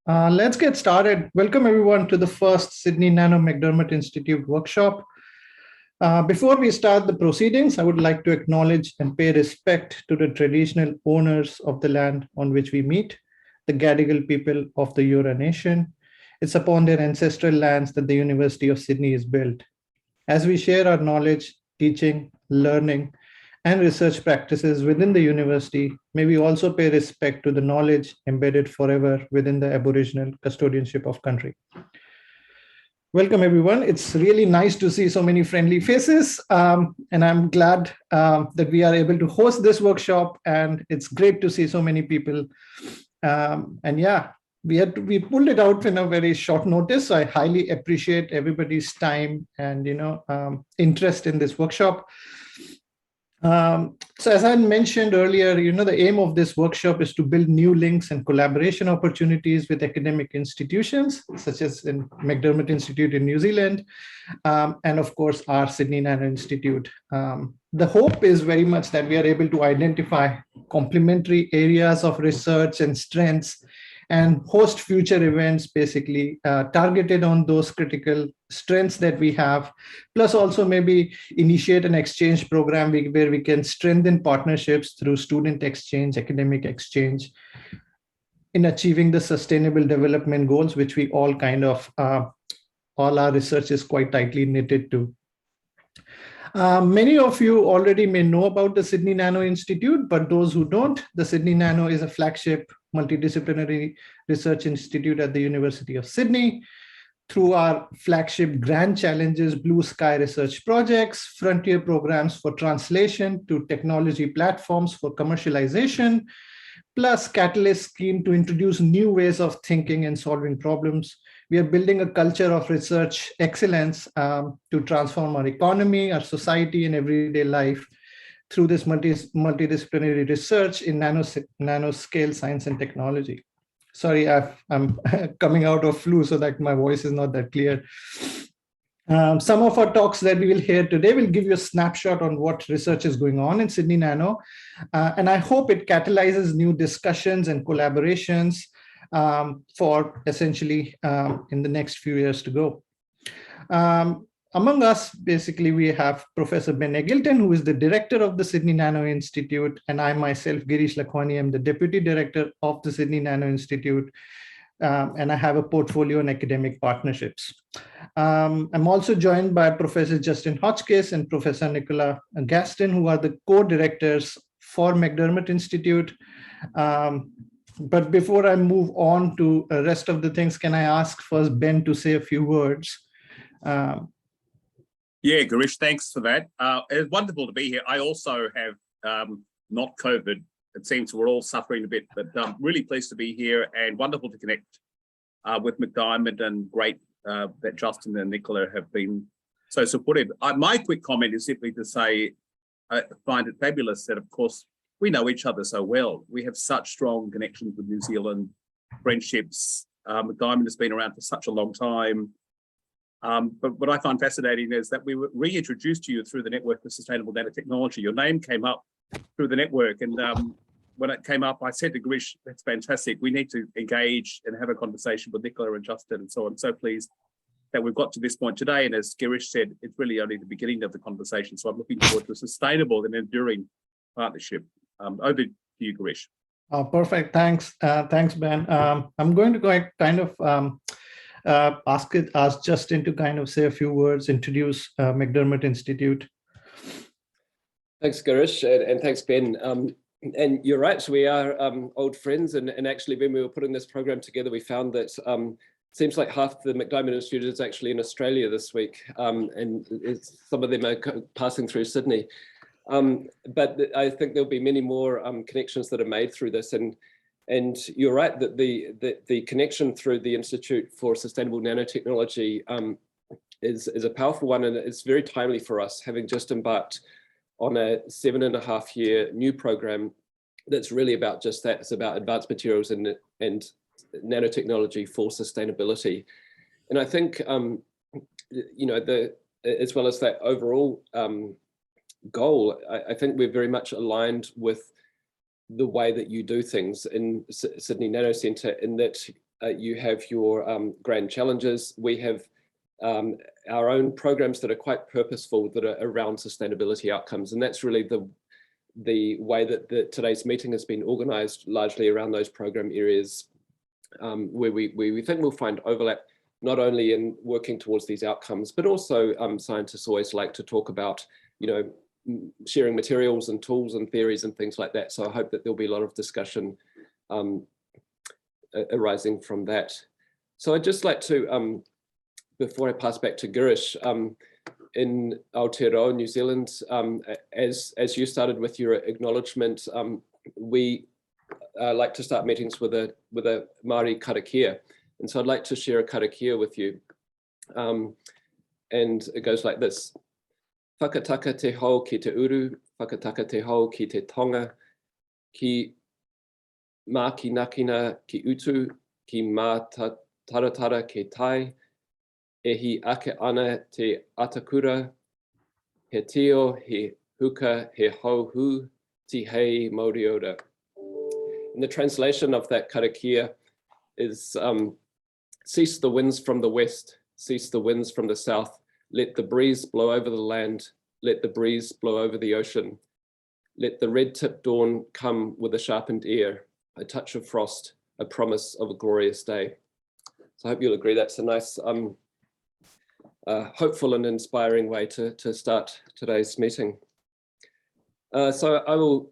Let's get started. Welcome everyone to the first Sydney Nano MacDiarmid Institute workshop. Before we start the proceedings, I would like to acknowledge and pay respect to the traditional owners of the land on which we meet, the Gadigal people of the Eora Nation. It's upon their ancestral lands that the University of Sydney is built. As we share our knowledge, teaching, learning, and research practices within the university, may we also pay respect to the knowledge embedded forever within the Aboriginal custodianship of country. Welcome, everyone. It's really nice to see so many friendly faces, and I'm glad that we are able to host this workshop, and it's great to see so many people. And yeah, we pulled it out in a very short notice, so I highly appreciate everybody's time and interest in this workshop. So as I mentioned earlier, the aim of this workshop is to build new links and collaboration opportunities with academic institutions, such as in MacDiarmid Institute in New Zealand, and of course, our Sydney Nano Institute. The hope is very much that we are able to identify complementary areas of research and strengths and host future events, basically targeted on those critical strengths that we have, plus also maybe initiate an exchange program where we can strengthen partnerships through student exchange, academic exchange, in achieving the sustainable development goals, which we all kind of, all our research is quite tightly knitted to. Many of you already may know about the Sydney Nano Institute, but those who don't, the Sydney Nano is a flagship multidisciplinary research institute at the University of Sydney. Through our flagship Grand Challenges Blue Sky research projects, frontier programs for translation to technology platforms for commercialization, plus Catalyst scheme to introduce new ways of thinking and solving problems. We are building a culture of research excellence to transform our economy, our society, and everyday life through this multidisciplinary research in nanoscale science and technology. Sorry, I'm coming out of flu, so that my voice is not that clear. Some of our talks that we will hear today will give you a snapshot on what research is going on in Sydney Nano, and I hope it catalyzes new discussions and collaborations for essentially in the next few years to go. Among us, basically, we have Professor Ben Eggleton, who is the director of the Sydney Nano Institute, and I myself, Girish Lakhwani, am the deputy director of the Sydney Nano Institute, and I have a portfolio in academic partnerships. I'm also joined by Professor Justin Hodgkiss and Professor Nicola Gaston, who are the co-directors for MacDiarmid Institute. But before I move on to the rest of the things, can I ask first Ben to say a few words? Yeah, Girish, thanks for that. It's wonderful to be here. I also have not COVID. It seems we're all suffering a bit, but really pleased to be here and wonderful to connect with MacDiarmid, and great that Justin and Nicola have been so supportive. My quick comment is simply to say I find it fabulous that, of course, we know each other so well. We have such strong connections with New Zealand, friendships. MacDiarmid has been around for such a long time. But what I find fascinating is that we were reintroduced to you through the Network for Sustainable Nanotechnology. Your name came up through the network, and when it came up, I said to Girish, that's fantastic. We need to engage and have a conversation with Nicola and Justin and so on. I'm so pleased that we've got to this point today. And as Girish said, it's really only the beginning of the conversation. So I'm looking forward to a sustainable and enduring partnership. Over to you, Girish. Oh, perfect. Thanks. Thanks, Ben. I'm going to kind of ask Justin to kind of say a few words, introduce MacDiarmid Institute. Thanks, Girish, and thanks, Ben. And you're right, so we are old friends, and actually when we were putting this program together, we found that seems like half the MacDiarmid Institute is actually in Australia this week, and some of them are passing through Sydney. But I think there'll be many more connections that are made through this, and you're right that the connection through the Institute for Sustainable Nanotechnology is a powerful one, and it's very timely for us, having just embarked on a 7.5-year new program that's really about just that. It's about advanced materials and nanotechnology for sustainability. And I think, as well as that overall goal, I think we're very much aligned with the way that you do things in Sydney Nano Centre, in that you have your grand challenges. We have our own programs that are quite purposeful, that are around sustainability outcomes. And that's really the way that today's meeting has been organized, largely around those program areas where we think we'll find overlap, not only in working towards these outcomes, but also scientists always like to talk about, sharing materials and tools and theories and things like that. So I hope that there'll be a lot of discussion arising from that. So I'd just like to, before I pass back to Girish, in Aotearoa, New Zealand, as you started with your acknowledgement, we like to start meetings with a Maori Karakia. And so I'd like to share a karakia with you. And it goes like this. Whakataka te hau ki te uru, whakataka te hau ki te tonga, ki mākinakina ki utu, ki mā taratara ke tai, e hi ake ana te atakura, he tio, he huka, he hau hu, ti hei mauriora. And the translation of that karakia is, cease the winds from the west, cease the winds from the south, let the breeze blow over the land, let the breeze blow over the ocean. Let the red-tipped dawn come with a sharpened ear, a touch of frost, a promise of a glorious day. So I hope you'll agree that's a nice, hopeful and inspiring way to start today's meeting. So I will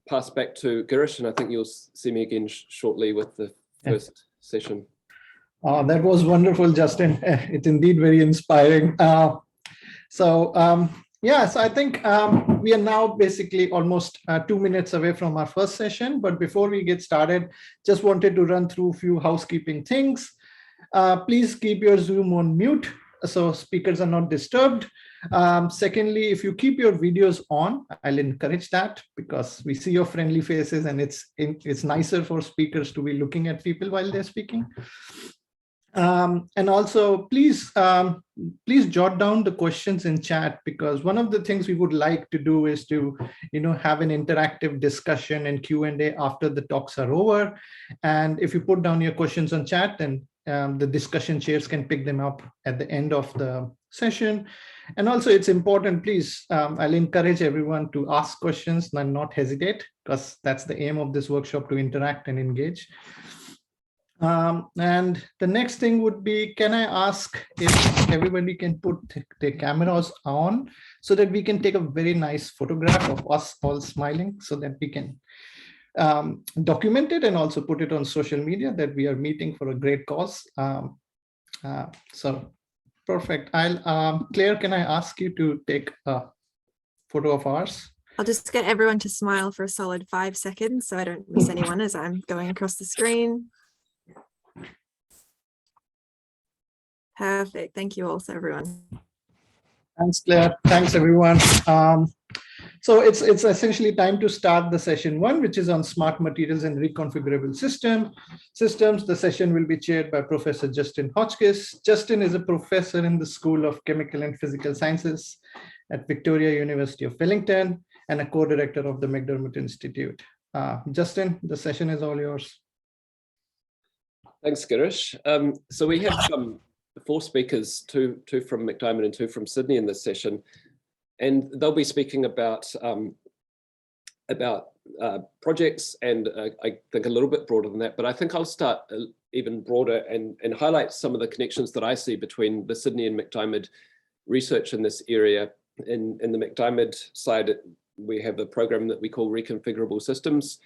pass back to Girish, and I think you'll see me again shortly with the first session. That was wonderful, Justin. It's indeed very inspiring. So I think we are now basically almost 2 minutes away from our first session. But before we get started, just wanted to run through a few housekeeping things. Please keep your Zoom on mute so speakers are not disturbed. Secondly, if you keep your videos on, I'll encourage that because we see your friendly faces and it's nicer for speakers to be looking at people while they're speaking. And also, please jot down the questions in chat, because one of the things we would like to do is to, have an interactive discussion and Q&A after the talks are over. And if you put down your questions on chat, then the discussion chairs can pick them up at the end of the session. And also, it's important, please, I'll encourage everyone to ask questions and not hesitate, because that's the aim of this workshop, to interact and engage. And the next thing would be, can I ask if everybody can put their cameras on so that we can take a very nice photograph of us all smiling, so that we can document it and also put it on social media that we are meeting for a great cause. So perfect. Claire, can I ask you to take a photo of ours? I'll just get everyone to smile for a solid 5 seconds so I don't miss anyone as I'm going across the screen. Perfect. Thank you also, everyone. Thanks, Claire. Thanks, everyone. So it's essentially time to start the session 1, which is on smart materials and reconfigurable systems. The session will be chaired by Professor Justin Hodgkiss. Justin is a professor in the School of Chemical and Physical Sciences at Victoria University of Wellington and a co-director of the MacDiarmid Institute. Justin, the session is all yours. Thanks, Girish. So we have 4 speakers, two from MacDiarmid and 2 from Sydney in this session, and they'll be speaking about projects and I think a little bit broader than that, but I think I'll start even broader and highlight some of the connections that I see between the Sydney and MacDiarmid research in this area. In the MacDiarmid side, we have a program that we call Reconfigurable Systems,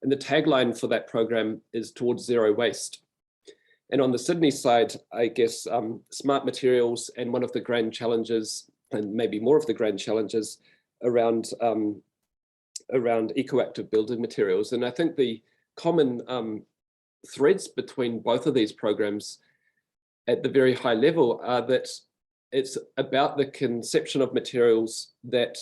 and the tagline for that program is towards zero waste. And on the Sydney side, I guess smart materials and one of the grand challenges, and maybe more of the grand challenges around ecoactive building materials. And I think the common threads between both of these programs at the very high level are that it's about the conception of materials that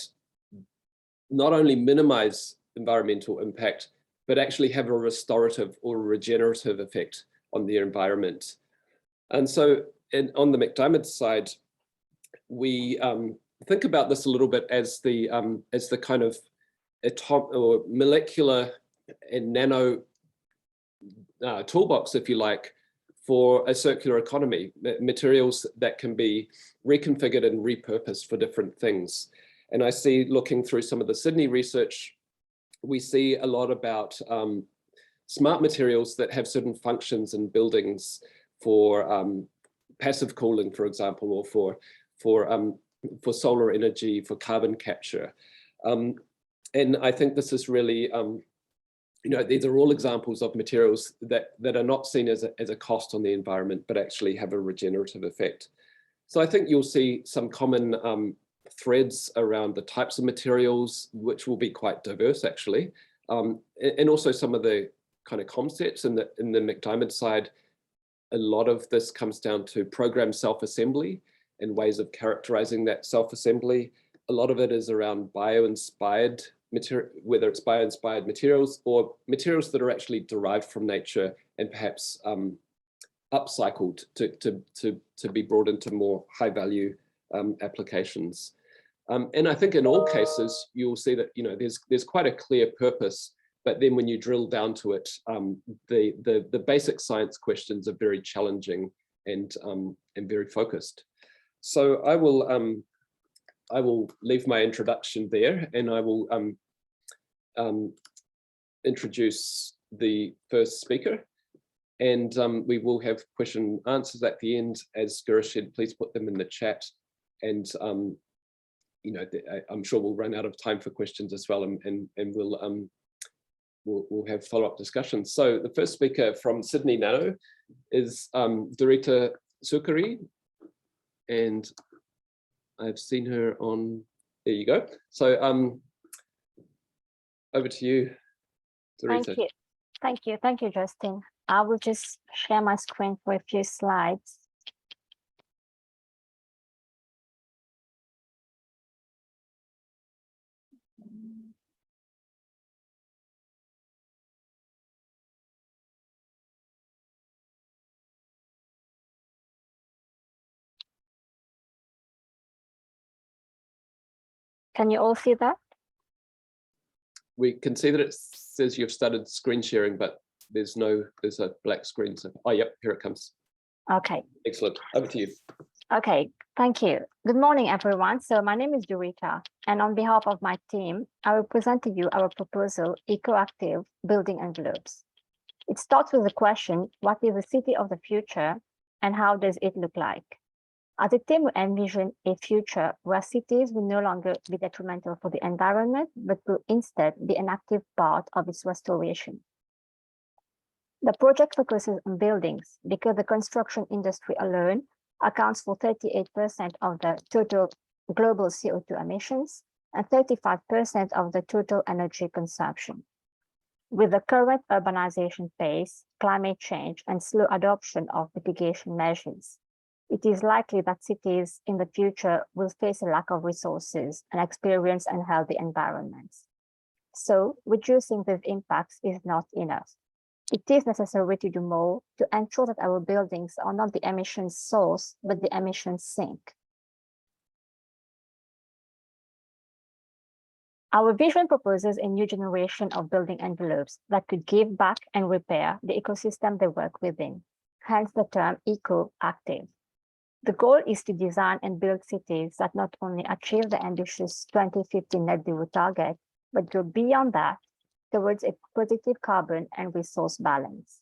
not only minimize environmental impact, but actually have a restorative or regenerative effect on the environment. And so on the MacDiarmid side, we think about this a little bit as the kind of or molecular and nano toolbox, if you like, for a circular economy, materials that can be reconfigured and repurposed for different things. And I see, looking through some of the Sydney research, we see a lot about smart materials that have certain functions in buildings for passive cooling, for example, or for solar energy, for carbon capture. And I think this is really, these are all examples of materials that are not seen as a cost on the environment, but actually have a regenerative effect. So I think you'll see some common threads around the types of materials, which will be quite diverse actually. And also some of the kind of concepts in the MacDiarmid side. A lot of this comes down to program self-assembly and ways of characterizing that self-assembly. A lot of it is around bio-inspired material, whether it's bio-inspired materials or materials that are actually derived from nature and perhaps upcycled to be brought into more high-value applications. And I think in all cases, you'll see that there's quite a clear purpose, but then when you drill down to it, the basic science questions are very challenging and very focused. So I will leave my introduction there, and I will introduce the first speaker, and we will have question and answers at the end. As Girish said, please put them in the chat, and I'm sure we'll run out of time for questions as well, and we'll have follow-up discussions. So the first speaker from Sydney Nano is Durita Sookharee, and I've seen her on, there you go. So over to you, Durita. Thank you, Justin. I will just share my screen for a few slides. Can you all see that? We can see that it says you've started screen sharing, but there's a black screen. So, oh, yep, here it comes. Okay. Excellent. Over to you. Okay, thank you. Good morning, everyone. So my name is Durita, and on behalf of my team, I will present to you our proposal, Ecoactive Building Envelopes. It starts with the question, what is the city of the future and how does it look like? As a team, we envision a future where cities will no longer be detrimental for the environment, but will instead be an active part of its restoration. The project focuses on buildings because the construction industry alone accounts for 38% of the total global CO2 emissions and 35% of the total energy consumption. With the current urbanization pace, climate change, and slow adoption of mitigation measures, it is likely that cities in the future will face a lack of resources and experience unhealthy environments. So, reducing these impacts is not enough. It is necessary to do more to ensure that our buildings are not the emissions source, but the emissions sink. Our vision proposes a new generation of building envelopes that could give back and repair the ecosystem they work within, hence the term eco-active. The goal is to design and build cities that not only achieve the ambitious 2050 net zero target, but go beyond that towards a positive carbon and resource balance.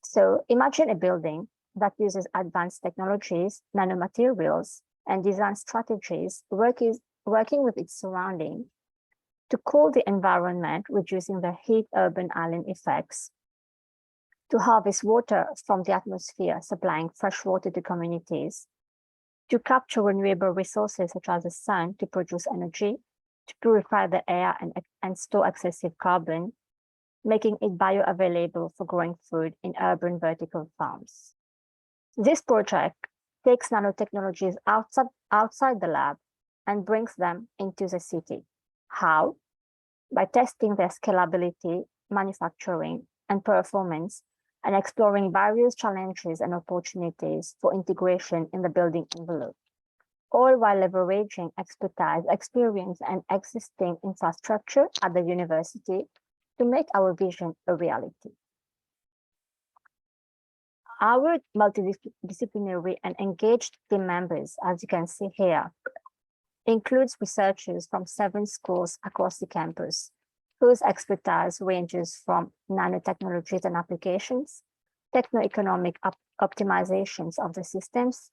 So imagine a building that uses advanced technologies, nanomaterials, and design strategies working with its surrounding to cool the environment, reducing the heat urban island effects, to harvest water from the atmosphere, supplying fresh water to communities, to capture renewable resources such as the sun to produce energy, to purify the air and store excessive carbon, making it bioavailable for growing food in urban vertical farms. This project takes nanotechnologies outside the lab and brings them into the city. How? By testing their scalability, manufacturing, and performance, and exploring various challenges and opportunities for integration in the building envelope, all while leveraging expertise, experience, and existing infrastructure at the university to make our vision a reality. Our multidisciplinary and engaged team members, as you can see here, includes researchers from 7 schools across the campus, whose expertise ranges from nanotechnologies and applications, techno-economic optimizations of the systems,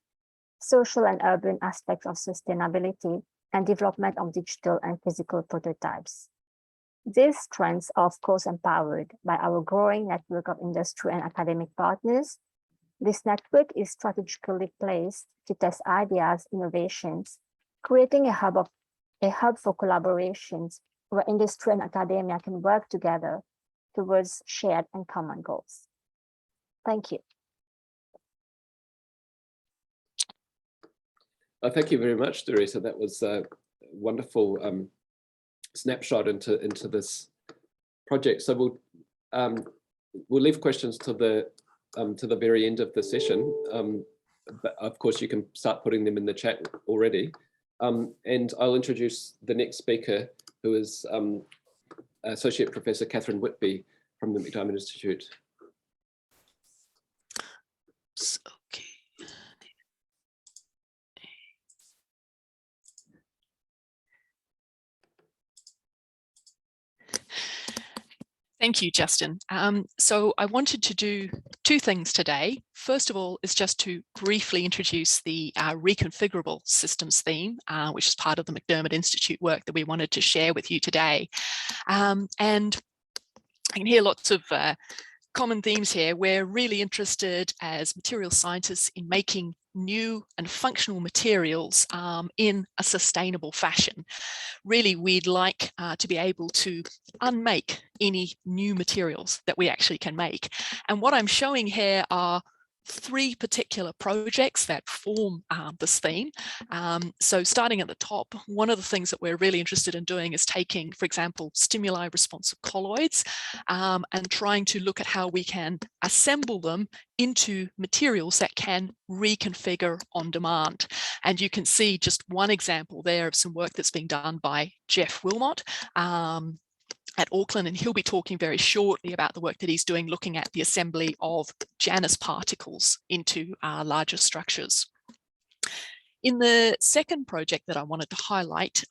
social and urban aspects of sustainability, and development of digital and physical prototypes. These strengths are of course empowered by our growing network of industry and academic partners. This network is strategically placed to test ideas, innovations, creating a hub for collaborations where industry and academia can work together towards shared and common goals. Thank you. Thank you very much, Durita. That was a wonderful snapshot into this project. So we'll leave questions to the very end of the session. But of course, you can start putting them in the chat already. And I'll introduce the next speaker, who is Associate Professor Catherine Whitby from the MacDiarmid Institute. Okay. Thank you, Justin. So I wanted to do 2 things today. First of all is just to briefly introduce the reconfigurable systems theme, which is part of the MacDiarmid Institute work that we wanted to share with you today. And I can hear lots of common themes here. We're really interested as material scientists in making new and functional materials in a sustainable fashion. Really, we'd like to be able to unmake any new materials that we actually can make. And what I'm showing here are 3 particular projects that form this theme. So starting at the top, one of the things that we're really interested in doing is taking, for example, stimuli responsive colloids and trying to look at how we can assemble them into materials that can reconfigure on demand. And you can see just one example there of some work that's being done by Geoff Willmott at Auckland, and he'll be talking very shortly about the work that he's doing looking at the assembly of Janus particles into larger structures. In the second project that I wanted to highlight,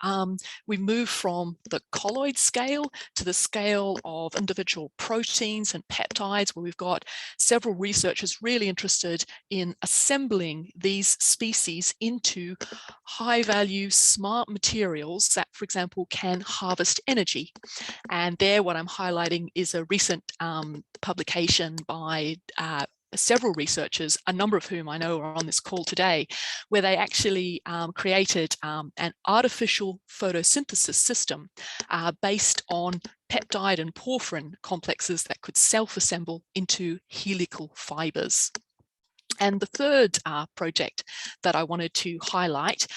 we move from the colloid scale to the scale of individual proteins and peptides, where we've got several researchers really interested in assembling these species into high-value smart materials that, for example, can harvest energy. And there what I'm highlighting is a recent publication by several researchers, a number of whom I know are on this call today, where they actually created an artificial photosynthesis system based on peptide and porphyrin complexes that could self-assemble into helical fibers. And the third project that I wanted to highlight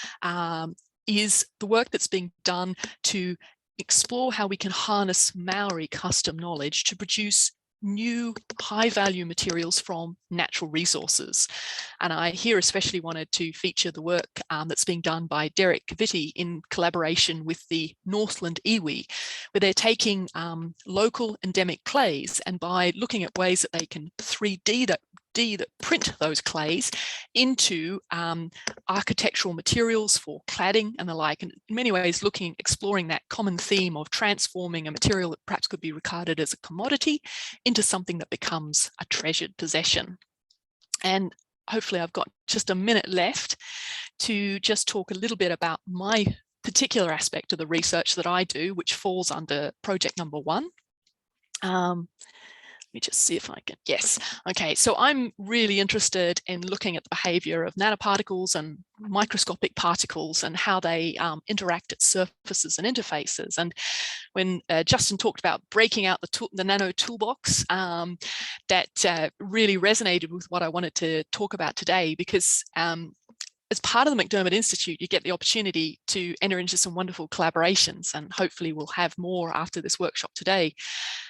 is the work that's being done to explore how we can harness Maori custom knowledge to produce new high-value materials from natural resources. And I here especially wanted to feature the work that's being done by Derek Vitti in collaboration with the Northland iwi, where they're taking local endemic clays, and by looking at ways that they can 3D that print those clays into architectural materials for cladding and the like, and in many ways exploring that common theme of transforming a material that perhaps could be regarded as a commodity into something that becomes a treasured possession. And hopefully I've got just a minute left to just talk a little bit about my particular aspect of the research that I do, which falls under project number 1. Let me just see if I can, yes. Okay, so I'm really interested in looking at the behavior of nanoparticles and microscopic particles and how they interact at surfaces and interfaces. And when Justin talked about breaking out the nano toolbox, that really resonated with what I wanted to talk about today, because as part of the MacDiarmid Institute, you get the opportunity to enter into some wonderful collaborations, and hopefully we'll have more after this workshop today.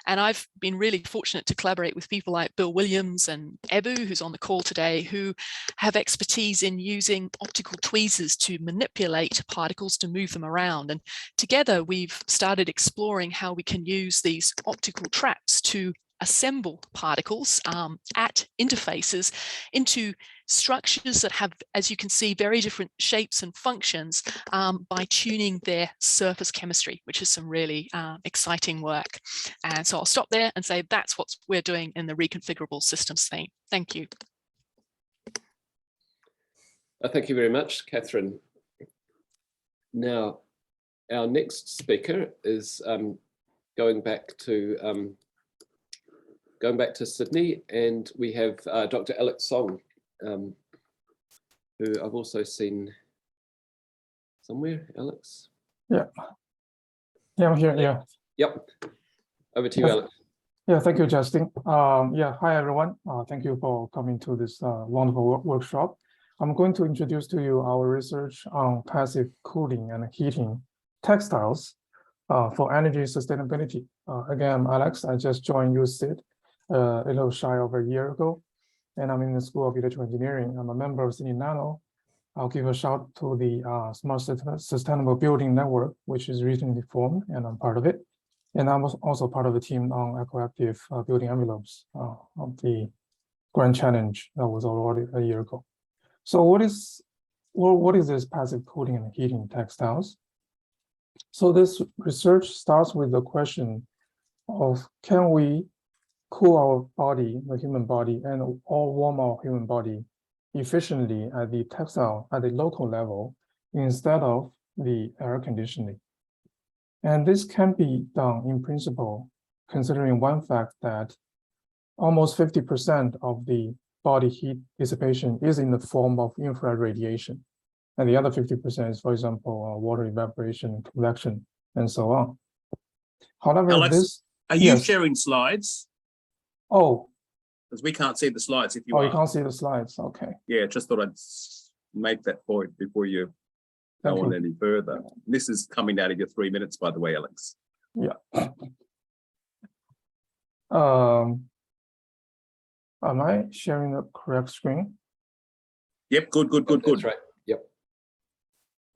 And I've been really fortunate to collaborate with people like Bill Williams and Ebu, who's on the call today, who have expertise in using optical tweezers to manipulate particles to move them around. And together we've started exploring how we can use these optical traps to assemble particles at interfaces into structures that have, as you can see, very different shapes and functions by tuning their surface chemistry, which is some really exciting work. And so I'll stop there and say that's what we're doing in the reconfigurable systems theme. Thank you. Thank you very much, Catherine. Now, our next speaker is going back to Sydney, and we have Dr. Alex Song, who I've also seen somewhere. Alex? Yeah, I'm here. Yeah. Yep. Over to you, Alex. Yeah, thank you, Justin. Yeah, hi everyone. Thank you for coming to this wonderful workshop. I'm going to introduce to you our research on passive cooling and heating textiles for energy sustainability. Again, I'm Alex. I just joined USyd a little shy of a year ago, and I'm in the School of Electrical Engineering. I'm a member of Sydney Nano. I'll give a shout to the Smart Sustainable Building Network, which is recently formed, and I'm part of it. And I'm also part of the team on ecoactive building envelopes of the Grand Challenge that was already a year ago. So what is this passive cooling and heating textiles? So this research starts with the question of, can we cool our body, the human body, and or warm our human body efficiently at the textile, at the local level, instead of the air conditioning? And this can be done in principle, considering one fact that almost 50% of the body heat dissipation is in the form of infrared radiation. And the other 50% is, for example, water evaporation, convection, and so on. However, Alex, are you sharing slides? Oh. Because we can't see the slides if you are. Oh, you can't see the slides, okay. Yeah, just thought I'd make that point before you go on any further. This is coming out of your 3 minutes, by the way, Alex. Yeah. Am I sharing the correct screen? Yep, good. That's right. Yep.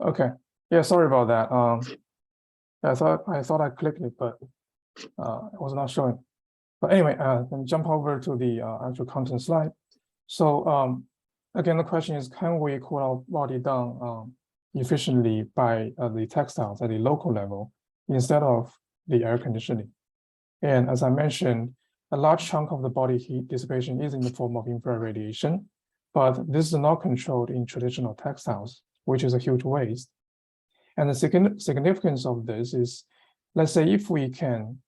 Okay. Yeah, sorry about that. I thought I clicked it, but it was not showing. But anyway, then jump over to the actual content slide. So again, the question is, can we cool our body down efficiently by the textiles at the local level instead of the air conditioning? And as I mentioned, a large chunk of the body heat dissipation is in the form of infrared radiation, but this is not controlled in traditional textiles, which is a huge waste. And the significance of this is, let's say if we can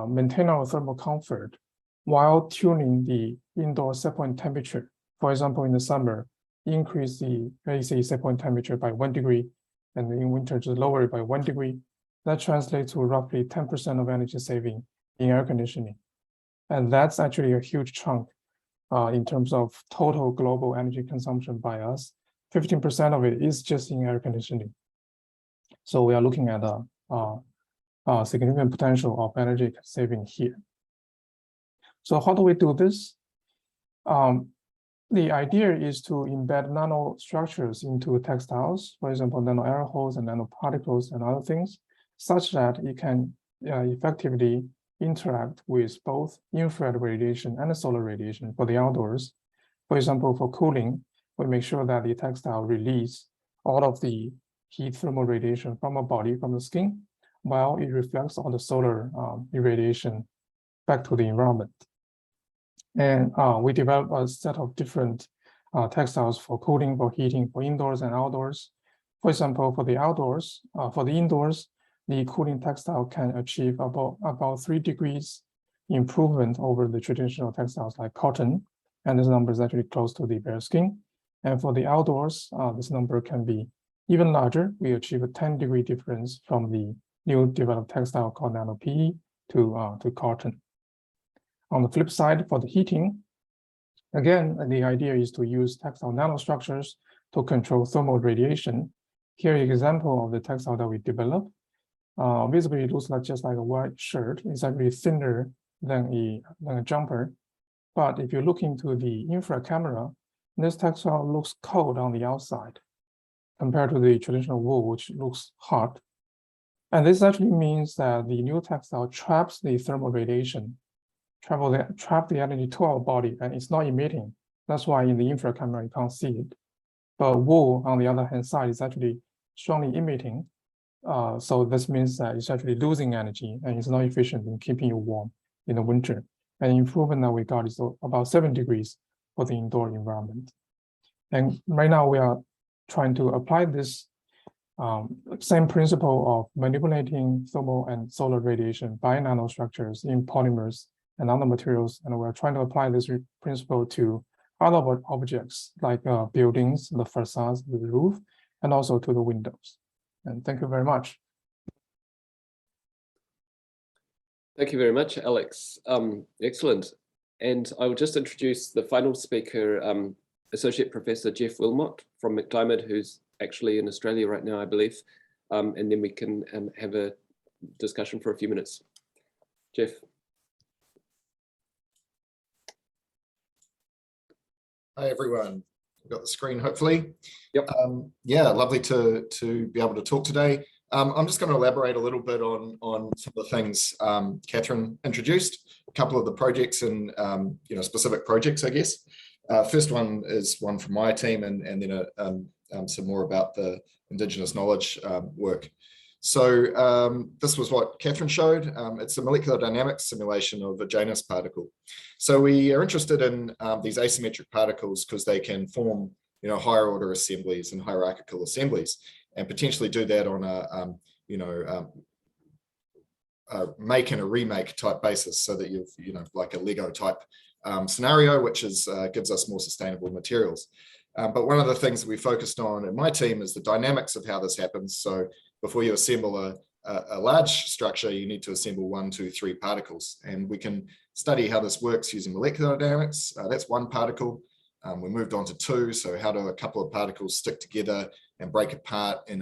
maintain our thermal comfort while tuning the indoor set point temperature, for example, in the summer, increase the AC set point temperature by 1 degree, and in winter just lower it by 1 degree, that translates to roughly 10% of energy saving in air conditioning. And that's actually a huge chunk in terms of total global energy consumption by us. 15% of it is just in air conditioning. So we are looking at a significant potential of energy saving here. So how do we do this? The idea is to embed nano structures into textiles, for example, nano air holes and nanoparticles and other things, such that it can effectively interact with both infrared radiation and solar radiation for the outdoors. For example, for cooling, we make sure that the textile release all of the heat thermal radiation from our body, from the skin, while it reflects all the solar irradiation back to the environment. And we developed a set of different textiles for cooling, for heating, for indoors and outdoors. For example, for the outdoors, for the indoors, the cooling textile can achieve about 3 degrees improvement over the traditional textiles like cotton. And this number is actually close to the bare skin. And for the outdoors, this number can be even larger. We achieve a 10-degree difference from the new developed textile called Nano PE to cotton. On the flip side, for the heating, again, the idea is to use textile nanostructures to control thermal radiation. Here, an example of the textile that we developed. Visibly, it looks like just like a white shirt. It's actually thinner than a jumper. But if you look into the infrared camera, this textile looks cold on the outside compared to the traditional wool, which looks hot. And this actually means that the new textile traps the thermal radiation trap the energy to our body, and it's not emitting. That's why in the infrared camera you can't see it. But wool, on the other hand side, is actually strongly emitting. So this means that it's actually losing energy and it's not efficient in keeping you warm in the winter. And the improvement that we got is about 7 degrees for the indoor environment. And right now we are trying to apply this same principle of manipulating thermal and solar radiation by nanostructures in polymers and other materials. And we're trying to apply this principle to other objects like buildings, the facades, the roof, and also to the windows. And thank you very much. Thank you very much, Alex. Excellent. And I will just introduce the final speaker, Associate Professor Geoff Willmott from MacDiarmid, who's actually in Australia right now, I believe. And then we can have a discussion for a few minutes. Geoff. Hi, everyone. We've got the screen, hopefully. Yep. Yeah, lovely to be able to talk today. I'm just going to elaborate a little bit on some of the things Catherine introduced, a couple of the projects and specific projects, I guess. First one is one from my team, and then some more about the Indigenous knowledge work. So this was what Catherine showed. It's a molecular dynamics simulation of a Janus particle. So we are interested in these asymmetric particles because they can form, higher order assemblies and hierarchical assemblies, and potentially do that on a make and a remake type basis, so that you've, like a Lego type scenario, which gives us more sustainable materials. But one of the things that we focused on in my team is the dynamics of how this happens. So before you assemble a large structure, you need to assemble 1, 2, 3 particles. And we can study how this works using molecular dynamics. That's one particle. We moved on to 2. So how do a couple of particles stick together and break apart? And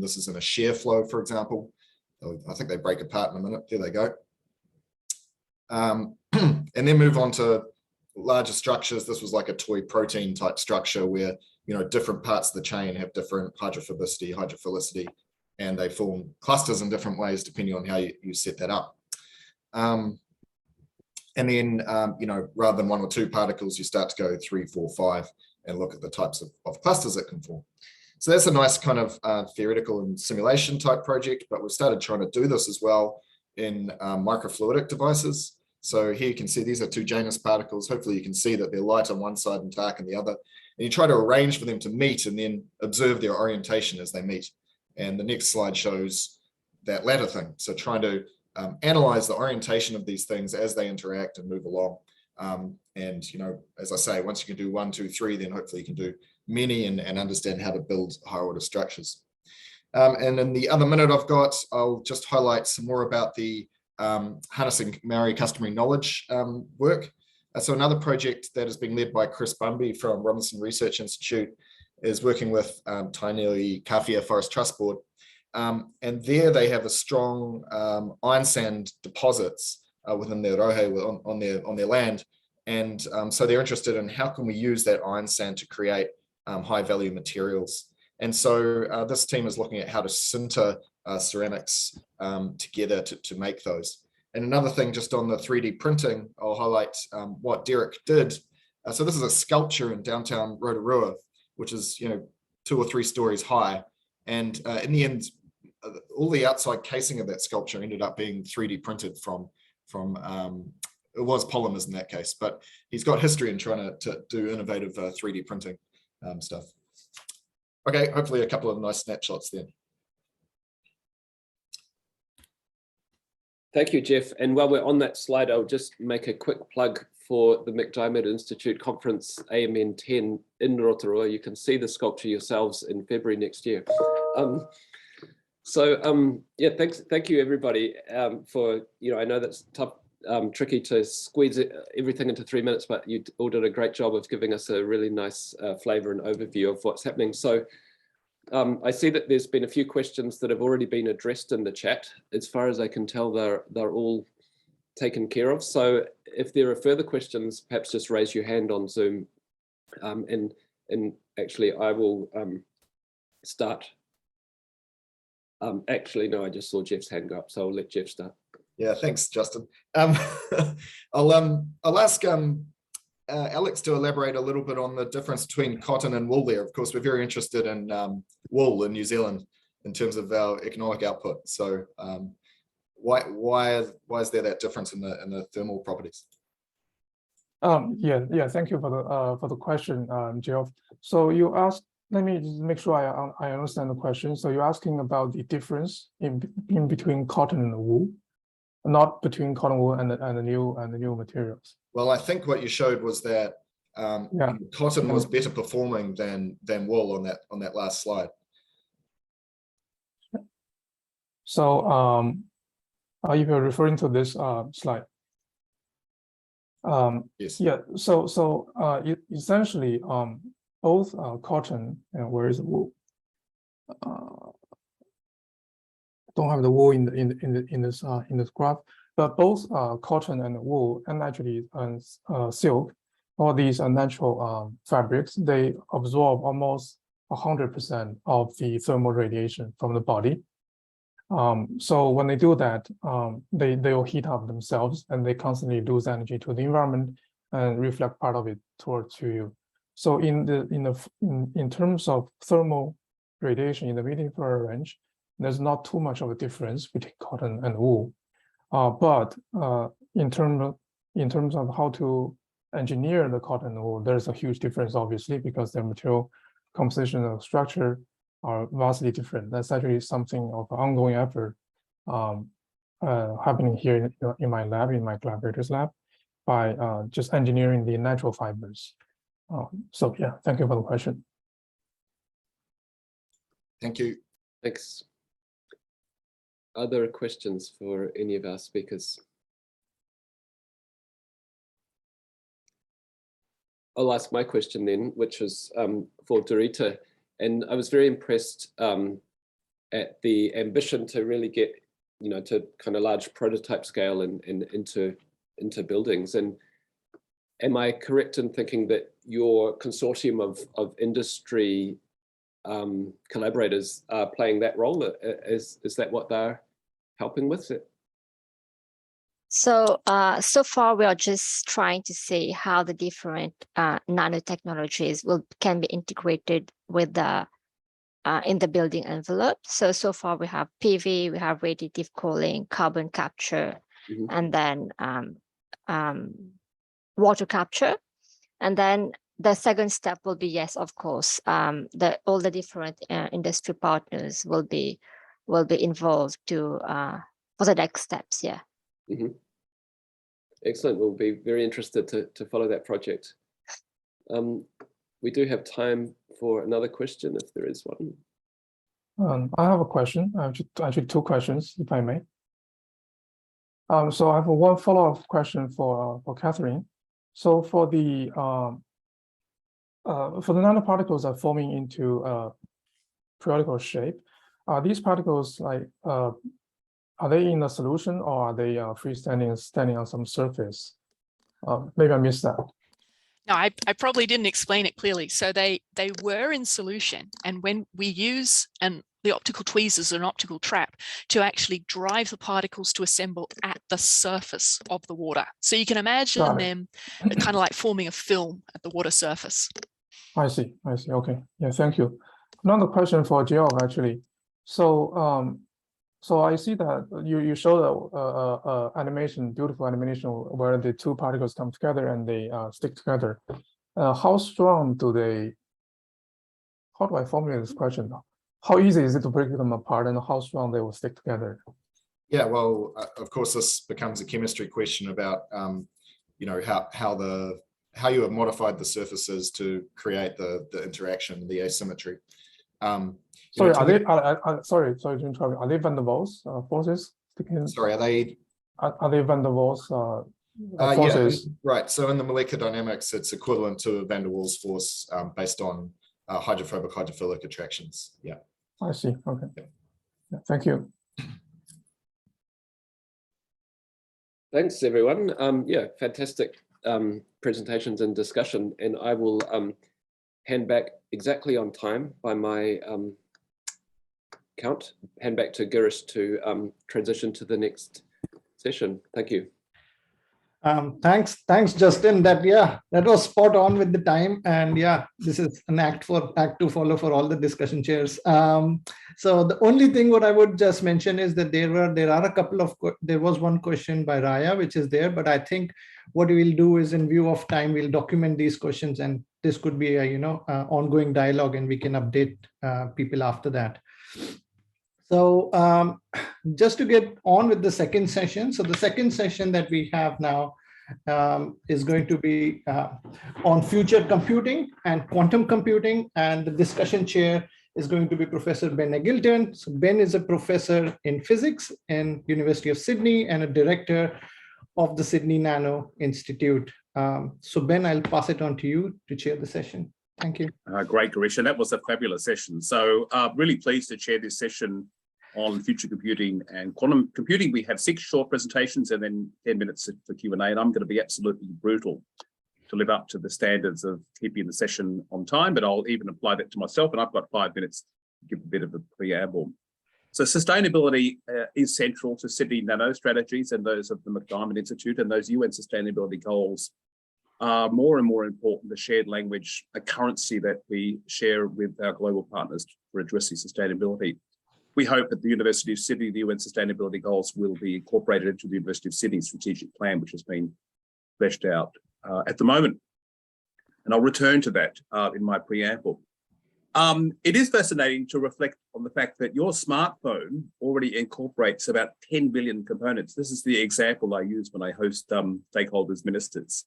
this is in a shear flow, for example. I think they break apart in a minute. There they go. And then move on to larger structures. This was like a toy protein type structure where, different parts of the chain have different hydrophilicity, and they form clusters in different ways depending on how you set that up. And then, rather than 1 or 2 particles, you start to go 3, 4, 5 and look at the types of clusters that can form. So that's a nice kind of theoretical and simulation type project, but we've started trying to do this as well in microfluidic devices. So here you can see these are 2 Janus particles. Hopefully you can see that they're light on one side and dark on the other. And you try to arrange for them to meet and then observe their orientation as they meet. And the next slide shows that latter thing. So trying to analyze the orientation of these things as they interact and move along. And, as I say, once you can do 1, 2, 3, then hopefully you can do many and understand how to build higher order structures. And in the other minute I've got, I'll just highlight some more about the harnessing Maori customary knowledge work. So another project that is being led by Chris Bumby from Robinson Research Institute is working with Tainui Kawhia Forest Trust Board. And there they have a strong iron sand deposits within their rohe on their land. And so they're interested in how can we use that iron sand to create high value materials. And so this team is looking at how to sinter ceramics together to make those. And another thing just on the 3D printing, I'll highlight what Derek did. So this is a sculpture in downtown Rotorua, which is 2 or 3 stories high. And in the end, all the outside casing of that sculpture ended up being 3D printed from it was polymers in that case, but he's got history in trying to do innovative 3D printing stuff. Okay, hopefully a couple of nice snapshots then. Thank you, Geoff. And while we're on that slide, I'll just make a quick plug for the MacDiarmid Institute Conference AMN 10 in Rotorua. You can see the sculpture yourselves in February next year. Yeah, thank you everybody for, I know that's tough, tricky to squeeze everything into 3 minutes, but you all did a great job of giving us a really nice flavor and overview of what's happening. So I see that there's been a few questions that have already been addressed in the chat. As far as I can tell, they're all taken care of. So if there are further questions, perhaps just raise your hand on Zoom. And actually I will start. Actually, no, I just saw Geoff's hand go up, so I'll let Geoff start. Yeah, thanks, Justin. I'll ask Alex to elaborate a little bit on the difference between cotton and wool there. Of course, we're very interested in wool in New Zealand in terms of our economic output. So why is there that difference in the thermal properties? Yeah, thank you for the question, Geoff. So you asked, let me just make sure I understand the question. So you're asking about the difference in between cotton and wool, not between cotton wool and the new materials. Well, I think what you showed was that cotton was better performing than wool on that last slide. So if you're referring to this slide. Yes. Yeah. So essentially, both cotton and where is the wool? Don't have the wool in this graph, but both cotton and wool and actually silk, all these are natural fabrics. They absorb almost 100% of the thermal radiation from the body. So when they do that, they will heat up themselves and they constantly lose energy to the environment and reflect part of it towards you. So in terms of thermal radiation in the mid-infrared range, there's not too much of a difference between cotton and wool. But in terms of how to engineer the cotton and wool, there's a huge difference, obviously, because their material composition and structure are vastly different. That's actually something of an ongoing effort happening here in my lab, in my collaborator's lab, by just engineering the natural fibers. So yeah, thank you for the question. Thank you. Thanks. Other questions for any of our speakers? I'll ask my question then, which was for Durita. And I was very impressed at the ambition to really get, to kind of large prototype scale and into buildings. And am I correct in thinking that your consortium of industry collaborators are playing that role? Is that what they're helping with it? So far we are just trying to see how the different nanotechnologies can be integrated with the in the building envelope. So far we have PV, we have radiative cooling, carbon capture, and then water capture. And then the second step will be, yes, of course, all the different industry partners will be involved to for the next steps. Yeah. Excellent. We'll be very interested to follow that project. We do have time for another question, if there is one. I have a question. I have actually two questions, if I may. So I have one follow-up question for Catherine. So for the nanoparticles are forming into periodical shape, are these particles like are they in a solution or are they freestanding, standing on some surface? Maybe I missed that. No, I probably didn't explain it clearly. So they were in solution, and when we use the optical tweezers and optical trap to actually drive the particles to assemble at the surface of the water. So you can imagine them kind of like forming a film at the water surface. I see. Okay. Yeah, thank you. Another question for Geoff, actually. So I see that you showed animation, beautiful animation where the two particles come together and they stick together. How strong do they? How do I formulate this question? How easy is it to break them apart, and how strong they will stick together? Yeah, well, of course, this becomes a chemistry question about how you have modified the surfaces to create the interaction, the asymmetry. Sorry, sorry to interrupt. Are they van der Waals forces? Sorry, are they van der Waals forces? Yeah, right. So in the molecular dynamics, it's equivalent to a van der Waals force based on hydrophobic hydrophilic attractions. Yeah. I see. Okay. Yeah, thank you. Thanks, everyone. Yeah, fantastic presentations and discussion. And I will hand back exactly on time by my count, hand back to Girish to transition to the next session. Thank you. Thanks, Justin. That was spot on with the time, and this is an act to follow for all the discussion chairs. So the only thing what I would just mention is that there was one question by Raya which is there, but I think what we will do is, in view of time, we'll document these questions, and this could be a ongoing dialogue, and we can update people after that. So just to get on with the second session. So the second session that we have now is going to be on future computing and quantum computing. And the discussion chair is going to be Professor Ben Eggleton. So Ben is a professor in physics in University of Sydney and a director of the Sydney Nano Institute. So Ben, I'll pass it on to you to chair the session. Thank you. Great, Girish, and that was a fabulous session. So really pleased to chair this session on future computing and quantum computing. We have 6 short presentations and then 10 minutes for Q&A, and I'm going to be absolutely brutal to live up to the standards of keeping the session on time, but I'll even apply that to myself, and I've got 5 minutes to give a bit of a preamble. So sustainability is central to Sydney Nano strategies and those of the MacDiarmid Institute, and those UN sustainability goals are more and more important, the shared language, a currency that we share with our global partners for addressing sustainability. We hope that the University of Sydney, the UN sustainability goals will be incorporated into the University of Sydney strategic plan, which has been fleshed out at the moment. And I'll return to that in my preamble. It is fascinating to reflect on the fact that your smartphone already incorporates about 10 billion components. This is the example I use when I host stakeholders, ministers.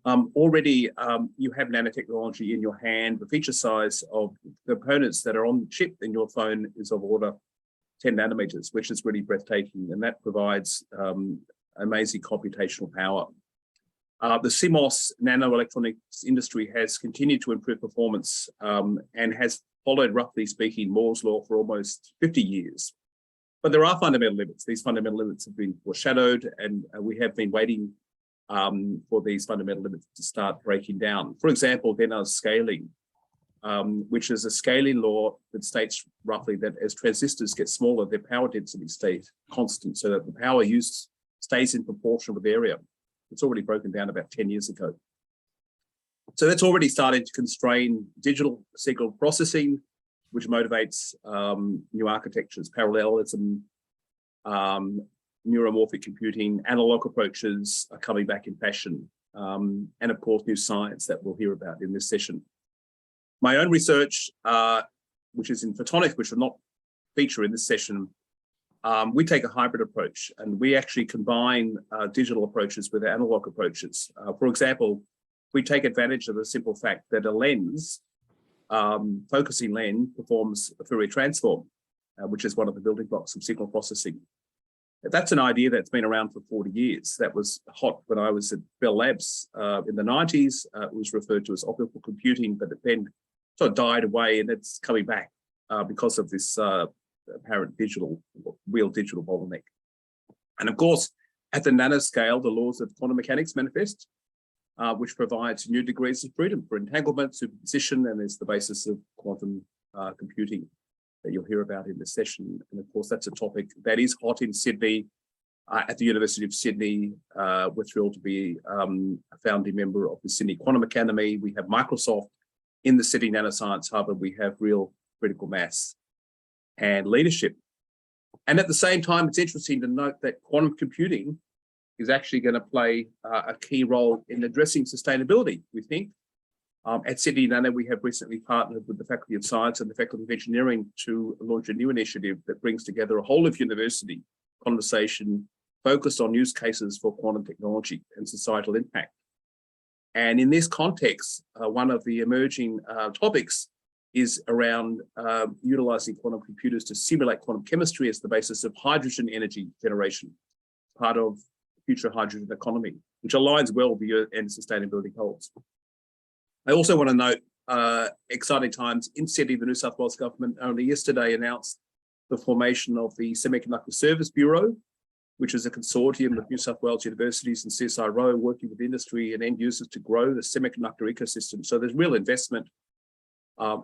Already you have nanotechnology in your hand. The feature size of components that are on the chip in your phone is of order 10 nanometers, which is really breathtaking, and that provides amazing computational power. The CMOS nanoelectronics industry has continued to improve performance and has followed, roughly speaking, Moore's law for almost 50 years. But there are fundamental limits. These fundamental limits have been foreshadowed, and we have been waiting for these fundamental limits to start breaking down. For example, Denner's scaling, which is a scaling law that states roughly that as transistors get smaller, their power density stays constant, so that the power used stays in proportion with area. It's already broken down about 10 years ago. So that's already started to constrain digital signal processing, which motivates new architectures, parallelism, neuromorphic computing, analog approaches are coming back in fashion, and of course, new science that we'll hear about in this session. My own research, which is in photonics, which will not feature in this session, we take a hybrid approach, and we actually combine digital approaches with analog approaches. For example, we take advantage of the simple fact that a lens, focusing lens, performs a Fourier transform, which is one of the building blocks of signal processing. That's an idea that's been around for 40 years. That was hot when I was at Bell Labs in the 90s. It was referred to as optical computing, but it then sort of died away, and it's coming back because of this apparent real digital bottleneck. And of course, at the nanoscale, the laws of quantum mechanics manifest, which provides new degrees of freedom for entanglement, superposition, and is the basis of quantum computing that you'll hear about in this session. And of course, that's a topic that is hot in Sydney, at the University of Sydney. We're thrilled to be a founding member of the Sydney Quantum Academy. We have Microsoft in the Sydney Nanoscience Hub, and we have real critical mass and leadership. And at the same time, it's interesting to note that quantum computing is actually going to play a key role in addressing sustainability, we think. At Sydney Nano, we have recently partnered with the Faculty of Science and the Faculty of Engineering to launch a new initiative that brings together a whole of university conversation focused on use cases for quantum technology and societal impact. And in this context, one of the emerging topics is around utilizing quantum computers to simulate quantum chemistry as the basis of hydrogen energy generation, part of the future hydrogen economy, which aligns well with the UN sustainability goals. I also want to note exciting times in Sydney. The New South Wales government only yesterday announced the formation of the Semiconductor Service Bureau, which is a consortium of New South Wales universities and CSIRO working with industry and end users to grow the semiconductor ecosystem. So there's real investment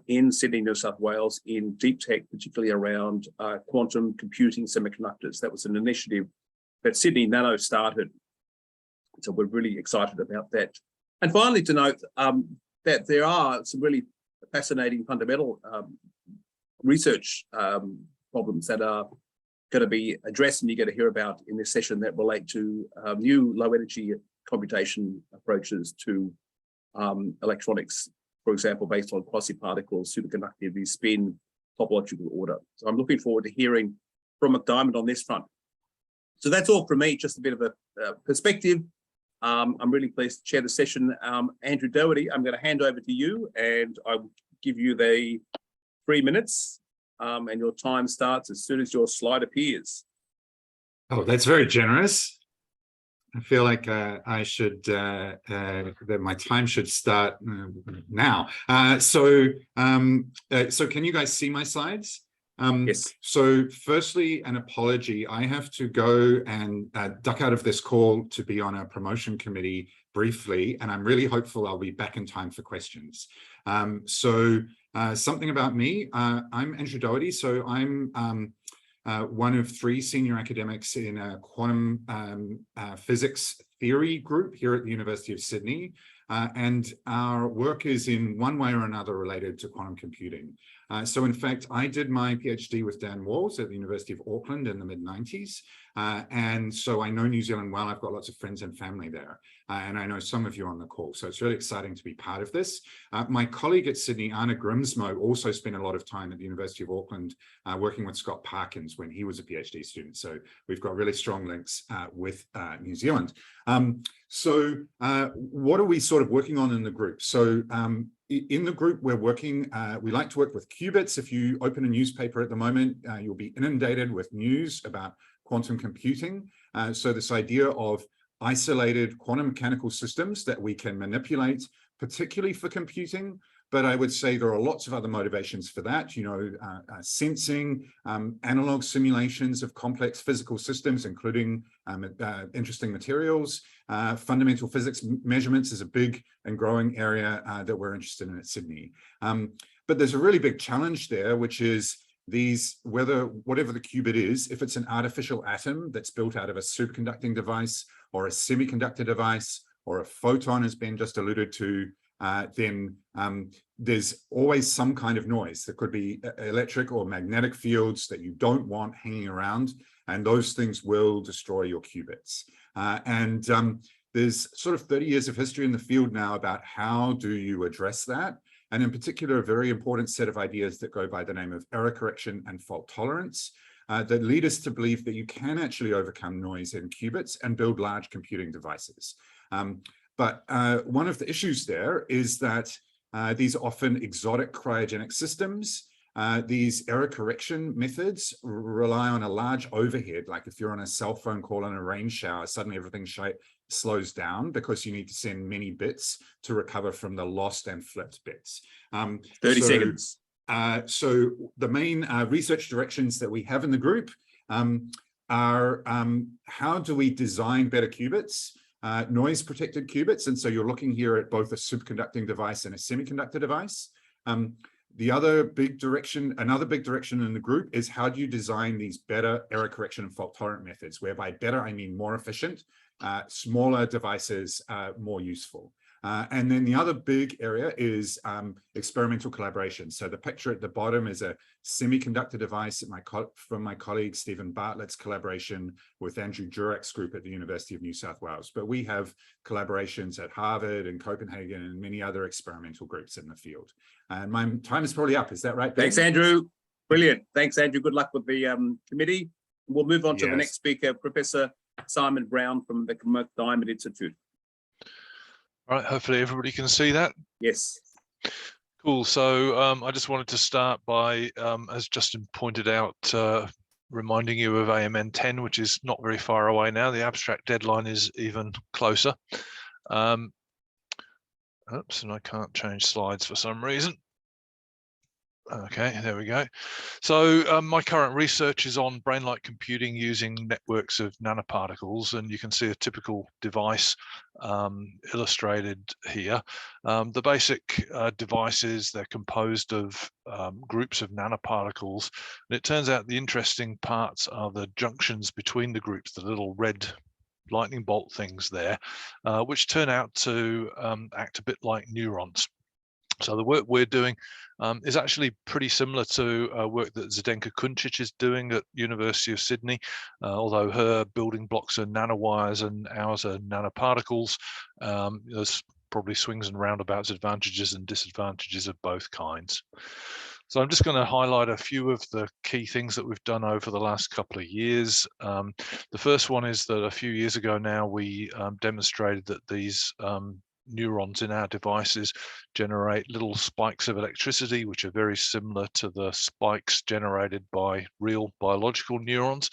in Sydney, New South Wales, in deep tech, particularly around quantum computing semiconductors. That was an initiative that Sydney Nano started. So we're really excited about that. And finally, to note that there are some really fascinating fundamental research problems that are going to be addressed, and you're going to hear about in this session, that relate to new low energy computation approaches to electronics, for example, based on quasi-particles, superconductivity, spin, topological order. So I'm looking forward to hearing from MacDiarmid on this front. So that's all from me, just a bit of a perspective. I'm really pleased to chair the session. Andrew Doherty, I'm going to hand over to you, and I will give you the 3 minutes, and your time starts as soon as your slide appears. Oh, that's very generous. I feel like I should, that my time should start now. So can you guys see my slides? Yes. So firstly, an apology. I have to go and duck out of this call to be on a promotion committee briefly, and I'm really hopeful I'll be back in time for questions. Something about me, I'm Andrew Doherty. So I'm one of 3 senior academics in a quantum physics theory group here at the University of Sydney. And our work is in one way or another related to quantum computing. So in fact, I did my PhD with Dan Walls at the University of Auckland in the mid-90s. And so I know New Zealand well. I've got lots of friends and family there. And I know some of you on the call. So it's really exciting to be part of this. My colleague at Sydney, Anna Grimsmo, also spent a lot of time at the University of Auckland working with Scott Parkins when he was a PhD student. So we've got really strong links with New Zealand. What are we sort of working on in the group? So in the group, we're working, we like to work with qubits. If you open a newspaper at the moment, you'll be inundated with news about quantum computing. So this idea of isolated quantum mechanical systems that we can manipulate, particularly for computing. But I would say there are lots of other motivations for that, sensing, analog simulations of complex physical systems, including interesting materials. Fundamental physics measurements is a big and growing area that we're interested in at Sydney. But there's a really big challenge there, which is whatever the qubit is, if it's an artificial atom that's built out of a superconducting device or a semiconductor device or a photon, as Ben just alluded to, then there's always some kind of noise. There could be electric or magnetic fields that you don't want hanging around, and those things will destroy your qubits. There's sort of 30 years of history in the field now about how do you address that, and in particular, a very important set of ideas that go by the name of error correction and fault tolerance that lead us to believe that you can actually overcome noise in qubits and build large computing devices. But one of the issues there is that these often exotic cryogenic systems, these error correction methods rely on a large overhead. Like if you're on a cell phone call in a rain shower, suddenly everything slows down because you need to send many bits to recover from the lost and flipped bits. 30 seconds. So the main research directions that we have in the group are how do we design better qubits? Noise protected qubits. And so you're looking here at both a superconducting device and a semiconductor device. Another big direction in the group is how do you design these better error correction and fault tolerant methods, whereby better, I mean more efficient, smaller devices, more useful. And then the other big area is experimental collaboration. So the picture at the bottom is a semiconductor device from my colleague Stephen Bartlett's collaboration with Andrew Jurek's group at the University of New South Wales. But we have collaborations at Harvard and Copenhagen and many other experimental groups in the field. And my time is probably up. Is that right, Ben? Thanks, Andrew. Brilliant. Thanks, Andrew. Good luck with the committee. We'll move on to the next speaker, Professor Simon Brown from the MacDiarmid Institute. All right, hopefully everybody can see that. Yes. Cool. So I just wanted to start by, as Justin pointed out, reminding you of AMN 10, which is not very far away now. The abstract deadline is even closer. Oops, and I can't change slides for some reason. Okay, there we go. So my current research is on brain-like computing using networks of nanoparticles, and you can see a typical device illustrated here. The basic devices, they're composed of groups of nanoparticles, and it turns out the interesting parts are the junctions between the groups, the little red lightning bolt things there, which turn out to act a bit like neurons. So the work we're doing is actually pretty similar to work that Zdenka Kuncic is doing at University of Sydney, although her building blocks are nanowires and ours are nanoparticles. There's probably swings and roundabouts, advantages and disadvantages of both kinds. So I'm just going to highlight a few of the key things that we've done over the last couple of years. The first one is that a few years ago now, we demonstrated that these neurons in our devices generate little spikes of electricity, which are very similar to the spikes generated by real biological neurons.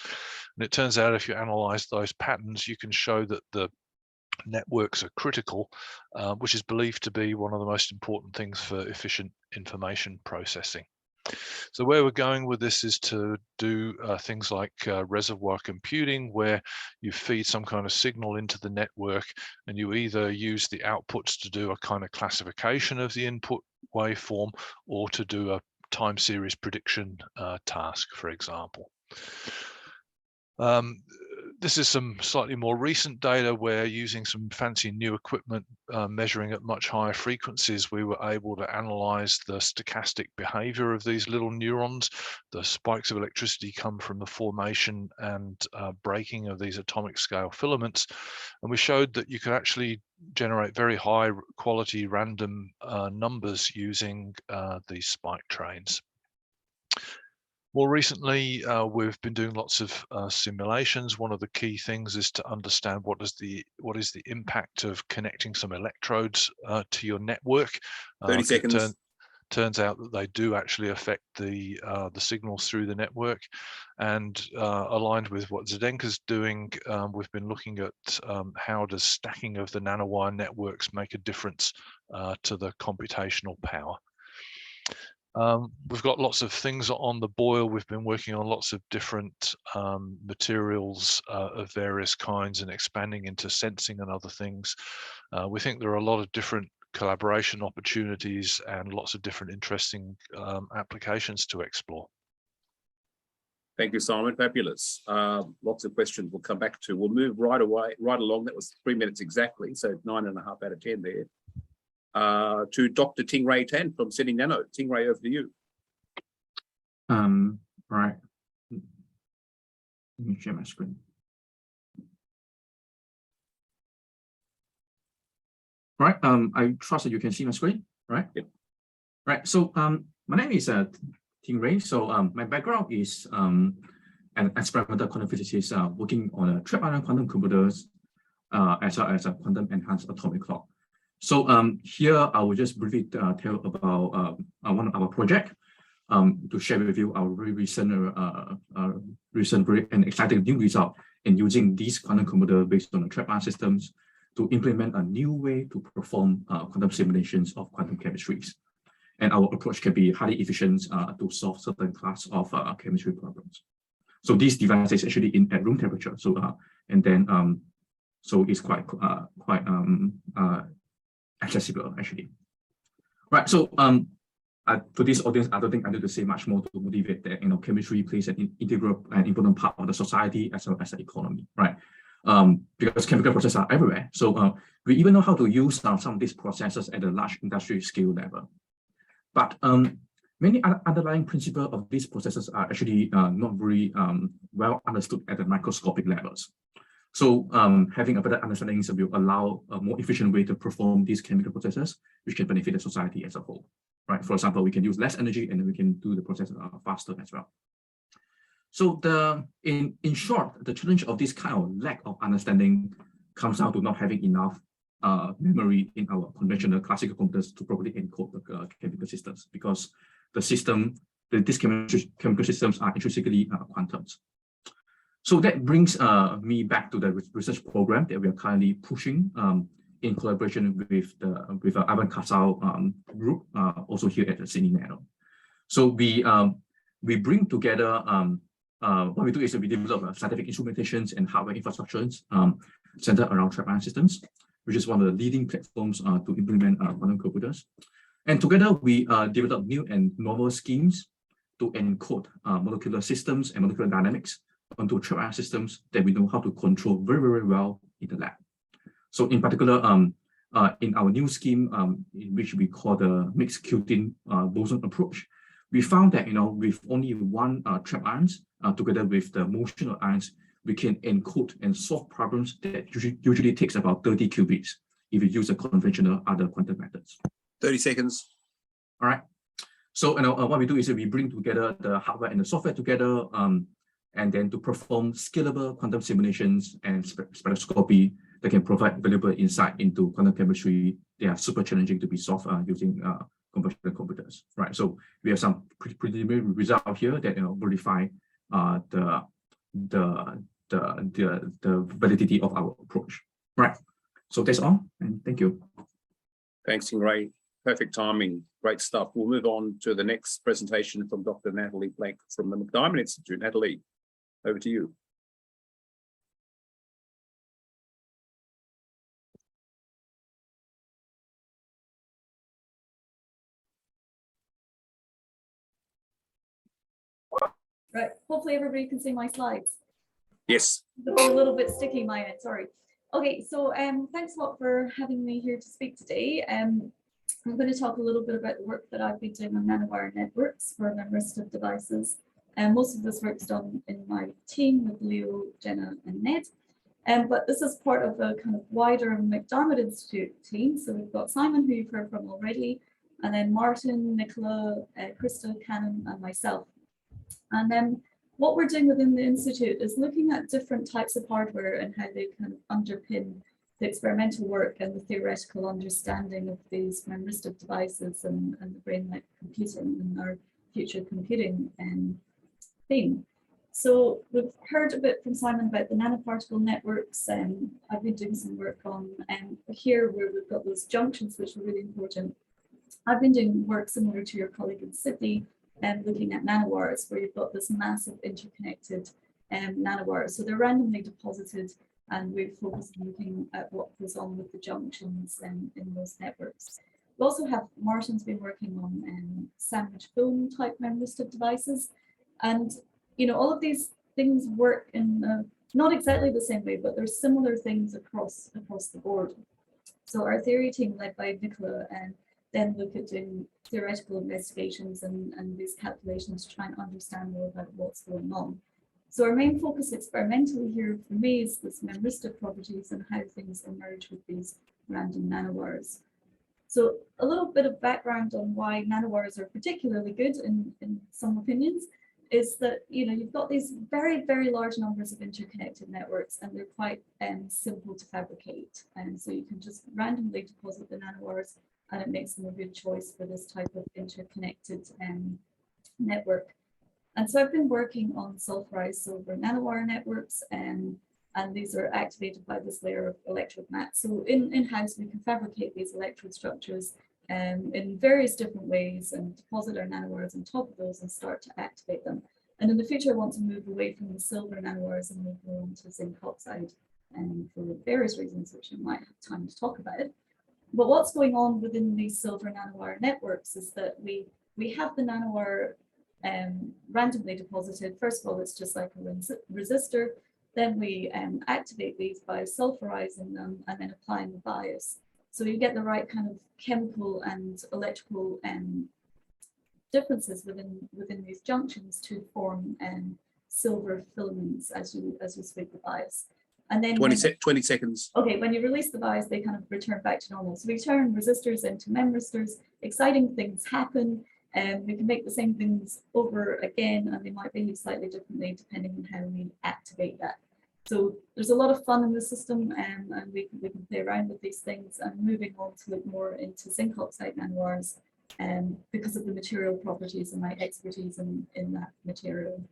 And it turns out if you analyze those patterns, you can show that the networks are critical, which is believed to be one of the most important things for efficient information processing. So where we're going with this is to do things like reservoir computing, where you feed some kind of signal into the network and you either use the outputs to do a kind of classification of the input waveform or to do a time series prediction task, for example. This is some slightly more recent data where, using some fancy new equipment measuring at much higher frequencies, we were able to analyze the stochastic behavior of these little neurons. The spikes of electricity come from the formation and breaking of these atomic scale filaments. And we showed that you could actually generate very high quality random numbers using these spike trains. More recently, we've been doing lots of simulations. One of the key things is to understand what is the impact of connecting some electrodes to your network. 30 seconds. Turns out that they do actually affect the signals through the network. And aligned with what Zdenka's doing, we've been looking at how does stacking of the nanowire networks make a difference to the computational power. We've got lots of things on the boil. We've been working on lots of different materials of various kinds and expanding into sensing and other things. We think there are a lot of different collaboration opportunities and lots of different interesting applications to explore. Thank you, Simon. Fabulous. Lots of questions we'll come back to. We'll move right along. That was 3 minutes exactly, so 9.5 out of 10 there. To Dr. Ting Tan from Sydney Nano. Ting, over to you. Right. Let me share my screen. Right. I trust that you can see my screen, right? Yep. Right. So my name is Ting. So my background is an experimental quantum physicist working on trap ion quantum computers as well as a quantum enhanced atomic clock. So here I will just briefly tell about one of our projects to share with you our very recent and exciting new result in using these quantum computers based on the trap ion systems to implement a new way to perform quantum simulations of quantum chemistries. And our approach can be highly efficient to solve certain class of chemistry problems. So this device is actually at room temperature. So so it's quite accessible actually. Right. So to this audience, I don't think I need to say much more to motivate that chemistry plays an integral and important part of the society as well as the economy, right? Because chemical processes are everywhere. So we even know how to use some of these processes at a large industrial scale level. But many underlying principles of these processes are actually not very well understood at the microscopic levels. So having a better understanding will allow a more efficient way to perform these chemical processes, which can benefit the society as a whole, right? For example, we can use less energy and then we can do the process faster as well. So in short, the challenge of this kind of lack of understanding comes down to not having enough memory in our conventional classical computers to properly encode the chemical systems, because these chemical systems are intrinsically quantums. So that brings me back to the research program that we are currently pushing in collaboration with the Ivan Kasal group, also here at the Sydney Nano. So we bring together, what we do is we develop scientific instrumentations and hardware infrastructures centered around trap ion systems, which is one of the leading platforms to implement quantum computers. And together we develop new and novel schemes to encode molecular systems and molecular dynamics onto trap ion systems that we know how to control very, very well in the lab. So in particular, in our new scheme, in which we call the mixed Q-tin boson approach, we found that with only one trap ions together with the motional ions, we can encode and solve problems that usually takes about 30 qubits if you use a conventional other quantum methods. 30 seconds. All right. So what we do is we bring together the hardware and the software together, and then to perform scalable quantum simulations and spectroscopy that can provide valuable insight into quantum chemistry. They are super challenging to be solved using conventional computers, right? So we have some preliminary result here that verify the validity of our approach, right? So that's all, and thank you. Thanks, Ting. Perfect timing. Great stuff. We'll move on to the next presentation from Dr. Natalie Blank from the MacDiarmid Institute. Natalie, over to you. Right, hopefully everybody can see my slides. Yes. They're a little bit sticky, my end, sorry. Okay, so thanks a lot for having me here to speak today. I'm going to talk a little bit about the work that I've been doing on nanowire networks for memristive devices. And most of this work's done in my team with Leo, Jenna, and Ned. But this is part of a kind of wider MacDiarmid Institute team. So we've got Simon, who you've heard from already, and then Martin, Nicola, Krista, Cannon, and myself. And then what we're doing within the Institute is looking at different types of hardware and how they kind of underpin the experimental work and the theoretical understanding of these memristive devices and the brain-like computing and our future computing theme. So we've heard a bit from Simon about the nanoparticle networks, and I've been doing some work on here where we've got those junctions, which are really important. I've been doing work similar to your colleague in Sydney, looking at nanowires, where you've got this massive interconnected nanowires. So they're randomly deposited, and we've focused on looking at what goes on with the junctions in those networks. We also have, Martin's been working on sandwich film type memristive devices. And all of these things work in not exactly the same way, but there's similar things across the board. So our theory team, led by Nicola, then look at doing theoretical investigations and these calculations to try and understand more about what's going on. So our main focus experimentally here for me is this memristive properties and how things emerge with these random nanowires. So a little bit of background on why nanowires are particularly good in some opinions is that you've got these very, very large numbers of interconnected networks, and they're quite simple to fabricate. And so you can just randomly deposit the nanowires, and it makes them a good choice for this type of interconnected network. And so I've been working on sulfurized silver nanowire networks, and these are activated by this layer of electrode mats. So in-house, we can fabricate these electrode structures in various different ways and deposit our nanowires on top of those and start to activate them. And in the future, I want to move away from the silver nanowires and move on to zinc oxide, for various reasons, which I might have time to talk about. But what's going on within these silver nanowire networks is that we have the nanowire randomly deposited. First of all, it's just like a resistor. Then we activate these by sulfurizing them and then applying the bias. So you get the right kind of chemical and electrical differences within these junctions to form silver filaments as you switch the bias. And then 20 seconds. Okay, when you release the bias, they kind of return back to normal. So we turn resistors into memristors. Exciting things happen. We can make the same things over again, and they might behave slightly differently depending on how we activate that. So there's a lot of fun in the system, and we can play around with these things. And moving on to look more into zinc oxide nanowires, because of the material properties and my expertise in that material.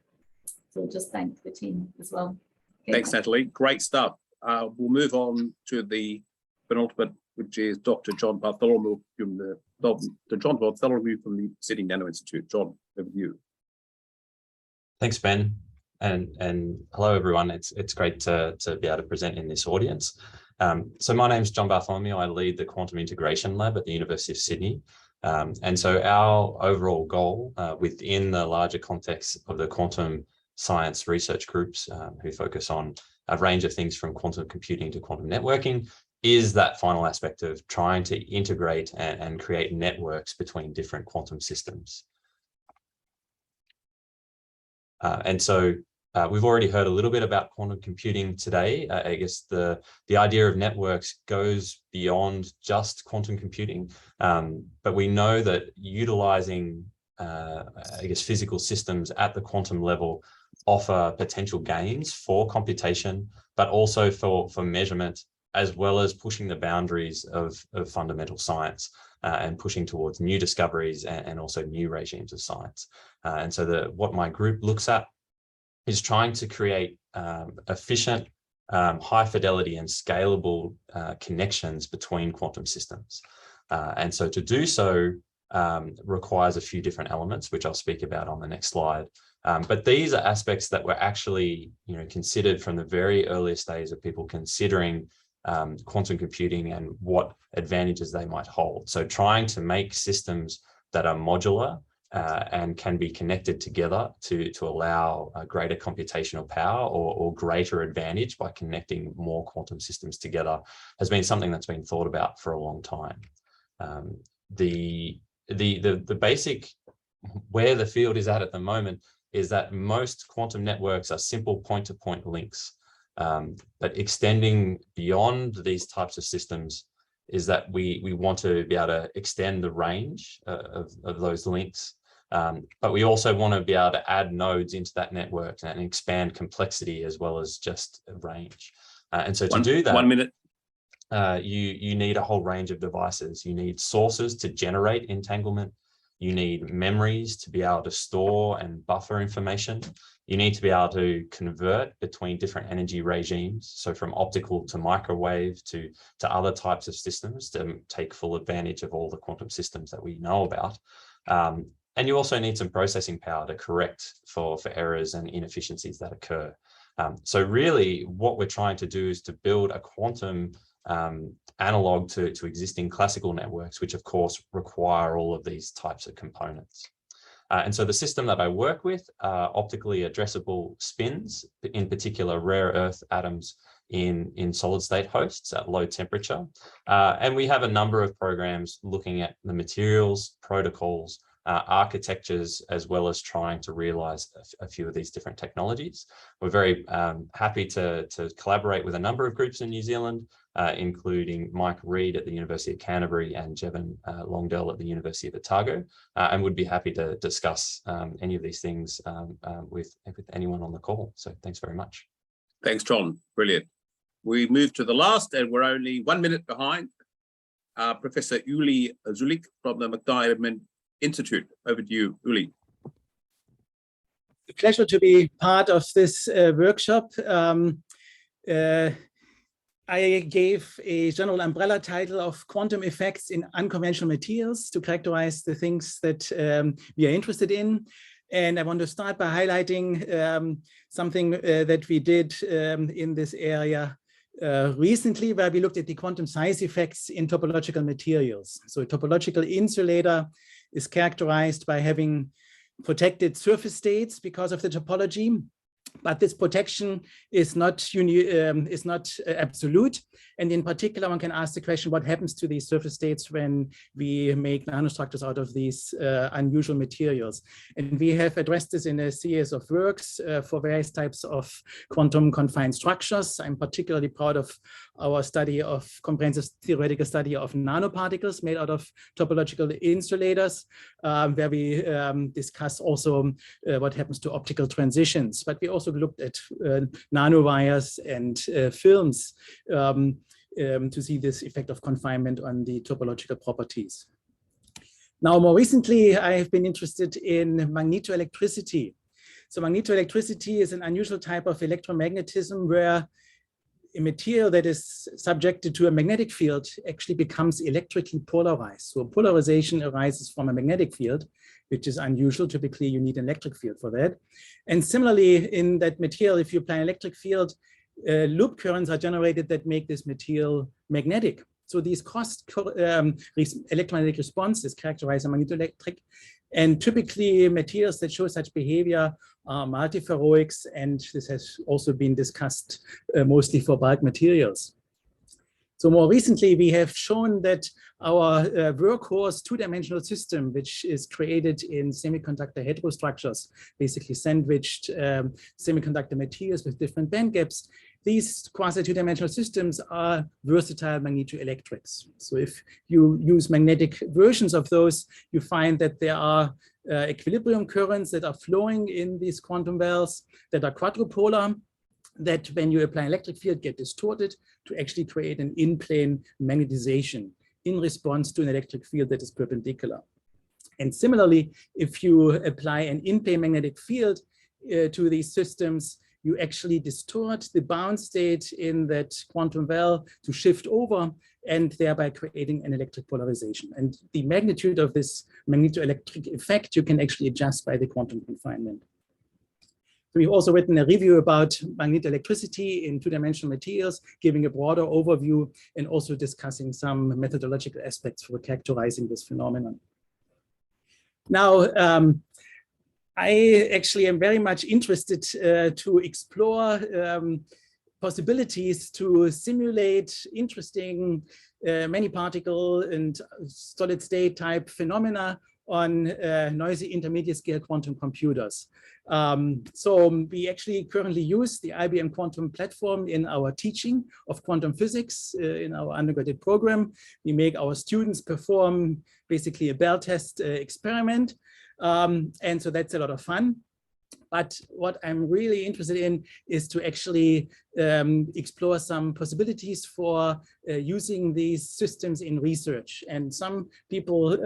So just thank the team as well. Okay, thanks, Natalie. Great stuff. We'll move on to the penultimate, which is Dr. John Bartholomew from the to John Bartholomew from the Sydney Nano Institute. John, over to you. Thanks, Ben. And hello, everyone. It's great to be able to present in this audience. So my name is John Bartholomew. I lead the Quantum Integration Lab at the University of Sydney. And so our overall goal within the larger context of the quantum science research groups who focus on a range of things from quantum computing to quantum networking is that final aspect of trying to integrate and create networks between different quantum systems. And so we've already heard a little bit about quantum computing today. I guess the idea of networks goes beyond just quantum computing, but we know that utilizing, I guess, physical systems at the quantum level offer potential gains for computation, but also for measurement, as well as pushing the boundaries of fundamental science and pushing towards new discoveries and also new regimes of science. And so what my group looks at is trying to create efficient, high fidelity and scalable connections between quantum systems. And so to do so requires a few different elements, which I'll speak about on the next slide. But these are aspects that were actually, considered from the very earliest days of people considering quantum computing and what advantages they might hold. So trying to make systems that are modular and can be connected together to allow a greater computational power or greater advantage by connecting more quantum systems together has been something that's been thought about for a long time. The basic where the field is at the moment is that most quantum networks are simple point-to-point links. But extending beyond these types of systems is that we want to be able to extend the range of those links. But we also want to be able to add nodes into that network and expand complexity as well as just range. And so to do that, 1 minute. You need a whole range of devices. You need sources to generate entanglement. You need memories to be able to store and buffer information. You need to be able to convert between different energy regimes. So from optical to microwave to other types of systems to take full advantage of all the quantum systems that we know about. And you also need some processing power to correct for errors and inefficiencies that occur. So really what we're trying to do is to build a quantum analog to existing classical networks, which of course require all of these types of components. And so the system that I work with are optically addressable spins, in particular rare earth atoms in solid state hosts at low temperature. And we have a number of programs looking at the materials, protocols, architectures, as well as trying to realize a few of these different technologies. We're very happy to collaborate with a number of groups in New Zealand, including Mike Reed at the University of Canterbury and Jevon Longdell at the University of Otago, and would be happy to discuss any of these things with anyone on the call. So thanks very much. Thanks, John. Brilliant. We move to the last, and we're only 1 minute behind. Professor Uli Zuelicke from the MacDiarmid Institute. Over to you, Uli. A pleasure to be part of this workshop. I gave a general umbrella title of quantum effects in unconventional materials to characterize the things that we are interested in. And I want to start by highlighting something that we did in this area recently, where we looked at the quantum size effects in topological materials. So a topological insulator is characterized by having protected surface states because of the topology. But this protection is not absolute. And in particular, one can ask the question, what happens to these surface states when we make nanostructures out of these unusual materials? And we have addressed this in a series of works for various types of quantum confined structures. I'm particularly proud of our study of comprehensive theoretical study of nanoparticles made out of topological insulators, where we discuss also what happens to optical transitions. But we also looked at nanowires and films to see this effect of confinement on the topological properties. Now, more recently, I have been interested in magnetoelectricity. So magnetoelectricity is an unusual type of electromagnetism where a material that is subjected to a magnetic field actually becomes electrically polarized. So polarization arises from a magnetic field, which is unusual. Typically, you need an electric field for that. And similarly, in that material, if you apply an electric field, loop currents are generated that make this material magnetic. So these electromagnetic responses characterize a magnetoelectric. And typically, materials that show such behavior are multiferroics, and this has also been discussed mostly for bulk materials. So more recently, we have shown that our workhorse two-dimensional system, which is created in semiconductor heterostructures, basically sandwiched semiconductor materials with different band gaps, these quasi-two-dimensional systems are versatile magnetoelectrics. So if you use magnetic versions of those, you find that there are equilibrium currents that are flowing in these quantum wells that are quadrupolar, that when you apply an electric field get distorted to actually create an in-plane magnetization in response to an electric field that is perpendicular. And similarly, if you apply an in-plane magnetic field to these systems, you actually distort the bound state in that quantum well to shift over and thereby creating an electric polarization. And the magnitude of this magnetoelectric effect you can actually adjust by the quantum confinement. So we've also written a review about magnetoelectricity in two-dimensional materials, giving a broader overview and also discussing some methodological aspects for characterizing this phenomenon. Now, I actually am very much interested to explore possibilities to simulate interesting many particle and solid state type phenomena on noisy intermediate scale quantum computers. So we actually currently use the IBM quantum platform in our teaching of quantum physics in our undergraduate program. We make our students perform basically a Bell test experiment. And so that's a lot of fun. But what I'm really interested in is to actually explore some possibilities for using these systems in research. And some people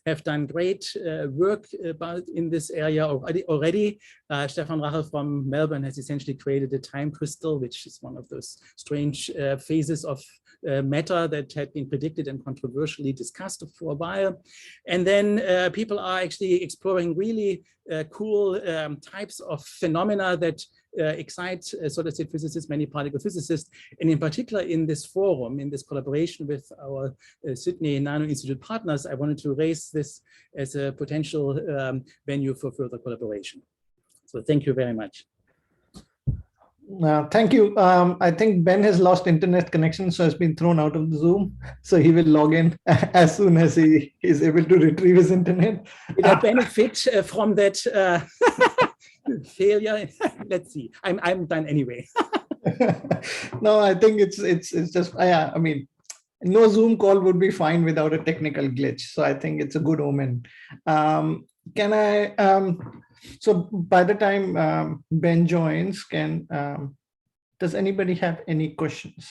have done great work about in this area already. Stefan Rachel from Melbourne has essentially created a time crystal, which is one of those strange phases of matter that had been predicted and controversially discussed for a while. And then people are actually exploring really cool types of phenomena that excite solid state physicists, many particle physicists, and in particular in this forum, in this collaboration with our Sydney Nano Institute partners, I wanted to raise this as a potential venue for further collaboration. So thank you very much. Thank you. I think Ben has lost internet connection, so has been thrown out of the Zoom. So he will log in as soon as he is able to retrieve his internet. Did I benefit from that failure? Let's see. I'm done anyway. No, I think it's just I mean, no Zoom call would be fine without a technical glitch. So I think it's a good omen. Can I? So by the time Ben joins, does anybody have any questions?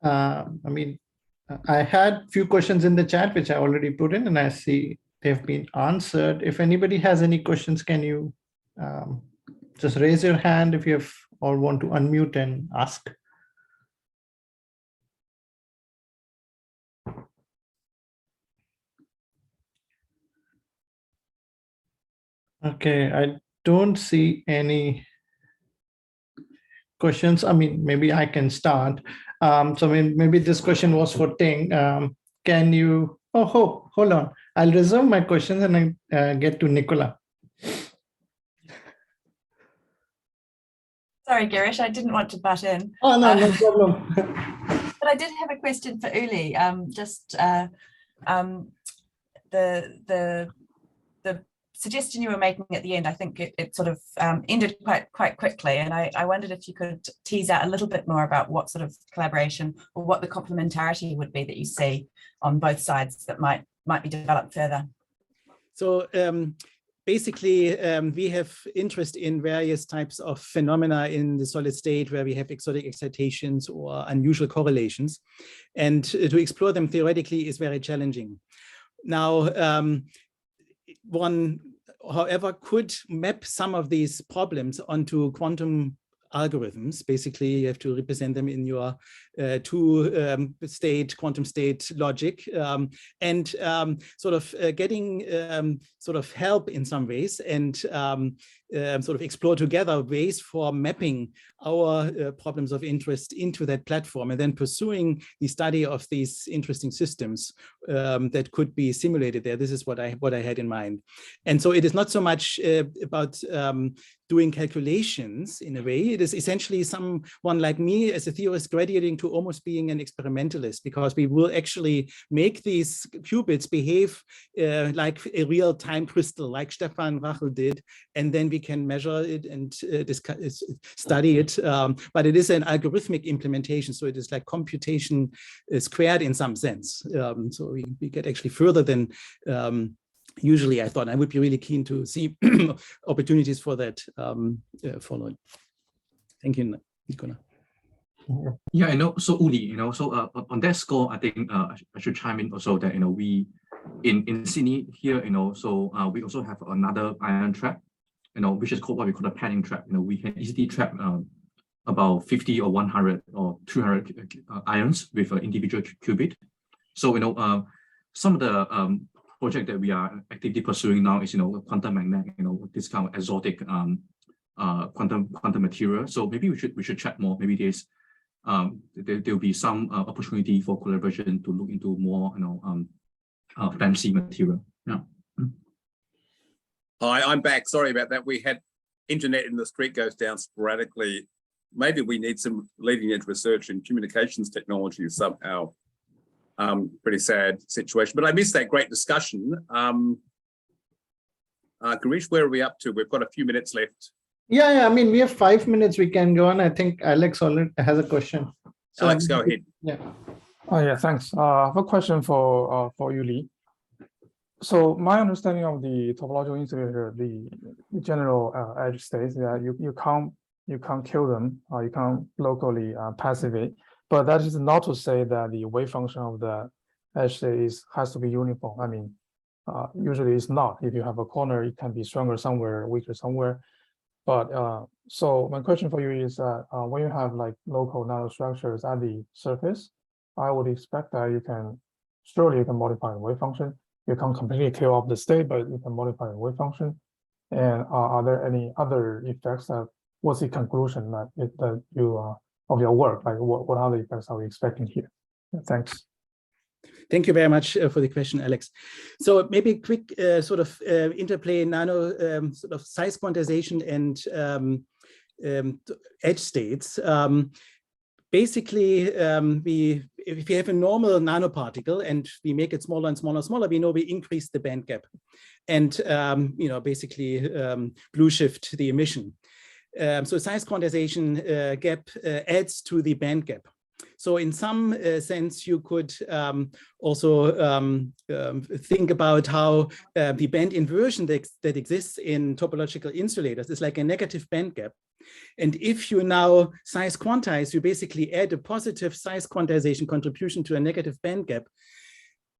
I mean, I had a few questions in the chat, which I already put in, and I see they've been answered. If anybody has any questions, can you just raise your hand if you have or want to unmute and ask? Okay, I don't see any questions. I mean, maybe I can start. So I mean, maybe this question was for Ting. Can you, hold on. I'll reserve my questions and I get to Nicola. Sorry, Girish, I didn't want to butt in. Oh, no, no problem. But I did have a question for Uli. The suggestion you were making at the end, I think it sort of ended quite quickly. And I wondered if you could tease out a little bit more about what sort of collaboration or what the complementarity would be that you see on both sides that might be developed further. So basically, we have interest in various types of phenomena in the solid state where we have exotic excitations or unusual correlations. And to explore them theoretically is very challenging. Now, one, however, could map some of these problems onto quantum algorithms. Basically, you have to represent them in your two-state quantum state logic, and sort of getting sort of help in some ways, and sort of explore together ways for mapping our problems of interest into that platform, and then pursuing the study of these interesting systems that could be simulated there. This is what I had in mind. And so it is not so much about doing calculations in a way. It is essentially someone like me as a theorist graduating to almost being an experimentalist, because we will actually make these qubits behave like a real time crystal, like Stefan Rachel did, and then we can measure it and study it. But it is an algorithmic implementation, so it is like computation squared in some sense. So we get actually further than usually I thought. I would be really keen to see opportunities for that following. Thank you, Nicola. Yeah, I know. So Uli, so on that score, I think I should chime in also that we in Sydney here, so we also have another ion trap, which is called what we call a panning trap. We can easily trap about 50 or 100 or 200 ions with an individual qubit. So some of the project that we are actively pursuing now is quantum magnet, this kind of exotic quantum material. So maybe we should chat more. Maybe there'll be some opportunity for collaboration to look into more fancy material. Yeah. Hi, I'm back. Sorry about that. We had internet in the street goes down sporadically. Maybe we need some leading edge research in communications technology somehow. Pretty sad situation, but I missed that great discussion. Girish, where are we up to? We've got a few minutes left. Yeah, I mean, we have 5 minutes. We can go on. I think Alex already has a question. So Alex, go ahead. Yeah. Oh yeah, thanks. I have a question for Uli. So my understanding of the topological insulator, the general edge states that you can't kill them, or you can't locally passivate. But that is not to say that the wave function of the edge state has to be uniform. I mean, usually it's not. If you have a corner, it can be stronger somewhere, weaker somewhere. But so my question for you is that when you have like local nanostructures at the surface, I would expect that surely you can modify the wave function. You can't completely kill off the state, but you can modify the wave function. And are there any other effects what's the conclusion that you of your work? Like what other effects are we expecting here? Thanks. Thank you very much for the question, Alex. So maybe a quick sort of interplay nano sort of size quantization and edge states. Basically, if we have a normal nanoparticle and we make it smaller and smaller and smaller, we know we increase the band gap, and basically blue shift the emission. So size quantization gap adds to the band gap. So in some sense, you could also think about how the band inversion that exists in topological insulators is like a negative band gap. And if you now size quantize, you basically add a positive size quantization contribution to a negative band gap,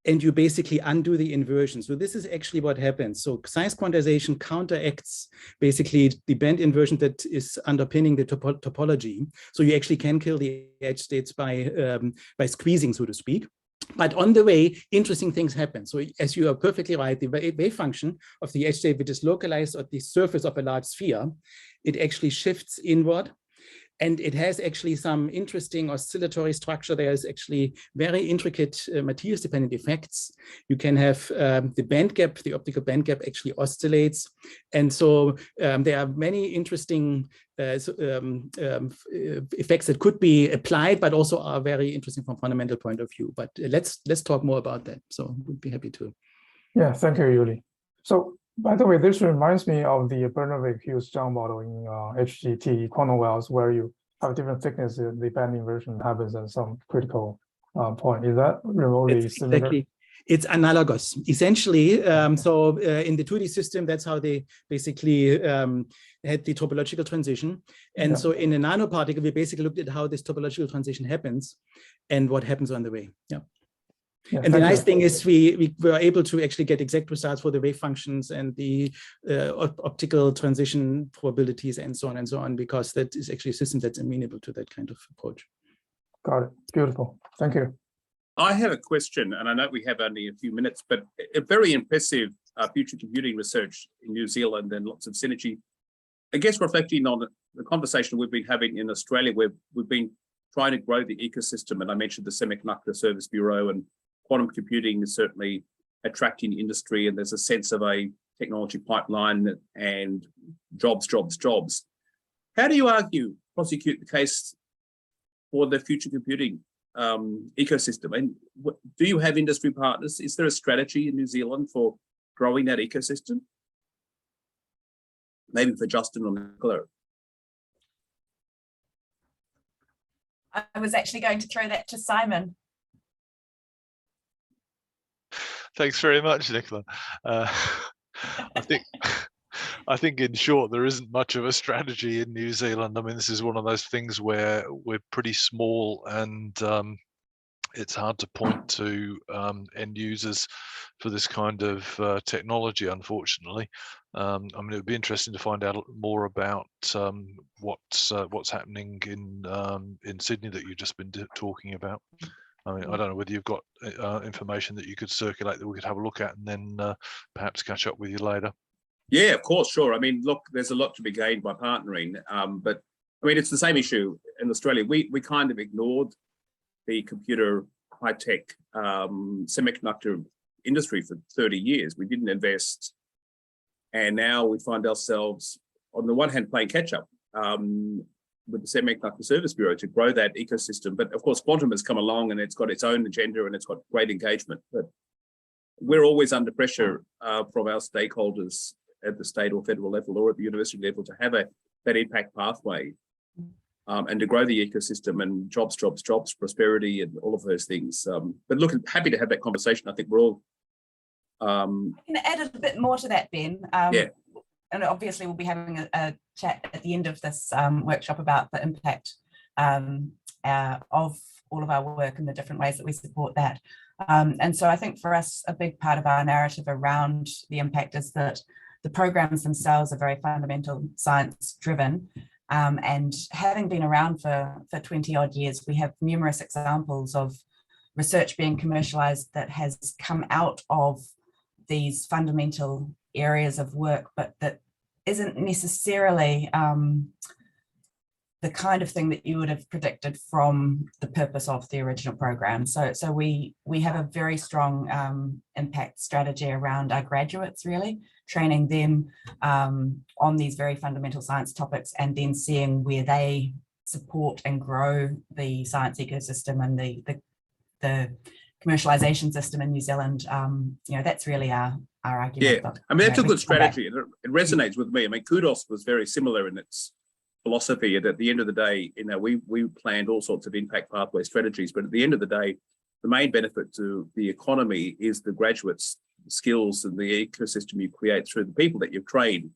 and you basically undo the inversion. So this is actually what happens. So size quantization counteracts basically the band inversion that is underpinning the topology. So you actually can kill the edge states by squeezing, so to speak. But on the way, interesting things happen. So as you are perfectly right, the wave function of the edge state, which is localized at the surface of a large sphere, it actually shifts inward. And it has actually some interesting oscillatory structure. There is actually very intricate materials-dependent effects. You can have the band gap, the optical band gap actually oscillates. And so there are many interesting effects that could be applied, but also are very interesting from a fundamental point of view. But let's talk more about that. So we'd be happy to. Yeah, thank you, Uli. So by the way, this reminds me of the Bernoulli-Hughes-Young model in HGT quantum wells, where you have different thicknesses, the band inversion happens at some critical point. Is that remotely similar? Exactly. It's analogous, essentially. So in the 2D system, that's how they basically had the topological transition. And so in a nanoparticle, we basically looked at how this topological transition happens and what happens on the way. Yeah. Yeah, and the thank nice you. thing is we were able to actually get exact results for the wave functions and the optical transition probabilities and so on, because that is actually a system that's amenable to that kind of approach. Got it. Beautiful. Thank you. I have a question, and I know we have only a few minutes, but a very impressive future computing research in New Zealand and lots of synergy. I guess reflecting on the conversation we've been having in Australia, where we've been trying to grow the ecosystem, and I mentioned the Semiconductor Service Bureau, and quantum computing is certainly attracting industry, and there's a sense of a technology pipeline and jobs. How do you prosecute the case for the future computing ecosystem? And do you have industry partners? Is there a strategy in New Zealand for growing that ecosystem? Maybe for Justin or Nicola. I was actually going to throw that to Simon. Thanks very much, Nicola. I think in short, there isn't much of a strategy in New Zealand. I mean, this is one of those things where we're pretty small, and it's hard to point to end users for this kind of technology, unfortunately. I mean, it would be interesting to find out more about what's happening in Sydney that you've just been talking about. I mean, I don't know whether you've got information that you could circulate that we could have a look at, and then perhaps catch up with you later. Yeah, of course, sure. I mean, look, there's a lot to be gained by partnering, but I mean, it's the same issue in Australia. We kind of ignored the computer high-tech semiconductor industry for 30 years. We didn't invest, and now we find ourselves, on the one hand, playing catch-up with the Semiconductor Service Bureau to grow that ecosystem. But of course, quantum has come along, and it's got its own agenda, and it's got great engagement. But we're always under pressure from our stakeholders at the state or federal level or at the university level to have that impact pathway and to grow the ecosystem and jobs, prosperity, and all of those things. But look, happy to have that conversation. I think we're all. I'm going to add a bit more to that, Ben. Yeah. And obviously we'll be having a chat at the end of this workshop about the impact of all of our work and the different ways that we support that. And so I think for us, a big part of our narrative around the impact is that the programs themselves are very fundamental science driven. And having been around for 20 odd years, we have numerous examples of research being commercialized that has come out of these fundamental areas of work, but that isn't necessarily the kind of thing that you would have predicted from the purpose of the original program. So we have a very strong impact strategy around our graduates, really training them on these very fundamental science topics, and then seeing where they support and grow the science ecosystem and the commercialization system in New Zealand. You know, that's really our argument. Yeah, I mean, that's a good strategy. It resonates with me. I mean, Kudos was very similar in its philosophy. At the end of the day, you know, we planned all sorts of impact pathway strategies, but at the end of the day, the main benefit to the economy is the graduates' skills and the ecosystem you create through the people that you've trained,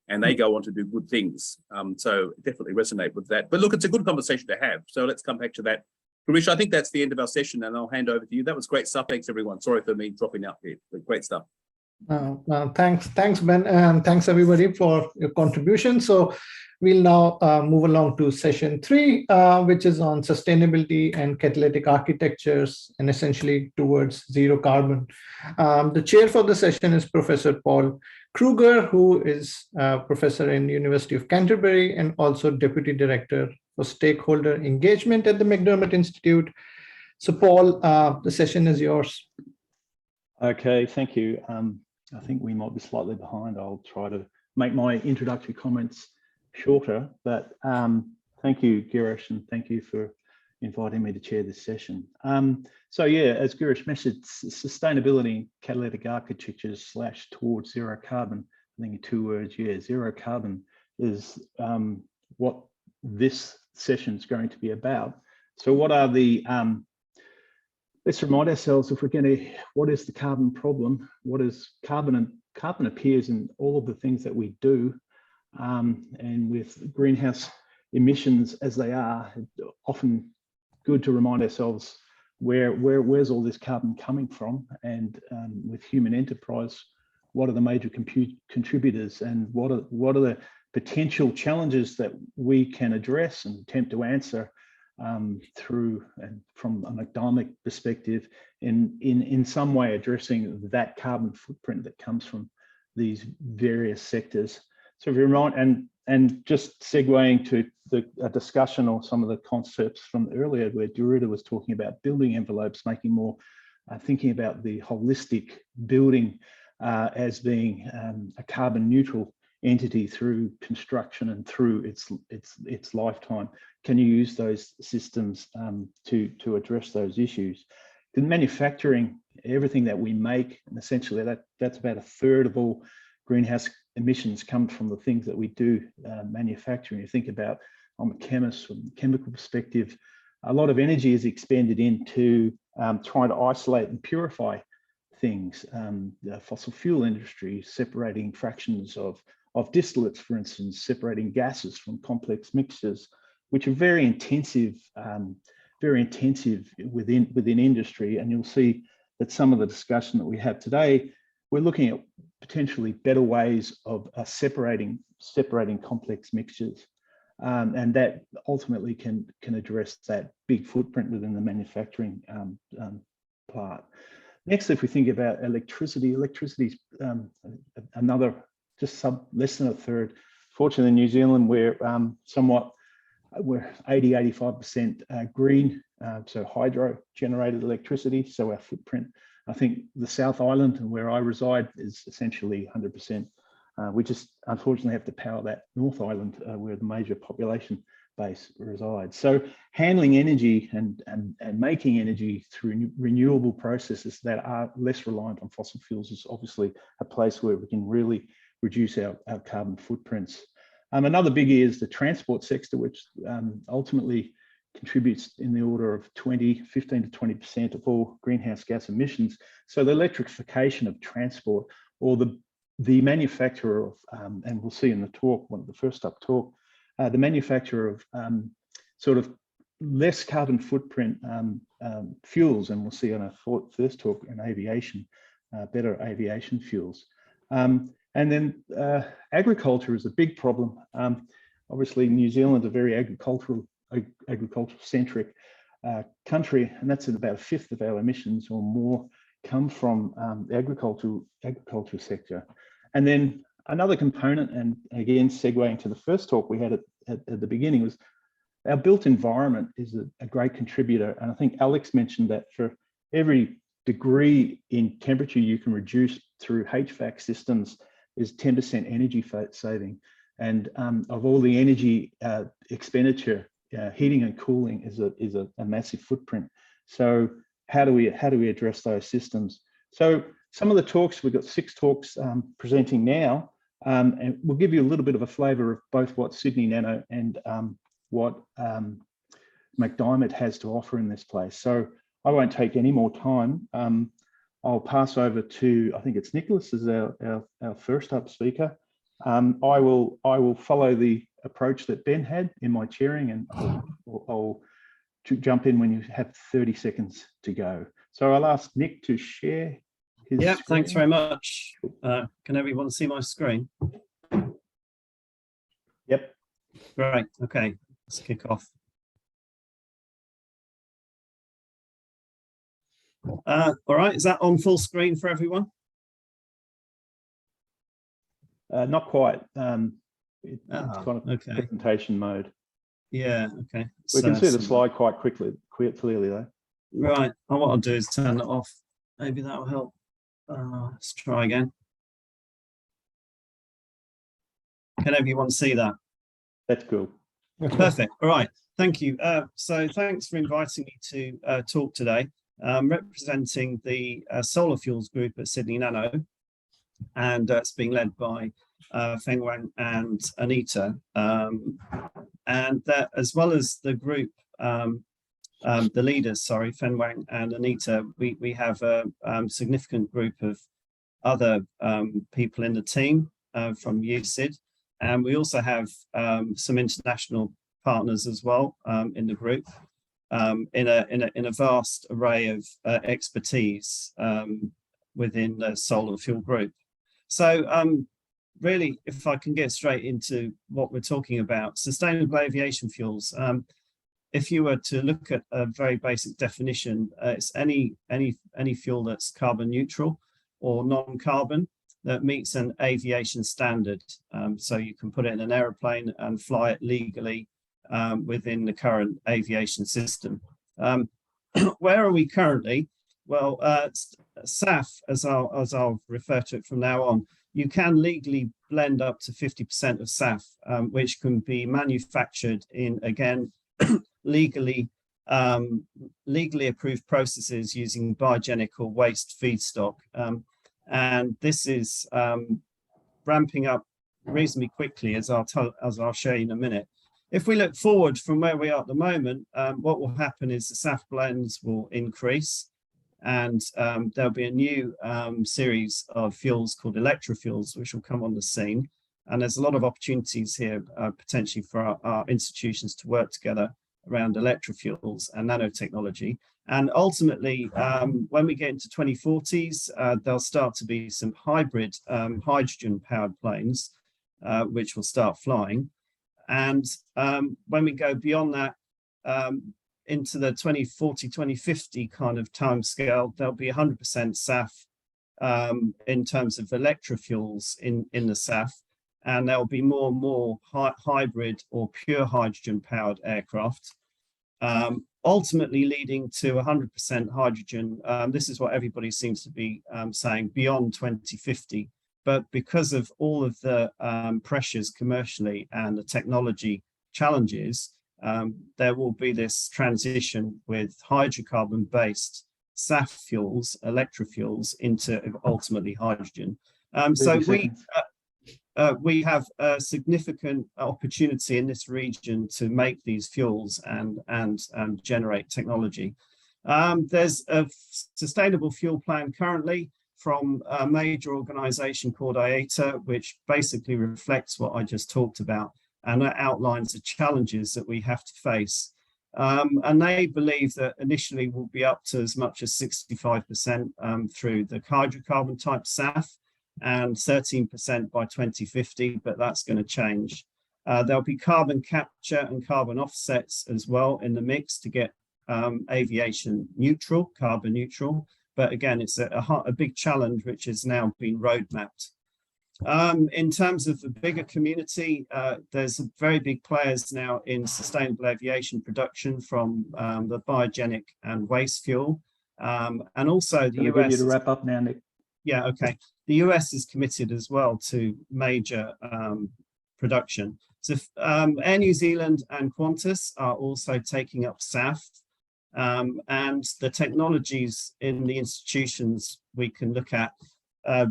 and they go on to do good things. So definitely resonate with that. But look, it's a good conversation to have. So let's come back to that. Girish, I think that's the end of our session, and I'll hand over to you. That was great stuff. Thanks, everyone. Sorry for me dropping out here, but great stuff. Thanks, Ben, and thanks everybody for your contribution. So we'll now move along to session 3, which is on sustainability and catalytic architectures, and essentially towards zero carbon. The chair for the session is Professor Paul Kruger, who is a professor in University of Canterbury and also Deputy Director for Stakeholder Engagement at the MacDiarmid Institute. So Paul, the session is yours. Okay, thank you. I think we might be slightly behind. I'll try to make my introductory comments shorter, but thank you, Girish, and thank you for inviting me to chair this session. So yeah, as Girish mentioned, sustainability, catalytic architectures / towards zero carbon. I think in 2 words, yeah, zero carbon is what this session is going to be about. So what are the, let's remind ourselves, if we're going to, what is the carbon problem? What is carbon? And carbon appears in all of the things that we do. And with greenhouse emissions as they are, often good to remind ourselves where's all this carbon coming from? And with human enterprise, what are the major contributors, and what are the potential challenges that we can address and attempt to answer through and from a MacDiarmid perspective in some way addressing that carbon footprint that comes from these various sectors. So if you remind, and just segueing to a discussion or some of the concepts from earlier where Durita was talking about building envelopes, making more, thinking about the holistic building as being a carbon neutral entity through construction and through its lifetime. Can you use those systems to address those issues? The manufacturing, everything that we make, and essentially that's about a third of all greenhouse emissions come from the things that we do manufacturing. You think about, I'm a chemist, from a chemical perspective, a lot of energy is expended into trying to isolate and purify things. The fossil fuel industry, separating fractions of distillates, for instance, separating gases from complex mixtures, which are very intensive within industry. And you'll see that some of the discussion that we have today, we're looking at potentially better ways of separating complex mixtures, and that ultimately can address that big footprint within the manufacturing part. Next, if we think about electricity is another just less than a third. Fortunately, in New Zealand, we're 80–85% green, so hydro generated electricity. So our footprint, I think the South Island and where I reside is essentially 100%. We just unfortunately have to power that North Island where the major population base resides. So handling energy and making energy through renewable processes that are less reliant on fossil fuels is obviously a place where we can really reduce our carbon footprints. Another biggie is the transport sector, which ultimately contributes in the order of 15 to 20% of all greenhouse gas emissions. So the electrification of transport, or the manufacturer of, and we'll see in the talk, one of the first up talk, the manufacturer of sort of less carbon footprint fuels, and we'll see on our first talk in aviation, better aviation fuels. And then agriculture is a big problem. Obviously, New Zealand is a very agricultural centric country, and that's in about a fifth of our emissions or more come from the agricultural sector. And then another component, and again segueing to the first talk we had at the beginning, was our built environment is a great contributor. And I think Alex mentioned that for every degree in temperature you can reduce through HVAC systems is 10% energy saving. And of all the energy expenditure, heating and cooling is a massive footprint. So how do we address those systems? So some of the talks, we've got 6 talks presenting now, and we'll give you a little bit of a flavour of both what Sydney Nano and what MacDiarmid has to offer in this place. So I won't take any more time. I'll pass over to, I think it's Nicholas as our first up speaker. I will follow the approach that Ben had in my chairing, and I'll jump in when you have 30 seconds to go. So I'll ask Nick to share his screen. Thanks very much. Can everyone see my screen? Yep. Great, okay, let's kick off. All right, is that on full screen for everyone? Not quite. It's kind of okay. Presentation mode. Yeah, okay. We can see the slide quite clearly though. Right, and what I'll do is turn it off. Maybe that will help. Let's try again. Can everyone see that? That's cool. Perfect. All right, thank you. So thanks for inviting me to talk today. Representing the solar fuels group at Sydney Nano, and it's being led by Feng Wang and Anita, and that, as well as the group, the leaders, sorry, Feng Wang and Anita, we have a significant group of other people in the team from USID, and we also have some international partners as well in the group. in a vast array of expertise within the solar fuel group. So really, if I can get straight into what we're talking about, sustainable aviation fuels. If you were to look at a very basic definition, it's any fuel that's carbon neutral or non-carbon that meets an aviation standard. So you can put it in an aeroplane and fly it legally within the current aviation system. Where are we currently? Well, SAF, as I'll refer to it from now on, you can legally blend up to 50% of SAF, which can be manufactured in, again, legally approved processes using biogenic or waste feedstock. And this is ramping up reasonably quickly, as I'll show you in a minute. If we look forward from where we are at the moment, what will happen is the SAF blends will increase, and there'll be a new series of fuels called electrofuels, which will come on the scene. And there's a lot of opportunities here potentially for our institutions to work together around electrofuels and nanotechnology. And ultimately, when we get into 2040s, there'll start to be some hybrid hydrogen-powered planes, which will start flying. And when we go beyond that, into the 2040, 2050 kind of timescale, there'll be 100% SAF in terms of electrofuels in the SAF. And there'll be more and more hybrid or pure hydrogen-powered aircraft, ultimately leading to 100% hydrogen. This is what everybody seems to be saying beyond 2050. But because of all of the pressures commercially and the technology challenges, there will be this transition with hydrocarbon-based SAF fuels, electrofuels, into ultimately hydrogen. So we have a significant opportunity in this region to make these fuels and generate technology. There's a sustainable fuel plan currently from a major organization called IATA, which basically reflects what I just talked about, and that outlines the challenges that we have to face. And they believe that initially we'll be up to as much as 65% through the hydrocarbon type SAF, and 13% by 2050, but that's going to change. There'll be carbon capture and carbon offsets as well in the mix to get aviation neutral, carbon neutral. But again, it's a big challenge which has now been roadmapped. In terms of the bigger community, there's very big players now in sustainable aviation production, from the biogenic and waste fuel. And also the US. You to wrap up now, Nick. Yeah, okay. The US is committed as well to major production. So Air New Zealand and Qantas are also taking up SAF. And the technologies in the institutions we can look at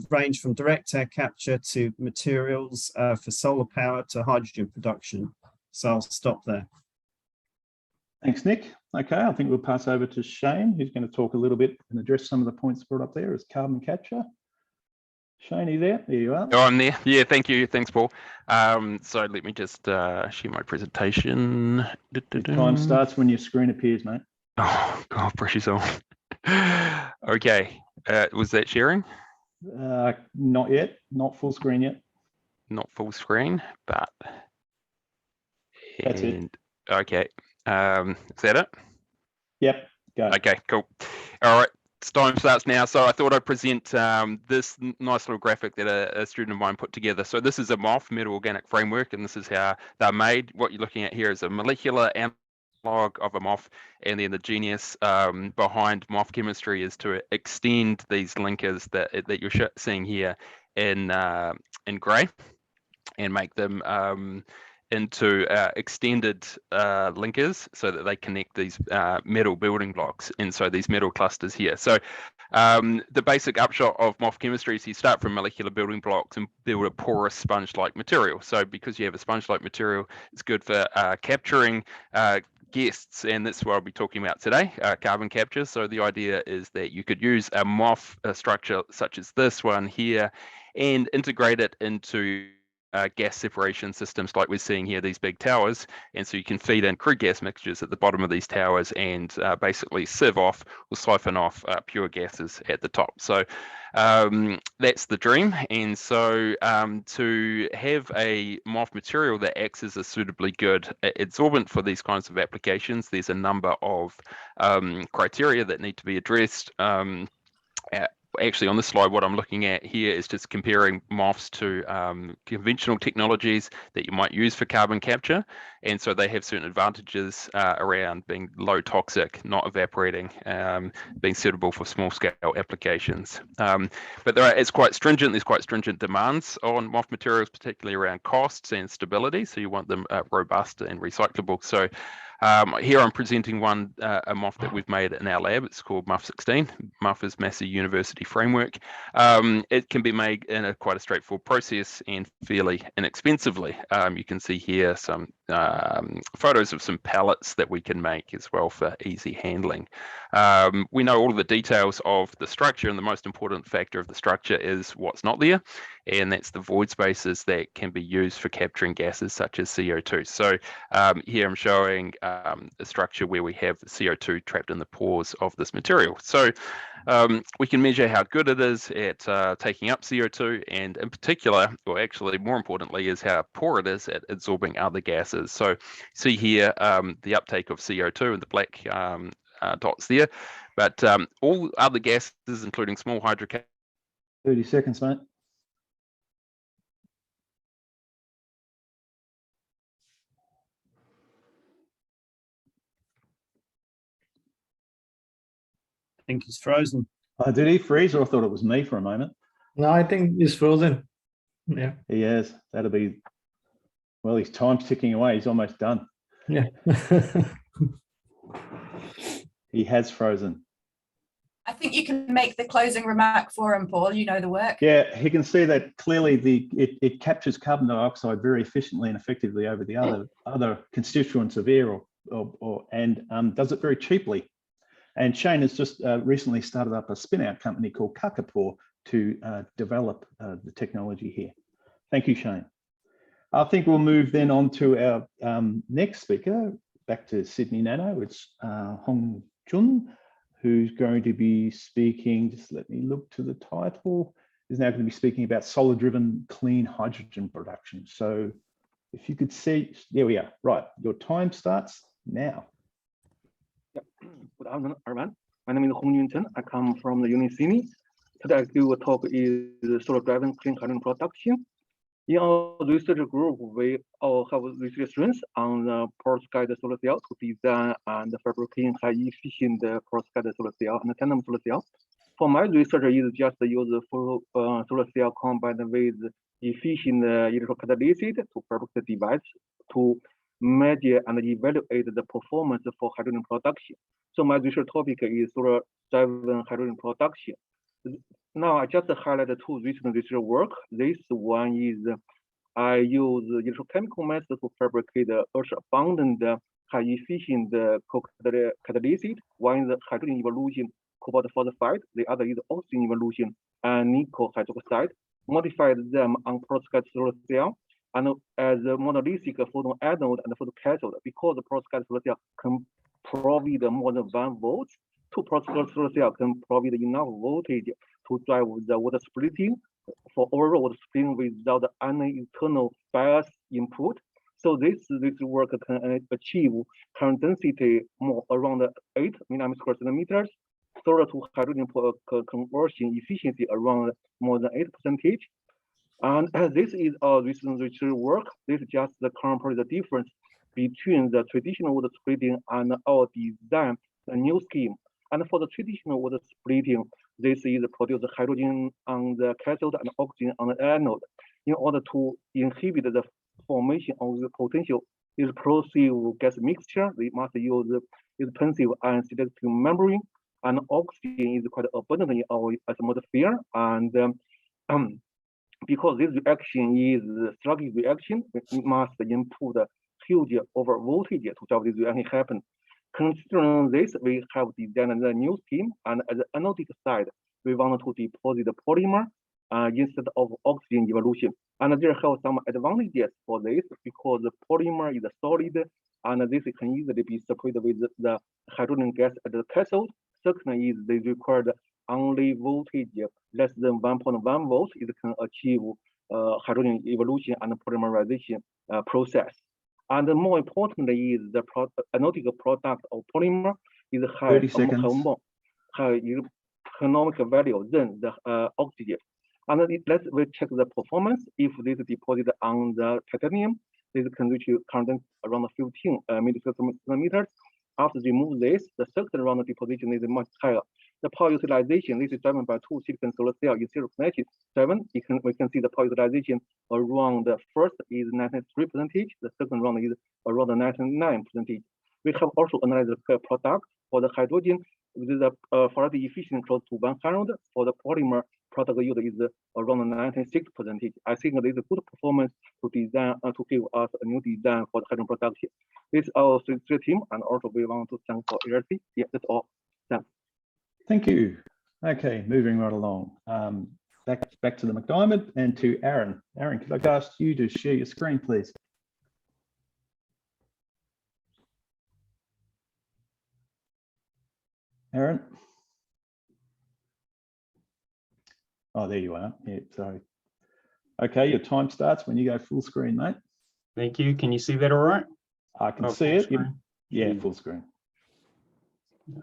range from direct air capture to materials for solar power to hydrogen production. So I'll stop there. Thanks, Nick. Okay, I think we'll pass over to Shane, who's going to talk a little bit and address some of the points brought up there as carbon capture. Shane, are you there? There you are. Oh, I'm there. Yeah, thank you. Thanks, Paul. So let me just share my presentation. Time starts when your screen appears, mate. Oh, God, pressure's on. Okay, was that sharing? Not yet, not full screen yet. Not full screen, but. That's it. Okay, is that it? Yep, go. Okay, cool. All right. Time starts now. So I thought I'd present this nice little graphic that a student of mine put together. So this is a MOF, metal organic framework, and this is how they're made. What you're looking at here is a molecular analog of a MOF, and then the genius behind MOF chemistry is to extend these linkers that you're seeing here in grey, and make them into extended linkers so that they connect these metal building blocks, and so these metal clusters here. So the basic upshot of MOF chemistry is you start from molecular building blocks and build a porous sponge-like material. So because you have a sponge-like material, it's good for capturing guests, and that's what I'll be talking about today, carbon capture. So the idea is that you could use a MOF structure such as this one here and integrate it into gas separation systems like we're seeing here, these big towers. And so you can feed in crude gas mixtures at the bottom of these towers and basically sieve off or siphon off pure gases at the top. So that's the dream. And so to have a MOF material that acts as a suitably good adsorbent for these kinds of applications, there's a number of criteria that need to be addressed. Actually, on this slide, what I'm looking at here is just comparing MOFs to conventional technologies that you might use for carbon capture. And so they have certain advantages around being low toxic, not evaporating, being suitable for small scale applications. But it's quite stringent. There's quite stringent demands on MOF materials, particularly around costs and stability. So you want them robust and recyclable. So here I'm presenting a MOF that we've made in our lab. It's called MUF 16. MUF is Massey University Framework. It can be made in quite a straightforward process and fairly inexpensively. You can see here some photos of some pallets that we can make as well for easy handling. We know all of the details of the structure, and the most important factor of the structure is what's not there, and that's the void spaces that can be used for capturing gases such as CO2. So here I'm showing a structure where we have the CO2 trapped in the pores of this material. So we can measure how good it is at taking up CO2, and in particular, or actually more importantly, is how poor it is at absorbing other gases. So see here the uptake of CO2 and the black dots there, but all other gases, including small hydrocarbons. 30 seconds, mate. I think he's frozen. Did he freeze, or I thought it was me for a moment? No, I think he's frozen. Yeah. He is. That'll be, well, his time's ticking away. He's almost done. Yeah. He has frozen. I think you can make the closing remark for him, Paul. You know the work. Yeah, he can see that clearly it captures carbon dioxide very efficiently and effectively over the other constituents of air, and does it very cheaply. And Shane has just recently started up a spin-out company called Kakapor to develop the technology here. Thank you, Shane. I think we'll move then on to our next speaker, back to Sydney Nano. It's Hongjun, who's going to be speaking, just let me look to the title, is now going to be speaking about solid-driven clean hydrogen production. So if you could see, there we are, right, your time starts now. Good afternoon, everyone. My name is Hongjun Chen. I come from the Unisemi. Today I give a talk is solid-driven clean hydrogen production. In our research group, we all have research strengths on the perovskite solar cell to design and fabricate high-efficient perovskite solar cell and tandem solar cell. For my research, is just use full solar cell combined with efficient electrocatalysis to fabricate the device to measure and evaluate the performance for hydrogen production. So my research topic is solar-driven hydrogen production. Now I just highlighted two recent research work. This one is I use electrochemical method to fabricate ultra-abundant, high-efficient catalytic. One is hydrogen evolution cobalt phosphide. The other is oxygen evolution and nickel hydroxide. Modified them on perovskite solar cell and as a monolithic photon anode and photon cathode, because the perovskite solar cell can provide more than 1 volt. Two perovskite solar cell can provide enough voltage to drive the water splitting for overall water splitting without any internal bias input. So this work can achieve current density more around 8 milliamps per centimeters, solar to hydrogen conversion efficiency around more than 8%. And this is our recent research work. This is just the compare the difference between the traditional water splitting and our design, the new scheme. And for the traditional water splitting, this is produce hydrogen on the cathode and oxygen on the anode. In order to inhibit the formation of the potential explosive gas mixture, we must use expensive and selective membrane, and oxygen is quite abundant in our atmosphere. And because this reaction is a sluggish reaction, we must input a huge over voltage to have this reaction happen. Considering this, we have designed a new scheme, and at the anodic side, we want to deposit the polymer instead of oxygen evolution. And there have some advantages for this because the polymer is solid and this can easily be separated with the hydrogen gas at the cathode. Second is they require only voltage less than 1.1 volts. It can achieve hydrogen evolution and polymerization process. And more importantly is the analytical product of polymer is high economic value than the oxygen. And let's check the performance. If this is deposited on the titanium, this can reach current around 15 millimeters. After remove this, the second round of deposition is much higher. The power utilization, this is driven by 2 silicon solar cells in series connection. We can see the power utilization around the first is 93%. The second round is around 99%. We have also analyzed the product for the hydrogen with the Faraday efficiency close to 100. For the polymer product yield is around 96%. I think this is a good performance to design to give us a new design for the hydrogen production. This is our three team, and also we want to thank for ERC. Yeah, that's all. Thanks. Thank you. Okay, moving right along. Back to the MacDiarmid and to Aaron. Aaron, could I ask you to share your screen, please? Aaron? Oh, there you are. Yeah, sorry. Okay, your time starts when you go full screen, mate. Thank you. Can you see that all right? I can see it. Yeah, full screen.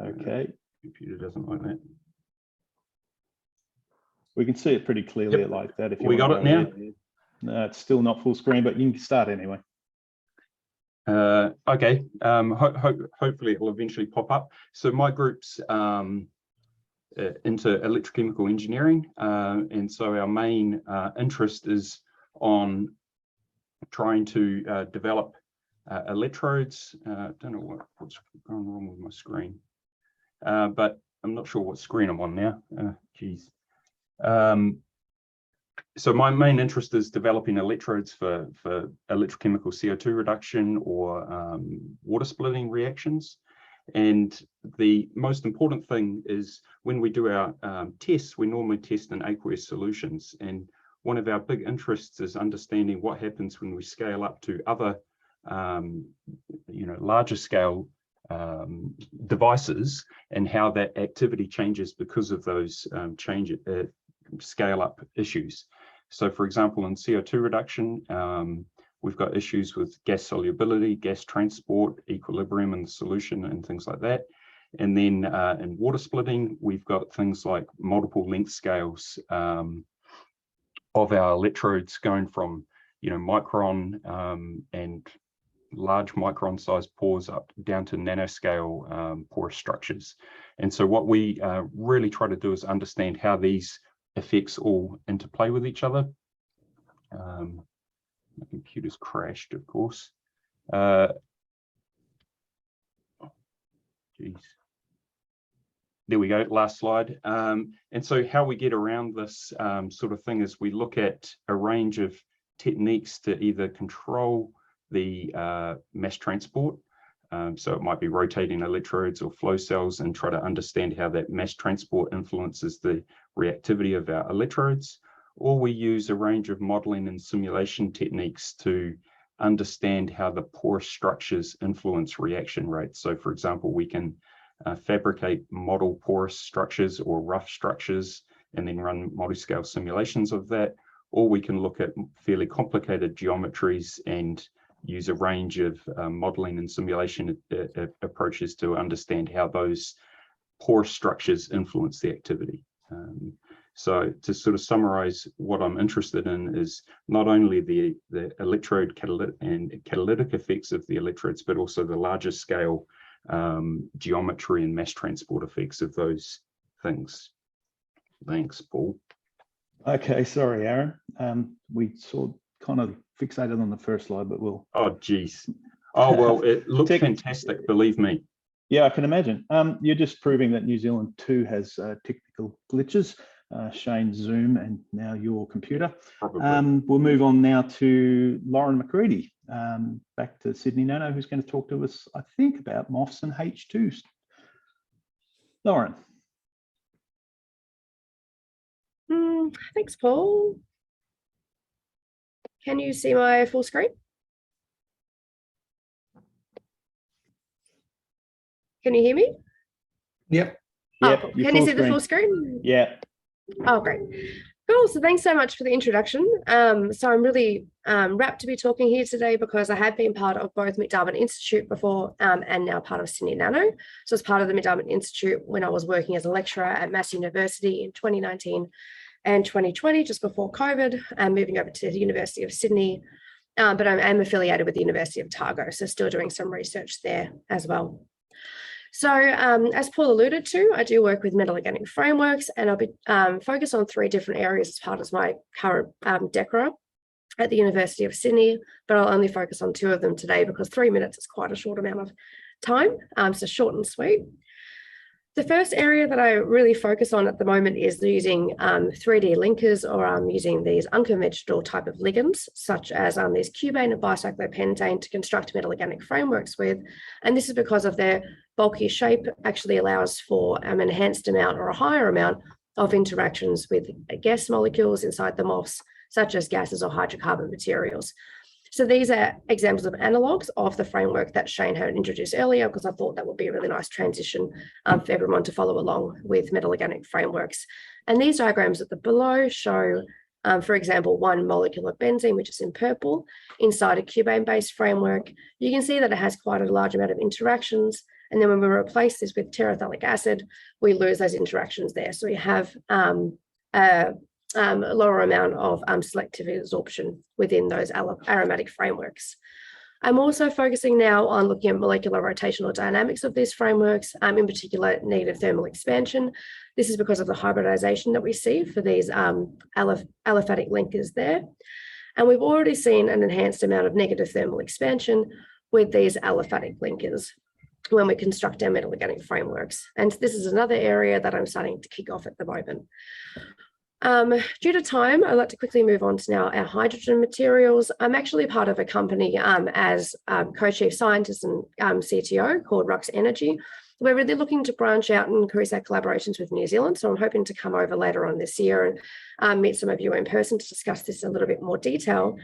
Okay. Computer doesn't like that. We can see it pretty clearly like that. If you we got it now. No, it's still not full screen, but you can start anyway. Okay. Hopefully it will eventually pop up. So my group's into electrochemical engineering, and so our main interest is on trying to develop electrodes. I don't know what's going wrong with my screen, but I'm not sure what screen I'm on now. Geez. So my main interest is developing electrodes for electrochemical CO2 reduction or water splitting reactions. And the most important thing is when we do our tests, we normally test in aqueous solutions. And one of our big interests is understanding what happens when we scale up to other, larger scale devices and how that activity changes because of those scale up issues. So for example, in CO2 reduction, we've got issues with gas solubility, gas transport, equilibrium in the solution and things like that. And then in water splitting, we've got things like multiple length scales of our electrodes going from, micron and large micron sized pores up down to nanoscale porous structures. And so what we really try to do is understand how these effects all interplay with each other. My computer's crashed, of course. Geez. There we go, last slide. And so how we get around this sort of thing is we look at a range of techniques to either control the mass transport. So it might be rotating electrodes or flow cells and try to understand how that mass transport influences the reactivity of our electrodes. Or we use a range of modeling and simulation techniques to understand how the porous structures influence reaction rates. So for example, we can fabricate model porous structures or rough structures and then run multi-scale simulations of that. Or we can look at fairly complicated geometries and use a range of modeling and simulation approaches to understand how those porous structures influence the activity. So to sort of summarize, what I'm interested in is not only the electrode catalytic effects of the electrodes, but also the larger scale geometry and mass transport effects of those things. Thanks, Paul. Okay, sorry, Aaron. We saw kind of fixated on the first slide, but we'll... Oh, geez. Oh, well, it looked fantastic, believe me. Yeah, I can imagine. You're just proving that New Zealand too has technical glitches. Shane's Zoom and now your computer. We'll move on now to Lauren Macreadie, back to Sydney Nano, who's going to talk to us, I think, about MOFs and H2s. Lauren. Thanks, Paul. Can you see my full screen? Can you hear me? Yep. Oh, cool. Can you see the full screen? Yeah. Oh, great. Cool. So thanks so much for the introduction. So I'm really rapt to be talking here today because I have been part of both MacDiarmid Institute before and now part of Sydney Nano. So as part of the MacDiarmid Institute when I was working as a lecturer at Mass University in 2019 and 2020, just before COVID, and moving over to the University of Sydney. But I'm affiliated with the University of Otago, so still doing some research there as well. So as Paul alluded to, I do work with metal organic frameworks, and I'll be focused on 3 different areas as part of my current DECRA at the University of Sydney, but I'll only focus on 2 of them today because 3 minutes is quite a short amount of time, so short and sweet. The first area that I really focus on at the moment is using 3D linkers, or using these unconventional type of ligands, such as these cubane and bicyclopentane to construct metal organic frameworks with. And this is because of their bulky shape actually allows for an enhanced amount or a higher amount of interactions with gas molecules inside the MOFs, such as gases or hydrocarbon materials. So these are examples of analogues of the framework that Shane had introduced earlier, because I thought that would be a really nice transition for everyone to follow along with metal organic frameworks. And these diagrams at the below show, for example, 1 molecule of benzene, which is in purple, inside a cubane-based framework. You can see that it has quite a large amount of interactions. And then when we replace this with terephthalic acid, we lose those interactions there. So we have a lower amount of selective absorption within those aromatic frameworks. I'm also focusing now on looking at molecular rotational dynamics of these frameworks, in particular negative thermal expansion. This is because of the hybridization that we see for these aliphatic linkers there. And we've already seen an enhanced amount of negative thermal expansion with these aliphatic linkers when we construct our metal organic frameworks. And this is another area that I'm starting to kick off at the moment. Due to time, I'd like to quickly move on to now our hydrogen materials. I'm actually part of a company as co-chief scientist and CTO called Rux Energy. We're really looking to branch out and increase our collaborations with New Zealand. So I'm hoping to come over later on this year and meet some of you in person to discuss this in a little bit more detail.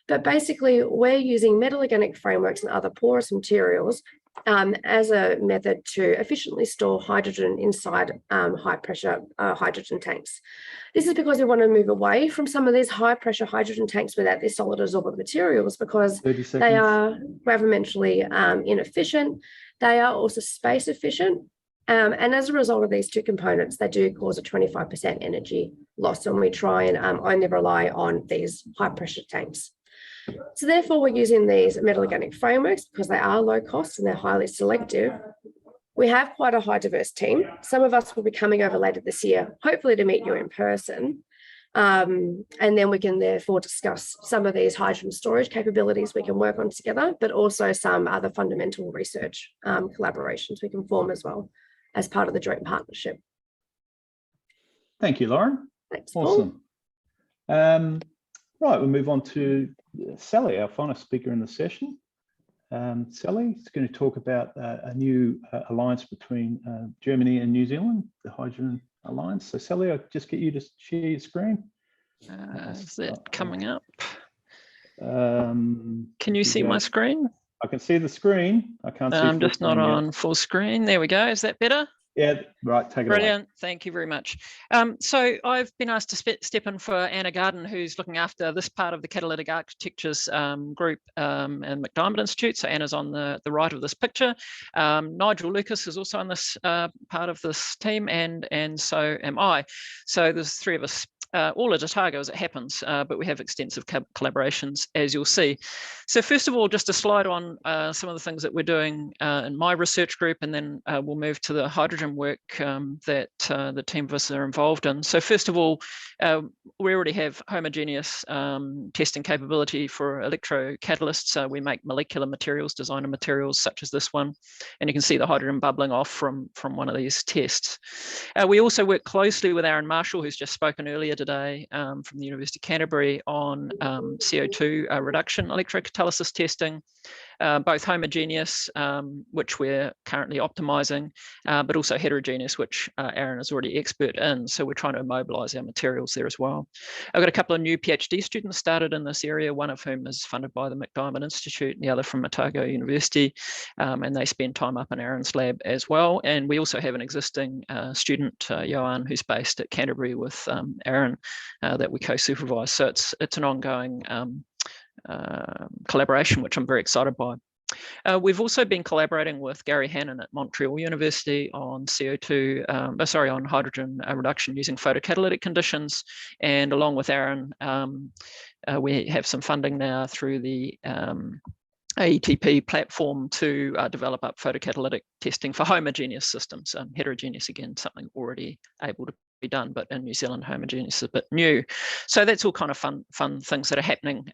But basically, we're using metal organic frameworks and other porous materials as a method to efficiently store hydrogen inside high pressure hydrogen tanks. This is because we want to move away from some of these high pressure hydrogen tanks without these solid adsorbent materials, because they are gravimetrically inefficient. They are also space efficient. And as a result of these 2 components, they do cause a 25% energy loss when we try and only rely on these high pressure tanks. So therefore, we're using these metal organic frameworks because they are low cost and they're highly selective. We have quite a high diverse team. Some of us will be coming over later this year, hopefully to meet you in person. And then we can therefore discuss some of these hydrogen storage capabilities we can work on together, but also some other fundamental research collaborations we can form as well as part of the joint partnership. Thank you, Lauren. Thanks, awesome. Right, we'll move on to Sally, our final speaker in the session. Sally is going to talk about a new alliance between Germany and New Zealand, the Hydrogen Alliance. So Sally, I'll just get you to share your screen. Is that coming up? Can you see my screen? I can see the screen. I can't see. I'm just not on full screen. There we go. Is that better? Yeah, right. Take it away. Brilliant. Thank you very much. So I've been asked to step in for Anna Garden, who's looking after this part of the Catalytic Architectures group and MacDiarmid Institute. So Anna's on the right of this picture. Nigel Lucas is also on this part of this team, and so am I. So there's 3 of us. All at Otago as it happens, but we have extensive collaborations, as you'll see. So first of all, just a slide on some of the things that we're doing in my research group, and then we'll move to the hydrogen work that the team of us are involved in. So first of all, we already have homogeneous testing capability for electrocatalysts. We make molecular materials, designer materials such as this one, and you can see the hydrogen bubbling off from one of these tests. We also work closely with Aaron Marshall, who's just spoken earlier today from the University of Canterbury on CO2 reduction electrocatalysis testing. both homogeneous, which we're currently optimizing, but also heterogeneous, which Aaron is already expert in. So we're trying to mobilize our materials there as well. I've got a couple of new PhD students started in this area, one of whom is funded by the MacDiarmid Institute and the other from Otago University, and they spend time up in Aaron's lab as well. And we also have an existing student, Johan, who's based at Canterbury with Aaron that we co-supervise. So it's an ongoing collaboration, which I'm very excited by. We've also been collaborating with Gary Hannon at Montreal University on on hydrogen reduction using photocatalytic conditions. And along with Aaron, we have some funding now through the AETP platform to develop up photocatalytic testing for homogeneous systems. Heterogeneous, again, something already able to be done, but in New Zealand, homogeneous is a bit new. So that's all kind of fun things that are happening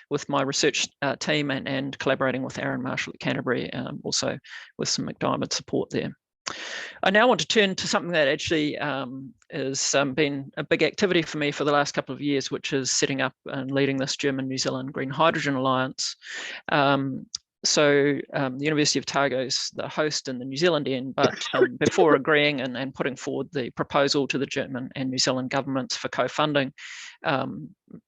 with my research team and collaborating with Aaron Marshall at Canterbury, also with some MacDiarmid support there. I now want to turn to something that actually has been a big activity for me for the last couple of years, which is setting up and leading this German-New Zealand Green Hydrogen Alliance. So the University of Otago is the host in the New Zealand end, but before agreeing and putting forward the proposal to the German and New Zealand governments for co-funding,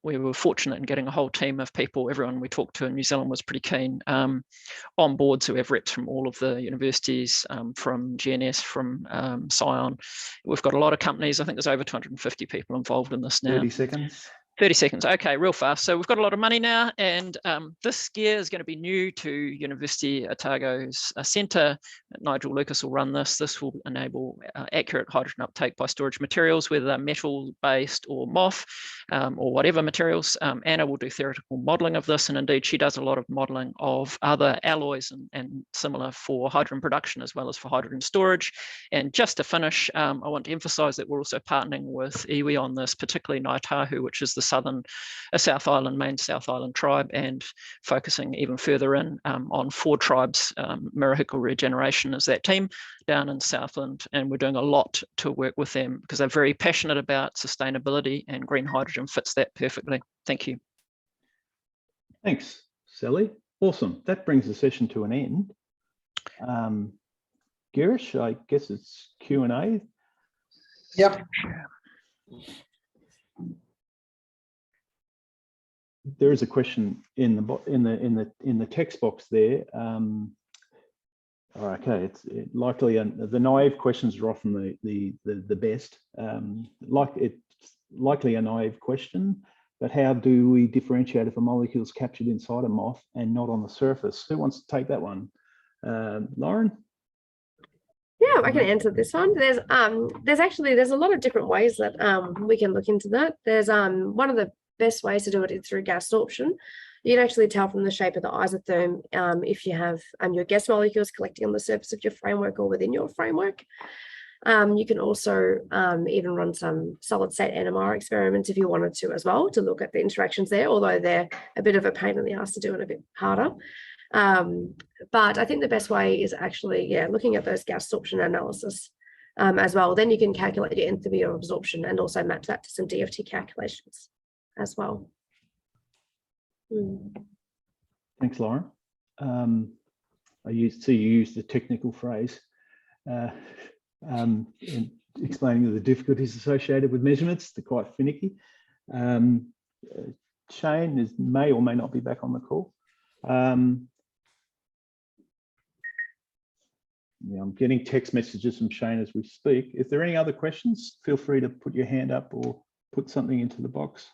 we were fortunate in getting a whole team of people. Everyone we talked to in New Zealand was pretty keen on board. So we have reps from all of the universities, from GNS, from Scion. We've got a lot of companies. I think there's over 250 people involved in this now. 30 seconds. 30 seconds. Okay, real fast. So we've got a lot of money now, and this gear is going to be new to University Otago's centre. Nigel Lucas will run this. This will enable accurate hydrogen uptake by storage materials, whether they're metal-based or MOF or whatever materials. Anna will do theoretical modelling of this, and indeed she does a lot of modelling of other alloys and similar for hydrogen production as well as for hydrogen storage. And just to finish, I want to emphasise that we're also partnering with iwi on this, particularly Ngāi Tahu, which is the South Island, main South Island tribe, and focusing even further in on 4 tribes. Mirahiku Regeneration is that team down in Southland, and we're doing a lot to work with them because they're very passionate about sustainability, and green hydrogen fits that perfectly. Thank you. Thanks, Sally. Awesome. That brings the session to an end. Girish, I guess it's Q&A. Yep. There is a question in the text box there. Okay, it's likely the naive questions are often the best. It's likely a naive question, but how do we differentiate if a molecule is captured inside a MOF and not on the surface? Who wants to take that one? Lauren? Yeah, I can answer this one. There's a lot of different ways that we can look into that. There's one of the best ways to do it is through gas absorption. You can actually tell from the shape of the isotherm if you have your gas molecules collecting on the surface of your framework or within your framework. You can also even run some solid state NMR experiments if you wanted to as well, to look at the interactions there, although they're a bit of a pain in the ass to do and a bit harder. But I think the best way is actually, looking at those gas absorption analysis as well. Then you can calculate your enthalpy of absorption and also match that to some DFT calculations as well. Thanks, Lauren. You use the technical phrase in explaining the difficulties associated with measurements. They're quite finicky. Shane may or may not be back on the call. Yeah, I'm getting text messages from Shane as we speak. If there are any other questions, feel free to put your hand up or put something into the box.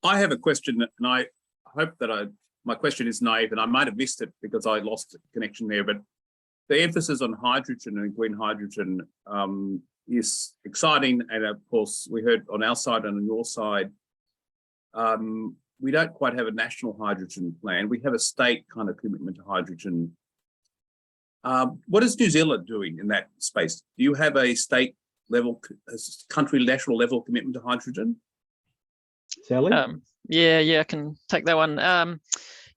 I have a question, and I hope that my question is naive, and I might have missed it because I lost connection there, but the emphasis on hydrogen and green hydrogen is exciting. And of course, we heard on our side and on your side, we don't quite have a national hydrogen plan. We have a state kind of commitment to hydrogen. What is New Zealand doing in that space? Do you have a state level, country national level commitment to hydrogen? Sally? Yeah, I can take that one.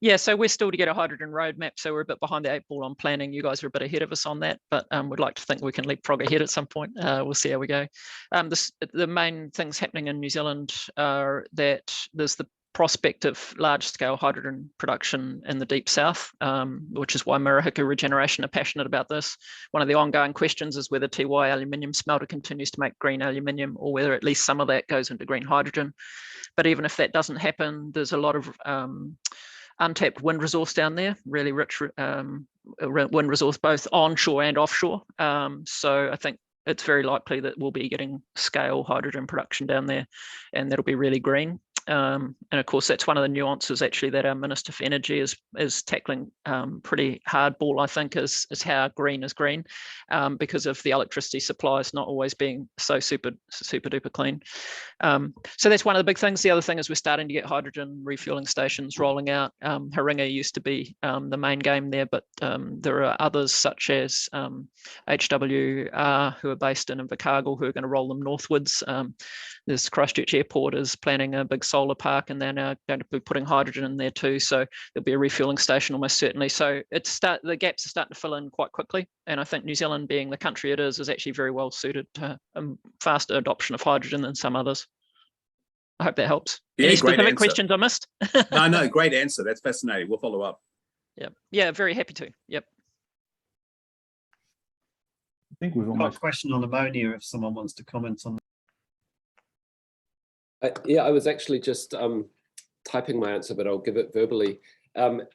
Yeah, so we're still to get a hydrogen roadmap, so we're a bit behind the 8 ball on planning. You guys are a bit ahead of us on that, but we'd like to think we can leapfrog ahead at some point. We'll see how we go. The main things happening in New Zealand are that there's the prospect of large-scale hydrogen production in the Deep South, which is why Murihiku Regeneration are passionate about this. One of the ongoing questions is whether Tiwai aluminium smelter continues to make green aluminium, or whether at least some of that goes into green hydrogen. But even if that doesn't happen, there's a lot of untapped wind resource down there, really rich wind resource, both onshore and offshore. So I think it's very likely that we'll be getting scale hydrogen production down there, and that'll be really green. And of course, that's one of the nuances actually that our Minister for Energy is tackling pretty hardball, I think, is how green is green, because of the electricity supplies not always being so super duper clean. So that's one of the big things. The other thing is we're starting to get hydrogen refueling stations rolling out. Haringa used to be the main game there, but there are others such as HWR, who are based in Invercargill, who are going to roll them northwards. There's Christchurch Airport is planning a big solar park, and they're now going to be putting hydrogen in there too. So there'll be a refueling station almost certainly. So the gaps are starting to fill in quite quickly. And I think New Zealand, being the country it is actually very well suited to faster adoption of hydrogen than some others. I hope that helps. Yeah, Any great specific answer. questions I missed? No, great answer. That's fascinating. We'll follow up. Yeah, very happy to. Yep. I think we've got almost a question on ammonia if someone wants to comment on. Yeah, I was actually just typing my answer, but I'll give it verbally,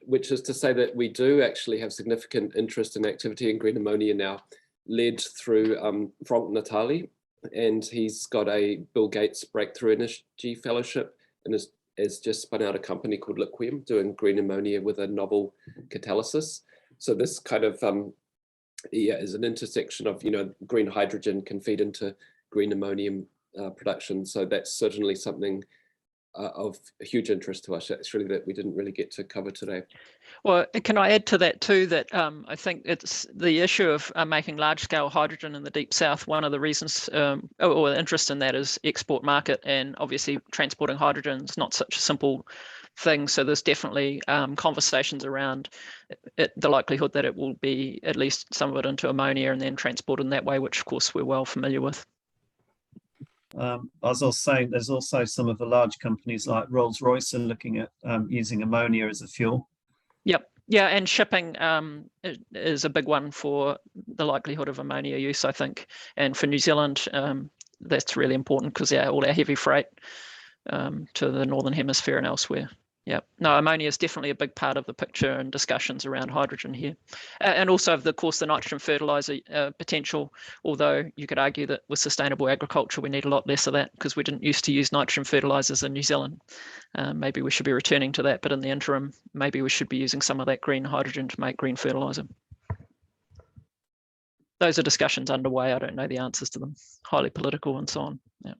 which is to say that we do actually have significant interest and activity in green ammonia now, led through Frank Natalie, and he's got a Bill Gates Breakthrough Energy Fellowship and has just spun out a company called Liquium doing green ammonia with a novel catalysis. So this kind of is an intersection of, green hydrogen can feed into green ammonium production. So that's certainly something of huge interest to us, actually, that we didn't really get to cover today. Well, can I add to that too, that I think it's the issue of making large-scale hydrogen in the Deep South. One of the reasons or interest in that is export market, and obviously transporting hydrogen is not such a simple thing. So there's definitely conversations around the likelihood that it will be at least some of it into ammonia and then transported in that way, which of course we're well familiar with. I was also saying there's also some of the large companies like Rolls-Royce are looking at using ammonia as a fuel. Yep. Yeah, and shipping is a big one for the likelihood of ammonia use, I think. And for New Zealand, that's really important because all our heavy freight to the Northern Hemisphere and elsewhere. Yeah, no, ammonia is definitely a big part of the picture and discussions around hydrogen here. And also, of course, the nitrogen fertilizer potential, although you could argue that with sustainable agriculture, we need a lot less of that because we didn't used to use nitrogen fertilizers in New Zealand. Maybe we should be returning to that, but in the interim, maybe we should be using some of that green hydrogen to make green fertilizer. Those are discussions underway. I don't know the answers to them. Highly political and so on. Yeah.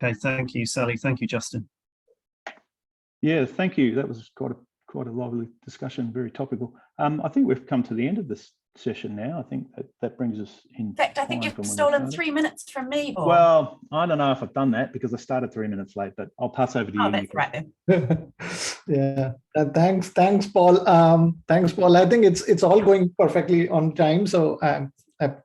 Okay, thank you, Sally. Thank you, Justin. Yeah, thank you. That was quite a lively discussion, very topical. I think we've come to the end of this session now. I think that brings us in. In fact, I think you've stolen 3 minutes from me, Bob. Well, I don't know if I've done that because I started 3 minutes late, but I'll pass over to you. Oh, that's right then. Yeah, thanks, Paul. Thanks, Paul. I think it's all going perfectly on time. So I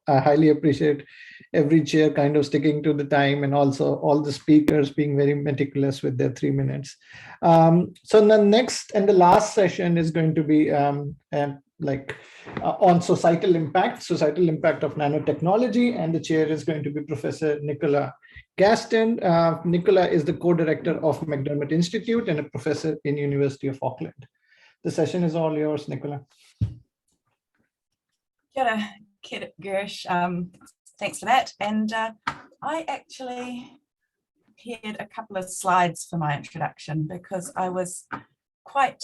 highly appreciate every chair kind of sticking to the time, and also all the speakers being very meticulous with their 3 minutes. So the next and the last session is going to be on societal impact of nanotechnology, and the chair is going to be Professor Nicola Gaston. Nicola is the co-director of MacDiarmid Institute and a professor in University of Auckland. The session is all yours, Nicola. Kia ora, Girish. Thanks for that. And I actually prepared a couple of slides for my introduction because I was quite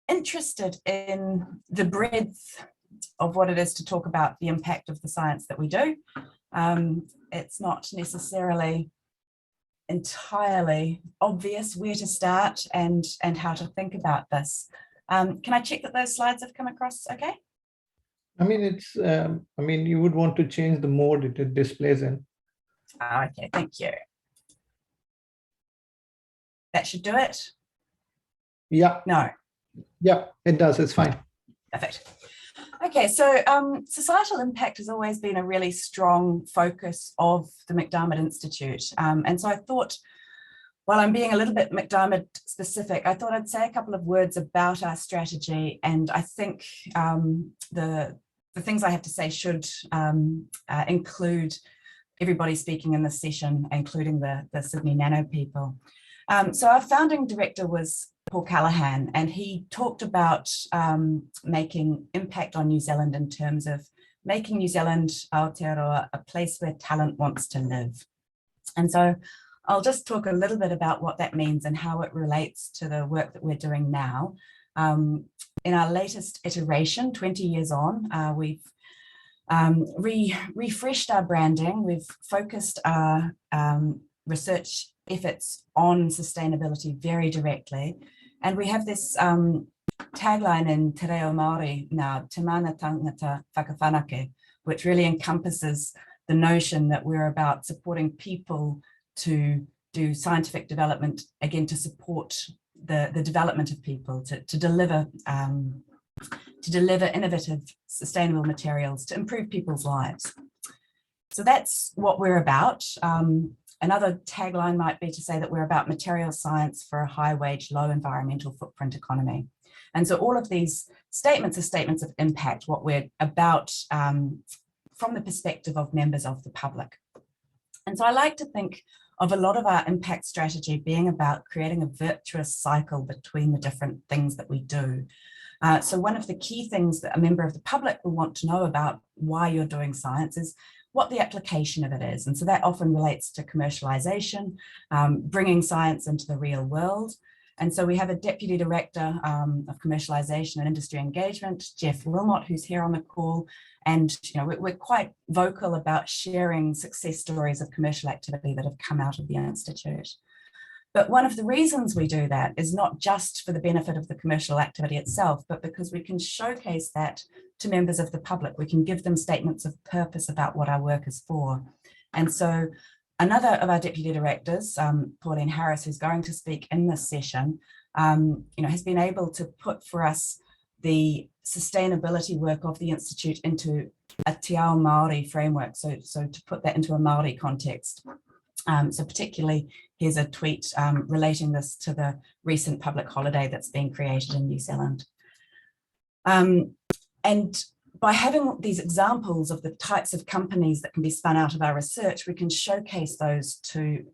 interested in the breadth of what it is to talk about the impact of the science that we do. It's not necessarily entirely obvious where to start and how to think about this. Can I check that those slides have come across okay? I mean, you would want to change the mode it displays in. Okay, thank you. That should do it. Yeah. No. Yeah, it does. It's fine. Perfect. Okay, so societal impact has always been a really strong focus of the MacDiarmid Institute. And so I thought while I'm being a little bit MacDiarmid specific, I thought I'd say a couple of words about our strategy. And I think the things I have to say should include everybody speaking in this session, including the Sydney Nano people. So our founding director was Paul Callaghan, and he talked about making impact on New Zealand in terms of making New Zealand, Aotearoa, a place where talent wants to live. And so I'll just talk a little bit about what that means and how it relates to the work that we're doing now. In our latest iteration, 20 years on, we've refreshed our branding. We've focused our research efforts on sustainability very directly. And we have this tagline in Te Reo Māori now, Te Mana Tangata Whakawhanake, which really encompasses the notion that we're about supporting people to do scientific development, again, to support the development of people, to deliver innovative, sustainable materials to improve people's lives. So that's what we're about. Another tagline might be to say that we're about material science for a high-wage, low environmental footprint economy. And so all of these statements are statements of impact, what we're about from the perspective of members of the public. And so I like to think of a lot of our impact strategy being about creating a virtuous cycle between the different things that we do. So one of the key things that a member of the public will want to know about why you're doing science is what the application of it is. And so that often relates to commercialization, bringing science into the real world. And so we have a Deputy Director of Commercialization and Industry Engagement, Geoff Willmott, who's here on the call. And we're quite vocal about sharing success stories of commercial activity that have come out of the Institute. But one of the reasons we do that is not just for the benefit of the commercial activity itself, but because we can showcase that to members of the public. We can give them statements of purpose about what our work is for. And so another of our deputy directors, Pauline Harris, who's going to speak in this session, has been able to put for us the sustainability work of the Institute into a Te Ao Māori framework, so to put that into a Māori context. So particularly, here's a tweet relating this to the recent public holiday that's been created in New Zealand. And by having these examples of the types of companies that can be spun out of our research, we can showcase those to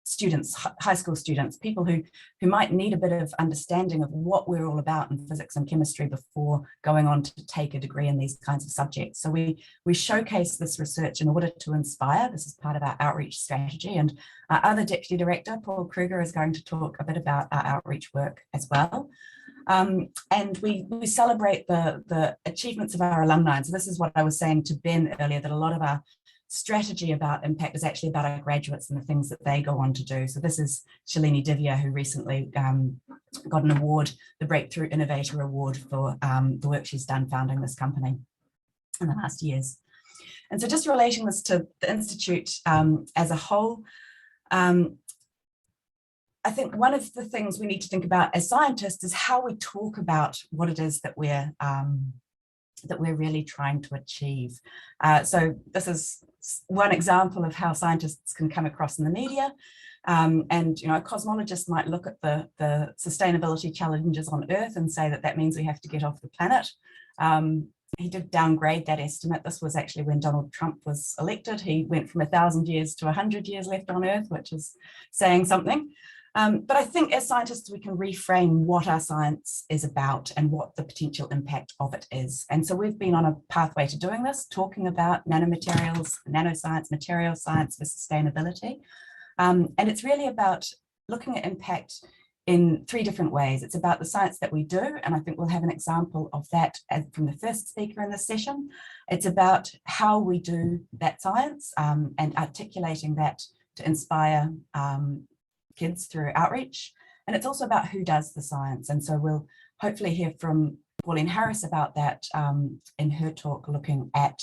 students, high school students, people who might need a bit of understanding of what we're all about in physics and chemistry before going on to take a degree in these kinds of subjects. So we showcase this research in order to inspire. This is part of our outreach strategy. And our other deputy director, Paul Kruger, is going to talk a bit about our outreach work as well. And we celebrate the achievements of our alumni. So this is what I was saying to Ben earlier, that a lot of our strategy about impact is actually about our graduates and the things that they go on to do. So this is Shalini Divya, who recently got an award, the Breakthrough Innovator Award, for the work she's done founding this company in the last years. And so just relating this to the Institute as a whole, I think one of the things we need to think about as scientists is how we talk about what it is that we're really trying to achieve. So this is one example of how scientists can come across in the media. And a cosmologist might look at the sustainability challenges on Earth and say that means we have to get off the planet. He did downgrade that estimate. This was actually when Donald Trump was elected. He went from 1,000 years to 100 years left on Earth, which is saying something. But I think as scientists, we can reframe what our science is about and what the potential impact of it is. And so we've been on a pathway to doing this, talking about nanomaterials, nanoscience, material science for sustainability. And it's really about looking at impact in three different ways. It's about the science that we do, and I think we'll have an example of that from the first speaker in this session. It's about how we do that science and articulating that to inspire kids through outreach. And it's also about who does the science. And so we'll hopefully hear from Pauline Harris about that in her talk, looking at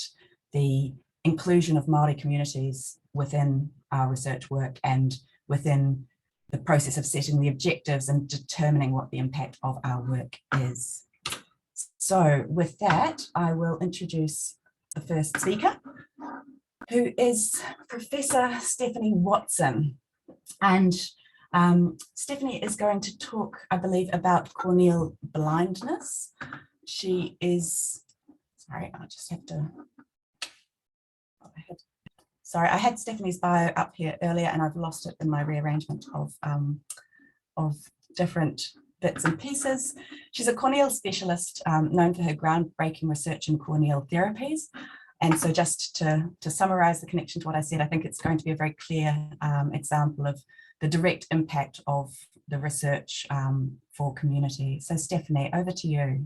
the inclusion of Maori communities within our research work and within the process of setting the objectives and determining what the impact of our work is. So with that, I will introduce the first speaker, who is Professor Stephanie Watson. Stephanie is going to talk, I believe, about corneal blindness. She is, sorry, I just have to, sorry, I had Stephanie's bio up here earlier and I've lost it in my rearrangement of different bits and pieces. She's a corneal specialist known for her groundbreaking research in corneal therapies. And so just to summarize the connection to what I said, I think it's going to be a very clear example of the direct impact of the research for community. So Stephanie, over to you.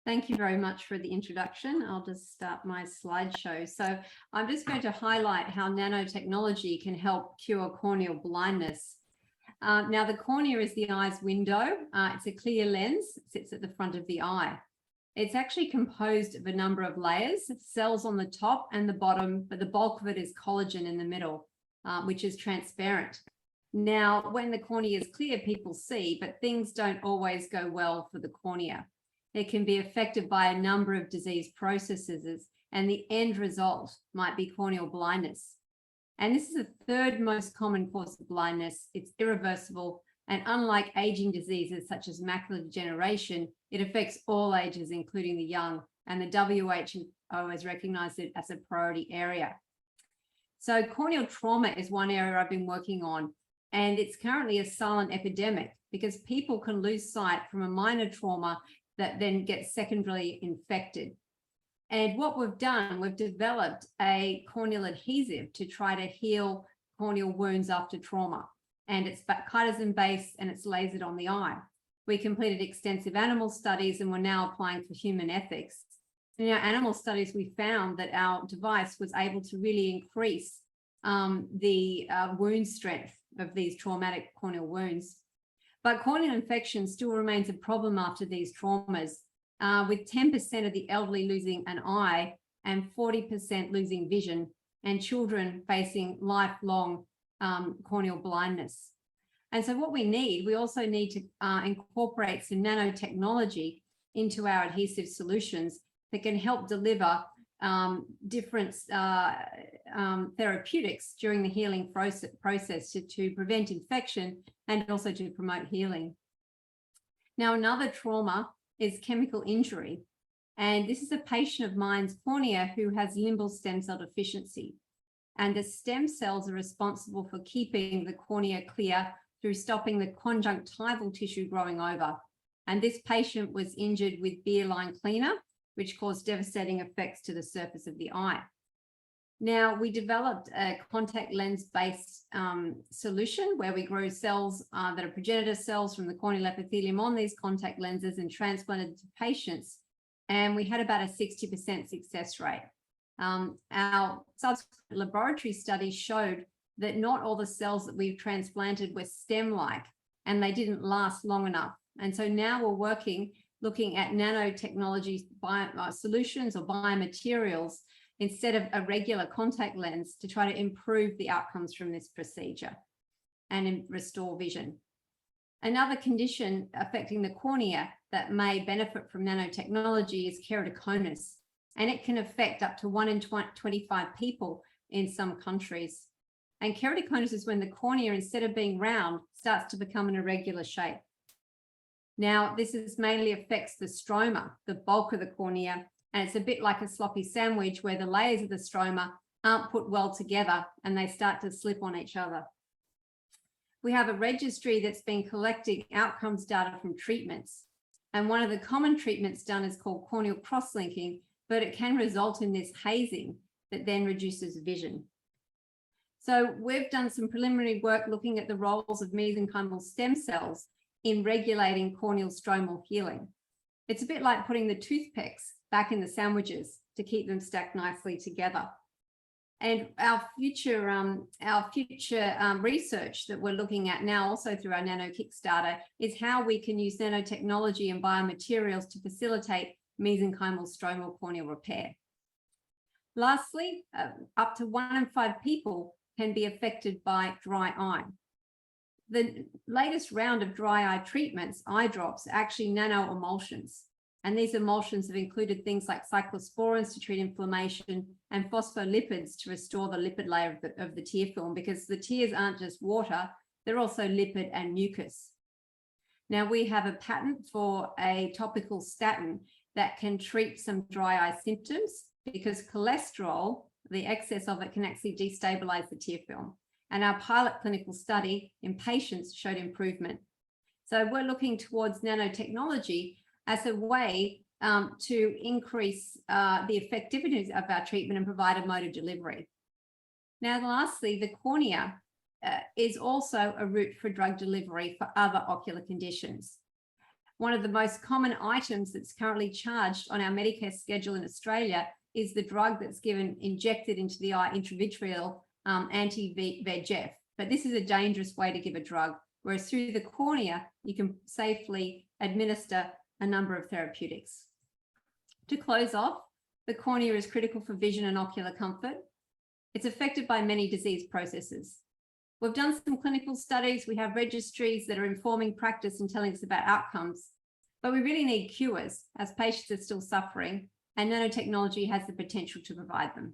Thank you very much for the introduction. I'll just start my slideshow. So I'm just going to highlight how nanotechnology can help cure corneal blindness. Now the cornea is the eye's window. It's a clear lens, sits at the front of the eye. It's actually composed of a number of layers, cells on the top and the bottom, but the bulk of it is collagen in the middle, which is transparent. Now, when the cornea is clear, people see, but things don't always go well for the cornea. It can be affected by a number of disease processes, and the end result might be corneal blindness. And this is the third most common cause of blindness. It's irreversible, and unlike aging diseases such as macular degeneration, it affects all ages, including the young, and the WHO has recognized it as a priority area. So corneal trauma is one area I've been working on, and it's currently a silent epidemic because people can lose sight from a minor trauma that then gets secondarily infected. And what we've done, we've developed a corneal adhesive to try to heal corneal wounds after trauma. And it's chitosan based and it's lasered on the eye. We completed extensive animal studies and we're now applying for human ethics. In our animal studies, we found that our device was able to really increase the wound strength of these traumatic corneal wounds. But corneal infection still remains a problem after these traumas, with 10% of the elderly losing an eye and 40% losing vision, and children facing lifelong corneal blindness. And so what we also need to incorporate some nanotechnology into our adhesive solutions that can help deliver different therapeutics during the healing process to prevent infection and also to promote healing. Now, another trauma is chemical injury. And this is a patient of mine's cornea who has limbal stem cell deficiency. And the stem cells are responsible for keeping the cornea clear through stopping the conjunctival tissue growing over. And this patient was injured with beer line cleaner, which caused devastating effects to the surface of the eye. Now, we developed a contact lens-based solution where we grew cells that are progenitor cells from the corneal epithelium on these contact lenses and transplanted to patients. And we had about a 60% success rate. Our subsequent laboratory studies showed that not all the cells that we've transplanted were stem-like and they didn't last long enough. And so now we're looking at nanotechnology solutions or biomaterials instead of a regular contact lens to try to improve the outcomes from this procedure and restore vision. Another condition affecting the cornea that may benefit from nanotechnology is keratoconus, and it can affect up to 1 in 25 people in some countries. And keratoconus is when the cornea, instead of being round, starts to become an irregular shape. Now, this mainly affects the stroma, the bulk of the cornea, and it's a bit like a sloppy sandwich where the layers of the stroma aren't put well together and they start to slip on each other. We have a registry that's been collecting outcomes data from treatments. And one of the common treatments done is called corneal cross-linking, but it can result in this hazing that then reduces vision. So we've done some preliminary work looking at the roles of mesenchymal stem cells in regulating corneal stromal healing. It's a bit like putting the toothpicks back in the sandwiches to keep them stacked nicely together. And our future research that we're looking at now, also through our Nano Kickstarter, is how we can use nanotechnology and biomaterials to facilitate mesenchymal stromal corneal repair. Lastly, up to 1 in 5 people can be affected by dry eye. The latest round of dry eye treatments, eye drops, are actually nano emulsions. And these emulsions have included things like cyclosporins to treat inflammation and phospholipids to restore the lipid layer of the tear film, because the tears aren't just water, they're also lipid and mucus. Now we have a patent for a topical statin that can treat some dry eye symptoms, because cholesterol, the excess of it, can actually destabilize the tear film. And our pilot clinical study in patients showed improvement. So we're looking towards nanotechnology as a way to increase the effectiveness of our treatment and provide a mode of delivery. Now, lastly, the cornea is also a route for drug delivery for other ocular conditions. One of the most common items that's currently charged on our Medicare schedule in Australia is the drug that's injected into the eye, intravitreal anti-VEGF. But this is a dangerous way to give a drug, whereas through the cornea, you can safely administer a number of therapeutics. To close off, the cornea is critical for vision and ocular comfort. It's affected by many disease processes. We've done some clinical studies. We have registries that are informing practice and telling us about outcomes, but we really need cures as patients are still suffering, and nanotechnology has the potential to provide them.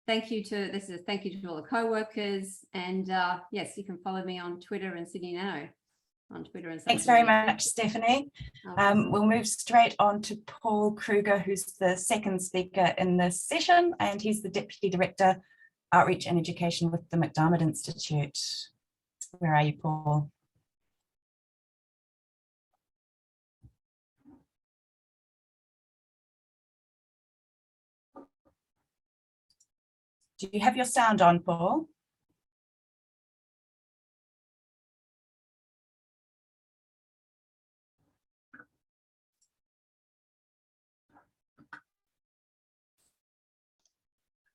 Thank you to all the co-workers, and yes, you can follow me on Twitter and Sydney Nano on Twitter and Thanks very much, Stephanie. We'll move straight on to Paul Kruger, who's the second speaker in this session, and he's the Deputy Director, Outreach and Education with the MacDiarmid Institute. Where are you, Paul? Do you have your sound on, Paul?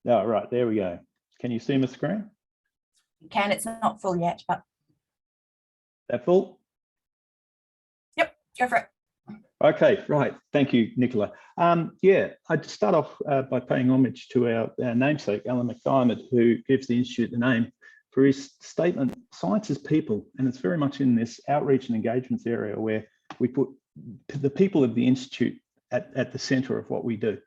Oh, right, there we go. Can you see my screen? You can, it's not full yet, but. That full? Yep, go for it. Okay, right. Thank you, Nicola. Yeah, I'd start off by paying homage to our namesake, Alan MacDiarmid, who gives the Institute the name for his statement, "Science is people," and it's very much in this outreach and engagements area where we put the people of the Institute at the centre of what we do.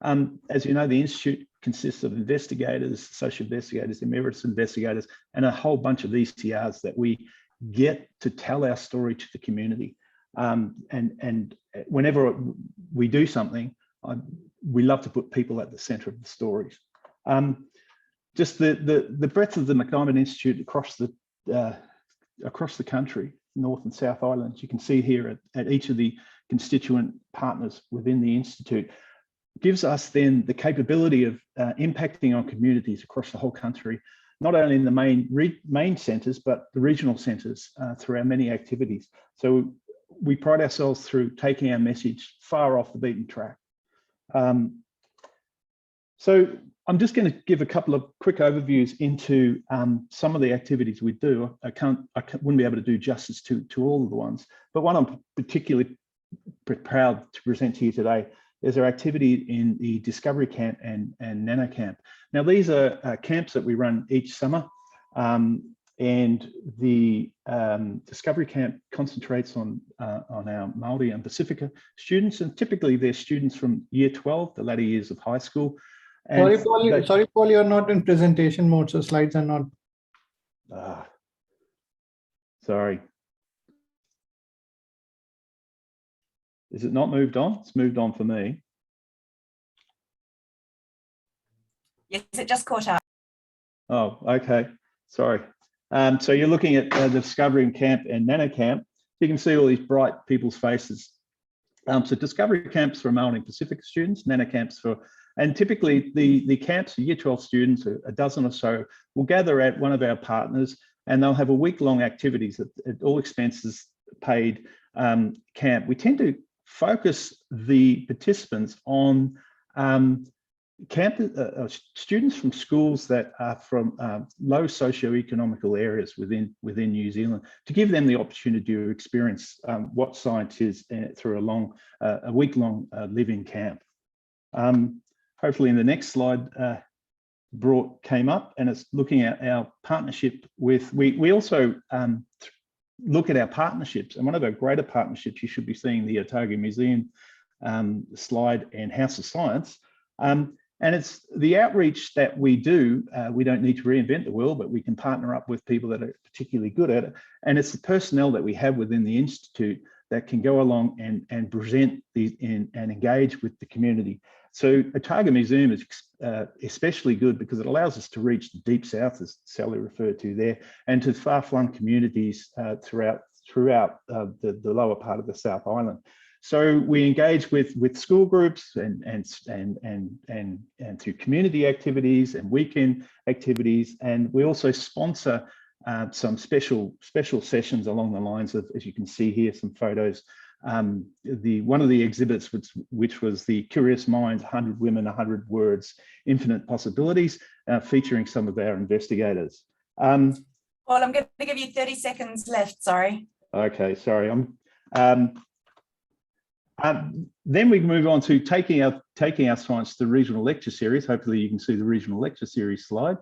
As you know, the Institute consists of investigators, associate investigators, emeritus investigators, and a whole bunch of ECRs that we get to tell our story to the community. And whenever we do something, we love to put people at the centre of the stories. Just the breadth of the MacDiarmid Institute across the country, North and South Islands, you can see here at each of the constituent partners within the Institute, gives us then the capability of impacting on communities across the whole country, not only in the main centres, but the regional centres through our many activities. So we pride ourselves through taking our message far off the beaten track. So I'm just going to give a couple of quick overviews into some of the activities we do. I wouldn't be able to do justice to all of the ones, but one I'm particularly proud to present to you today is our activity in the Discovery Camp and Nano Camp. Now, these are camps that we run each summer, and the Discovery Camp concentrates on our Maori and Pacifica students, and typically they're students from year 12, the latter years of high school. And sorry, Paul, you're not in presentation mode, so slides are not. Sorry. Is it not moved on? It's moved on for me. Yes, it just caught up. Oh, okay. Sorry. So you're looking at the Discovery Camp and Nano Camp. You can see all these bright people's faces. So Discovery Camps for Maori and Pacific students, Nano Camps for, and typically the camps for year 12 students, a dozen or so, will gather at one of our partners, and they'll have a week-long activities at all expenses paid camp. We tend to focus the participants on students from schools that are from low socioeconomical areas within New Zealand, to give them the opportunity to experience what science is through a week-long live-in camp. Hopefully in the next slide came up, and it's looking at our partnership with, we also look at our partnerships, and one of our greater partnerships, you should be seeing the Otago Museum slide and House of Science. And it's the outreach that we do. We don't need to reinvent the wheel, but we can partner up with people that are particularly good at it. And it's the personnel that we have within the Institute that can go along and present these and engage with the community. So Otago Museum is especially good because it allows us to reach the deep south, as Sally referred to there, and to far-flung communities throughout the lower part of the South Island. So we engage with school groups and through community activities and weekend activities, and we also sponsor some special sessions along the lines of, as you can see here, some photos. One of the exhibits, which was the Curious Minds, 100 Women, 100 Words, Infinite Possibilities, featuring some of our investigators. Well, I'm going to give you 30 seconds left. Sorry. Okay, sorry. Then we move on to taking our science to the regional lecture series. Hopefully you can see the regional lecture series slide,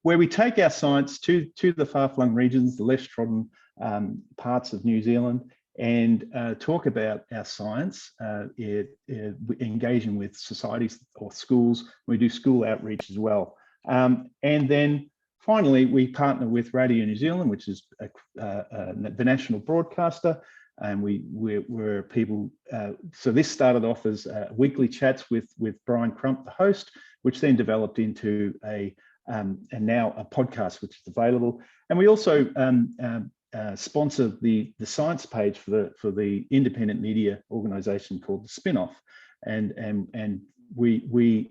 where we take our science to the far-flung regions, the less trodden parts of New Zealand, and talk about our science, engaging with societies or schools. We do school outreach as well. And then finally, we partner with Radio New Zealand, which is the national broadcaster. And we're people, so this started off as weekly chats with Brian Crump, the host, which then developed into and now a podcast, which is available. And we also sponsor the science page for the independent media organization called The Spinoff. And we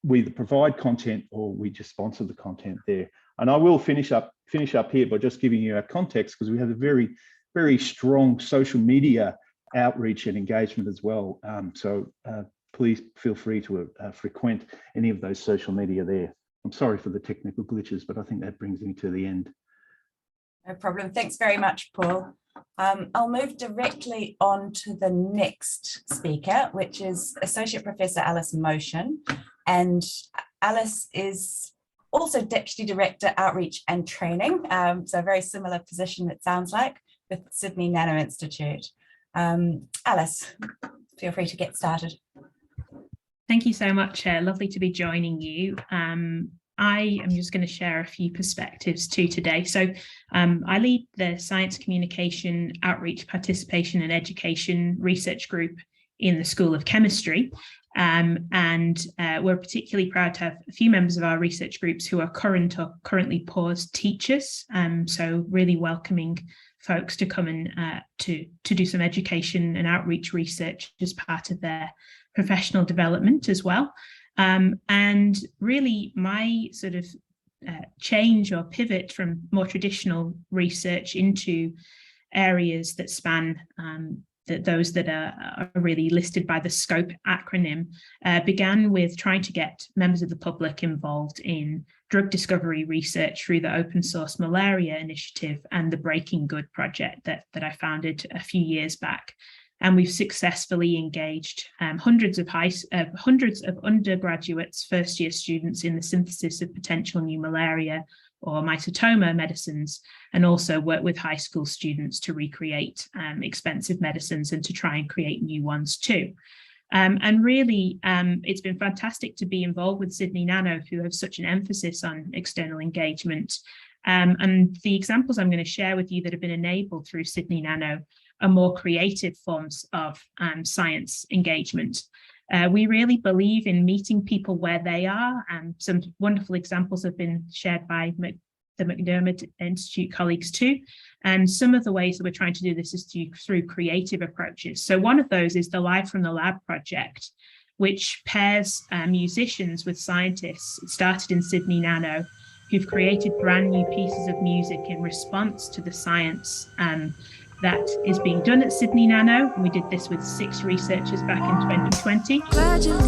either provide content or we just sponsor the content there. And I will finish up here by just giving you our context, because we have a very strong social media outreach and engagement as well. So please feel free to frequent any of those social media there. I'm sorry for the technical glitches, but I think that brings me to the end. No problem. Thanks very much, Paul. I'll move directly on to the next speaker, which is Associate Professor Alice Motion. And Alice is also Deputy Director, Outreach and Training. So a very similar position, it sounds like, with Sydney Nano Institute. Alice, feel free to get started. Thank you so much. Lovely to be joining you. I am just going to share a few perspectives too today. So I lead the Science Communication, Outreach, Participation and Education Research Group in the School of Chemistry. And we're particularly proud to have a few members of our research groups who are current or currently paused teachers. So really welcoming folks to come and to do some education and outreach research as part of their professional development as well. And really my sort of change or pivot from more traditional research into areas that span those that are really listed by the SCOPE acronym began with trying to get members of the public involved in drug discovery research through the open source malaria initiative and the Breaking Good project that I founded a few years back. And we've successfully engaged hundreds of undergraduates, first-year students in the synthesis of potential new malaria or mycetoma medicines, and also work with high school students to recreate expensive medicines and to try and create new ones too. And really, it's been fantastic to be involved with Sydney Nano, who have such an emphasis on external engagement. And the examples I'm going to share with you that have been enabled through Sydney Nano are more creative forms of science engagement. We really believe in meeting people where they are. Some wonderful examples have been shared by the MacDiarmid Institute colleagues too. And some of the ways that we're trying to do this is through creative approaches. So one of those is the Live from the Lab project, which pairs musicians with scientists. It started in Sydney Nano, who've created brand new pieces of music in response to the science that is being done at Sydney Nano. And we did this with 6 researchers back in 2020.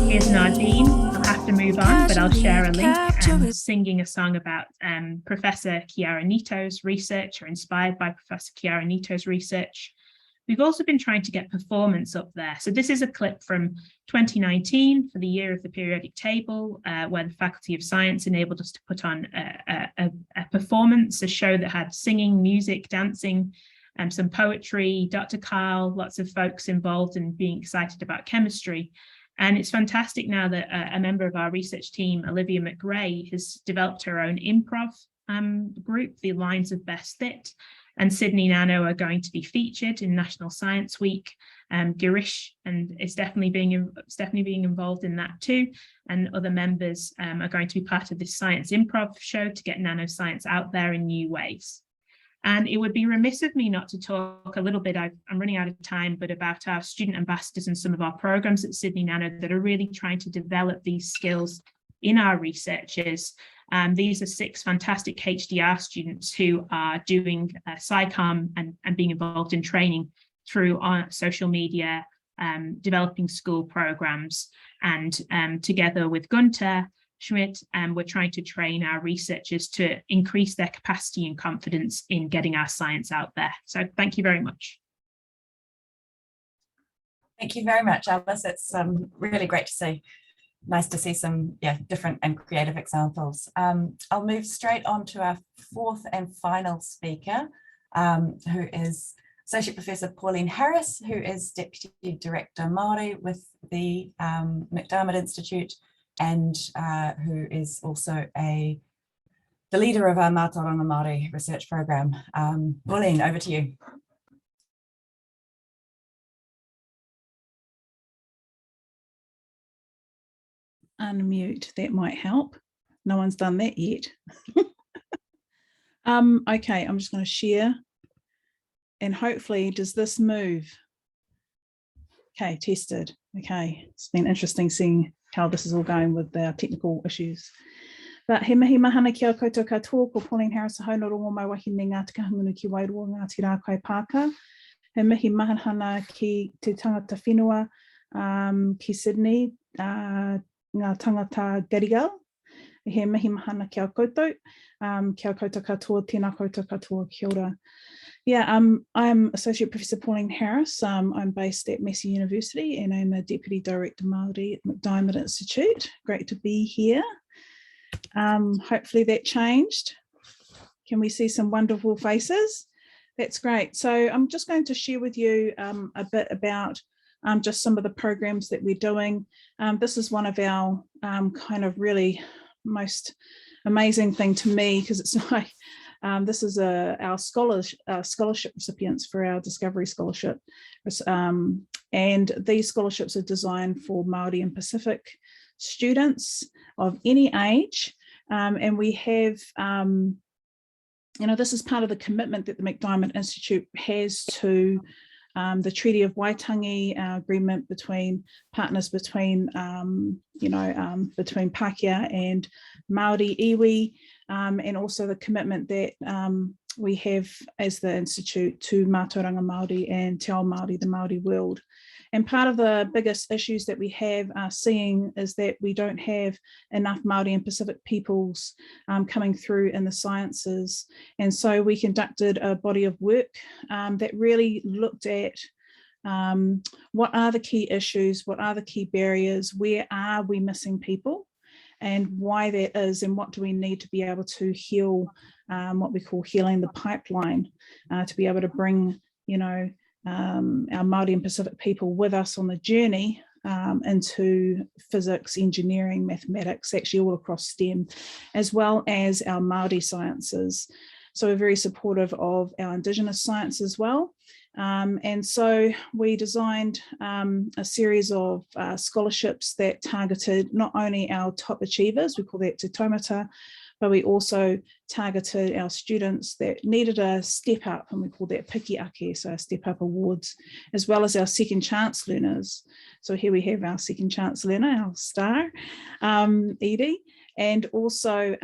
Here's Nardine. I'll have to move on, but I'll share a link, singing a song about Professor Chiara Nito's research, or inspired by Professor Chiara Nito's research. We've also been trying to get performance up there. So this is a clip from 2019 for the year of the periodic table, where the Faculty of Science enabled us to put on a performance, a show that had singing, music, dancing, some poetry, Dr. Kyle, lots of folks involved in being excited about chemistry. And it's fantastic now that a member of our research team, Olivia Macreadie, has developed her own improv group, the Lines of Best Fit, and Sydney Nano are going to be featured in National Science Week. Girish and is definitely being involved in that too, and other members are going to be part of this science improv show to get nanoscience out there in new ways. And it would be remiss of me not to talk a little bit, I'm running out of time, but about our student ambassadors and some of our programs at Sydney Nano that are really trying to develop these skills in our researchers. These are 6 fantastic HDR students who are doing SciComm and being involved in training through social media, developing school programs, and together with Gunther Schmidt, we're trying to train our researchers to increase their capacity and confidence in getting our science out there. So thank you very much. Thank you very much, Alice. It's really great to see. Nice to see some different and creative examples. I'll move straight on to our 4th and final speaker, who is Associate Professor Pauline Harris, who is Deputy Director Maori with the MacDiarmid Institute, and who is also the leader of our Mātauranga Māori research program. Pauline, over to you. Unmute, that might help. No one's done that yet. Okay, I'm just going to share, and hopefully, does this move? Okay, tested. Okay, it's been interesting seeing how this is all going with our technical issues. But he mihi mahana ki a koutou katoa, ko Pauline Harris, a hauna rongo mai wahi ne ngā tika hangunu ki Wairoa Ngāti Rākau Pāka. He mihi mahana ki te tangata whenua ki Sydney, ngā tangata Garigal. He mihi mahana ki a koutou katoa, tēnā koutou katoa, kia ora. Yeah, I'm Associate Professor Pauline Harris. I'm based at Massey University and I'm a Deputy Director Māori at MacDiarmid Institute. Great to be here. Hopefully that changed. Can we see some wonderful faces? That's great. So I'm just going to share with you a bit about just some of the programs that we're doing. This is one of our kind of really most amazing thing to me, because it's like, this is our scholarship recipients for our Discovery Scholarship. And these scholarships are designed for Māori and Pacific students of any age. And we have, this is part of the commitment that the MacDiarmid Institute has to the Treaty of Waitangi, agreement between partners between, between Pākehā and Māori iwi, and also the commitment that we have as the Institute to Mātauranga Māori and Te Ao Māori, the Māori world. And part of the biggest issues that we have seeing is that we don't have enough Māori and Pacific peoples coming through in the sciences. And so we conducted a body of work that really looked at what are the key issues, what are the key barriers, where are we missing people, and why that is, and what do we need to be able to heal, what we call healing the pipeline, to be able to bring, our Māori and Pacific people with us on the journey into physics, engineering, mathematics, actually all across STEM, as well as our Māori sciences. So we're very supportive of our Indigenous science as well. And so we designed a series of scholarships that targeted not only our top achievers, we call that Te Taumata, but we also targeted our students that needed a step up, and we call that Piki Ake, so our step up awards, as well as our second chance learners. So here we have our second chance learner, our star, Edie. And also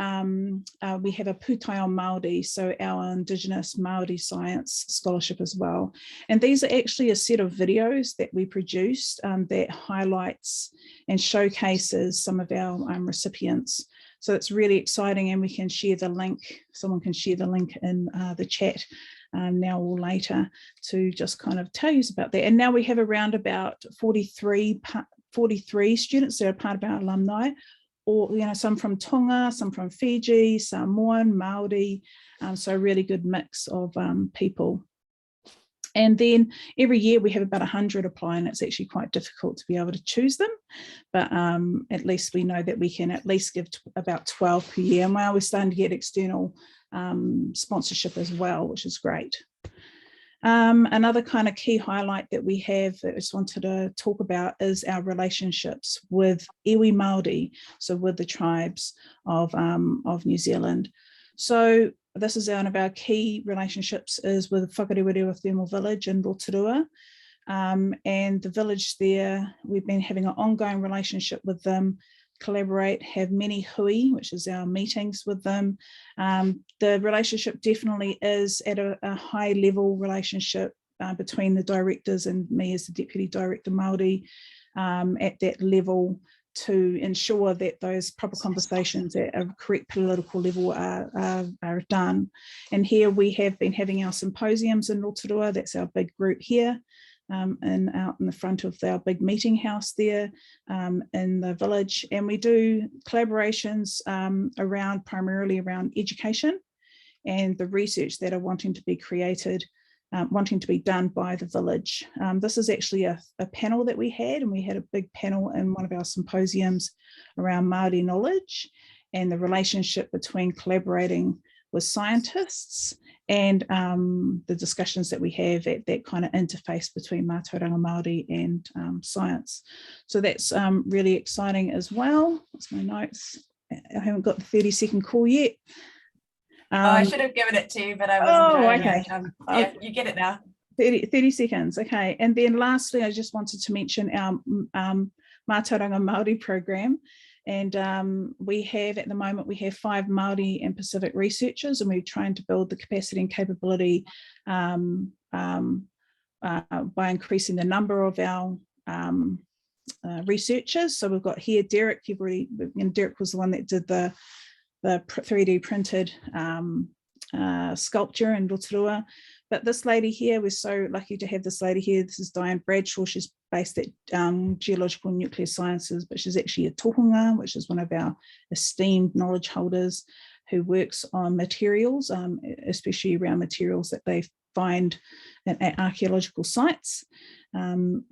we have a Pūtaiao Māori, so our Indigenous Māori Science Scholarship as well. And these are actually a set of videos that we produced that highlights and showcases some of our recipients. So it's really exciting, and we can share the link. Someone can share the link in the chat now or later to just kind of tell you about that. And now we have around about 43 students that are part of our alumni, all, some from Tonga, some from Fiji, Samoan, Maori, so a really good mix of people. And then every year we have about 100 apply, and it's actually quite difficult to be able to choose them. But at least we know that we can at least give about 12 per year. And now we're starting to get external sponsorship as well, which is great. Another kind of key highlight that we have that I just wanted to talk about is our relationships with iwi Māori, so with the tribes of New Zealand. So this is one of our key relationships is with Whakarewarewa Thermal Village in Rotorua. And the village there, we've been having an ongoing relationship with them, collaborate, have many hui, which is our meetings with them. The relationship definitely is at a high level relationship between the directors and me as the Deputy Director Māori at that level, to ensure that those proper conversations at a correct political level are done. And here we have been having our symposiums in Rotorua, that's our big group here, and out in the front of our big meeting house there in the village. And we do collaborations primarily around education and the research that are wanting to be created, wanting to be done by the village. This is actually a panel that we had, and we had a big panel in one of our symposiums around Māori knowledge and the relationship between collaborating with scientists and the discussions that we have at that kind of interface between Mātauranga Māori and science. So that's really exciting as well. That's my notes. I haven't got the 30-second call yet. I should have given it to you, but I wasn't. Okay. Yeah, you get it now. 30 seconds. Okay. And then lastly, I just wanted to mention our Mātauranga Māori program. And we have, at the moment, we have 5 Māori and Pacific researchers, and we're trying to build the capacity and capability by increasing the number of our researchers. So we've got here Derek. Derek was the one that did the 3D printed sculpture in Rotorua. But this lady here, we're so lucky to have this lady here. This is Diane Bradshaw. She's based at Geological and Nuclear Sciences, but she's actually a tohunga, which is one of our esteemed knowledge holders who works on materials, especially around materials that they find at archaeological sites. And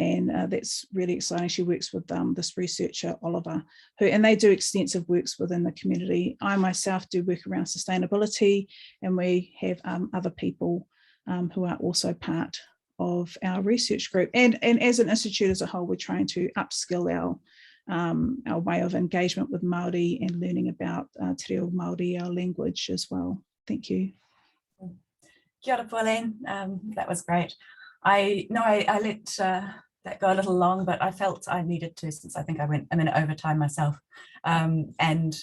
that's really exciting. She works with this researcher, Oliver, and they do extensive works within the community. I myself do work around sustainability, and we have other people who are also part of our research group. And as an institute as a whole, we're trying to upskill our way of engagement with Māori and learning about Te Reo Māori, our language as well. Thank you. Kia ora, Pauline. That was great. I let that go a little long, but I felt I needed to, since I think I went a minute over time myself. And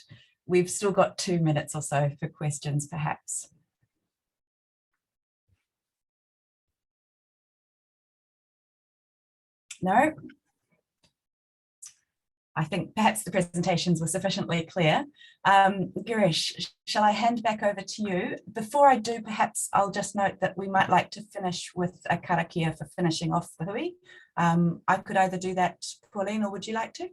we've still got 2 minutes or so for questions, perhaps. No? I think perhaps the presentations were sufficiently clear. Girish, shall I hand back over to you? Before I do, perhaps I'll just note that we might like to finish with a karakia for finishing off the hui. I could either do that, Pauline, or would you like to?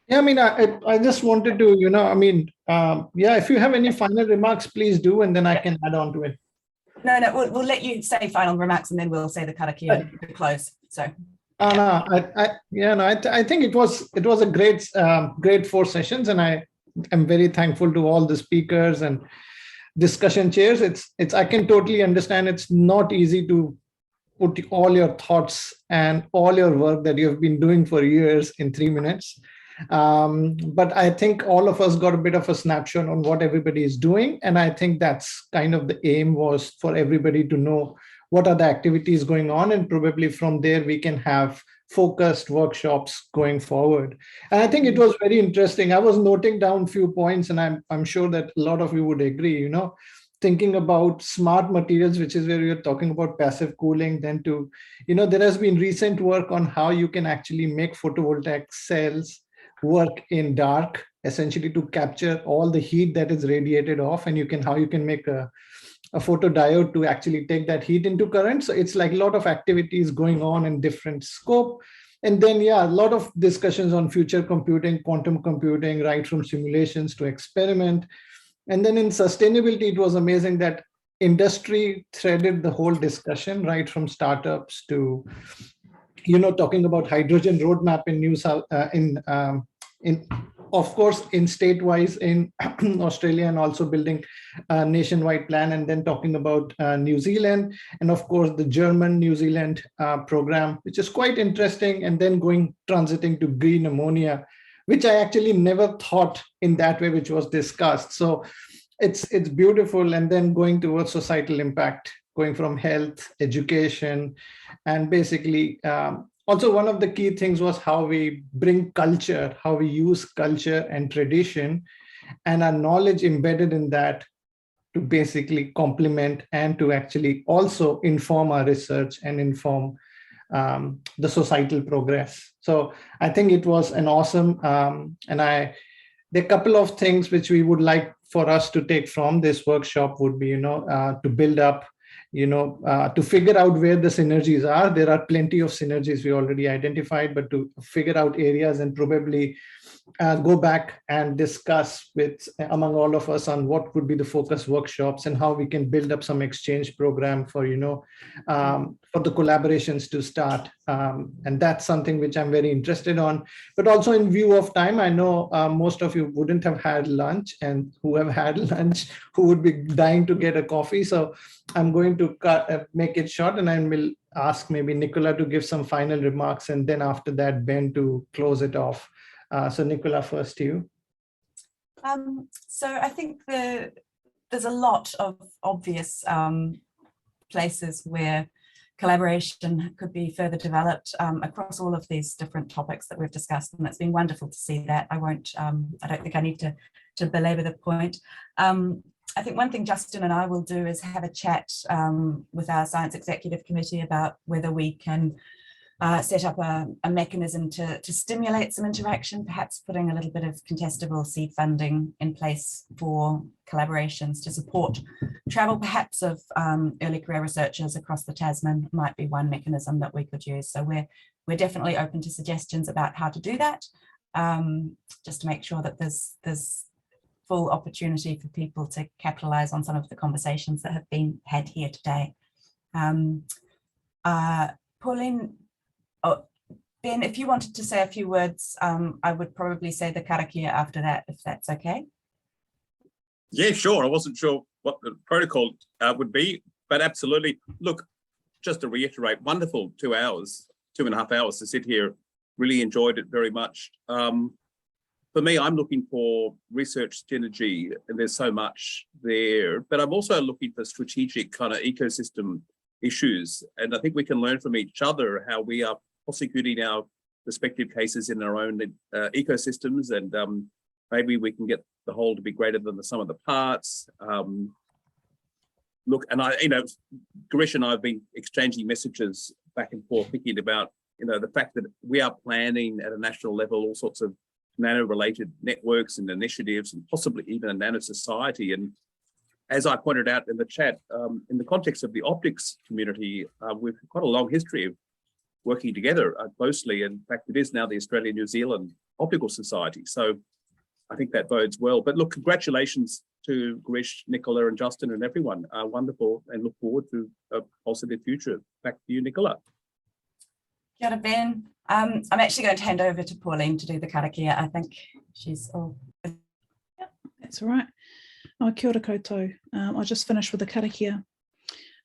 Yeah, I mean, I just wanted to, yeah, if you have any final remarks, please do, and then I can add on to it. No, we'll let you say final remarks, and then we'll say the karakia to close. So. I think it was a great 4 sessions, and I am very thankful to all the speakers and discussion chairs. I can totally understand it's not easy to put all your thoughts and all your work that you have been doing for years in 3 minutes. But I think all of us got a bit of a snapshot on what everybody is doing. And I think that's kind of the aim, was for everybody to know what are the activities going on. And probably from there, we can have focused workshops going forward. And I think it was very interesting. I was noting down a few points, and I'm sure that a lot of you would agree, thinking about smart materials, which is where you're talking about passive cooling, then to, there has been recent work on how you can actually make photovoltaic cells work in dark, essentially to capture all the heat that is radiated off, and how you can make a photodiode to actually take that heat into current. So it's like a lot of activities going on in different scope. And then, yeah, a lot of discussions on future computing, quantum computing, right from simulations to experiment. And then in sustainability, it was amazing that industry threaded the whole discussion, right from startups to, talking about hydrogen roadmap in New South, of course, in state-wise in Australia, and also building a nationwide plan, and then talking about New Zealand, and of course the German-New Zealand program, which is quite interesting, and then transiting to green ammonia, which I actually never thought in that way, which was discussed. So it's beautiful, and then going towards societal impact, going from health, education, and basically also, one of the key things was how we bring culture, how we use culture and tradition and our knowledge embedded in that to basically complement and to actually also inform our research and inform the societal progress. So I think it was an awesome, there are a couple of things which we would like for us to take from this workshop would be, to build up, to figure out where the synergies are. There are plenty of synergies we already identified, but to figure out areas and probably go back and discuss among all of us on what could be the focus workshops and how we can build up some exchange program for, for the collaborations to start. And that's something which I'm very interested on. But also in view of time, I know most of you wouldn't have had lunch, and who have had lunch, who would be dying to get a coffee. So I'm going to make it short, and I will ask maybe Nicola to give some final remarks, and then after that, Ben to close it off. So Nicola, first to you. So I think there's a lot of obvious places where collaboration could be further developed across all of these different topics that we've discussed, and it's been wonderful to see that. I don't think I need to belabor the point. I think one thing Justin and I will do is have a chat with our Science Executive Committee about whether we can set up a mechanism to stimulate some interaction, perhaps putting a little bit of contestable seed funding in place for collaborations to support travel, perhaps of early career researchers across the Tasman might be one mechanism that we could use. So we're definitely open to suggestions about how to do that, just to make sure that there's full opportunity for people to capitalize on some of the conversations that have been had here today. Pauline, Ben, if you wanted to say a few words, I would probably say the Karakia after that, if that's okay. Yeah, sure. I wasn't sure what the protocol would be, but absolutely. Look, just to reiterate, wonderful 2 hours, 2.5 hours to sit here. Really enjoyed it very much. For me, I'm looking for research synergy, and there's so much there, but I'm also looking for strategic kind of ecosystem issues. And I think we can learn from each other how we are prosecuting our respective cases in our own ecosystems, and maybe we can get the whole to be greater than the sum of the parts. Look, and Girish and I have been exchanging messages back and forth, thinking about, the fact that we are planning at a national level all sorts of nano-related networks and initiatives, and possibly even a nano society. And as I pointed out in the chat, in the context of the optics community, we've got a long history of working together closely. In fact, it is now the Australia-New Zealand Optical Society. So I think that bodes well. But look, congratulations to Girish, Nicola, and Justin, and everyone. Wonderful, and look forward to a positive future. Back to you, Nicola. Kia ora, Ben. I'm actually going to hand over to Pauline to do the karakia. I think she's all. Yeah, that's all right. Kia ora koutou. I'll just finish with the karakia.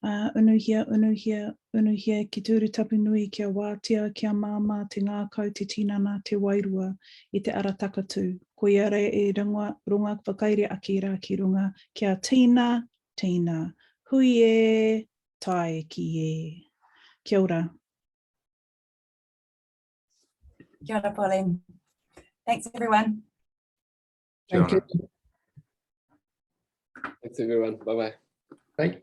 Unuhia, unuhia, unuhia, ki tūru tapu nui kia wātia, kia māma, te ngākau, te tinana, te wairua, I te ara takatū. Ko ia re e runga whakaire aki rā ki runga, kia tīna, tīna, hui e, tae ki e. Kia ora. Kia ora, Pauline. Thanks, everyone. Thank you. Thanks, everyone. Bye-bye. Bye.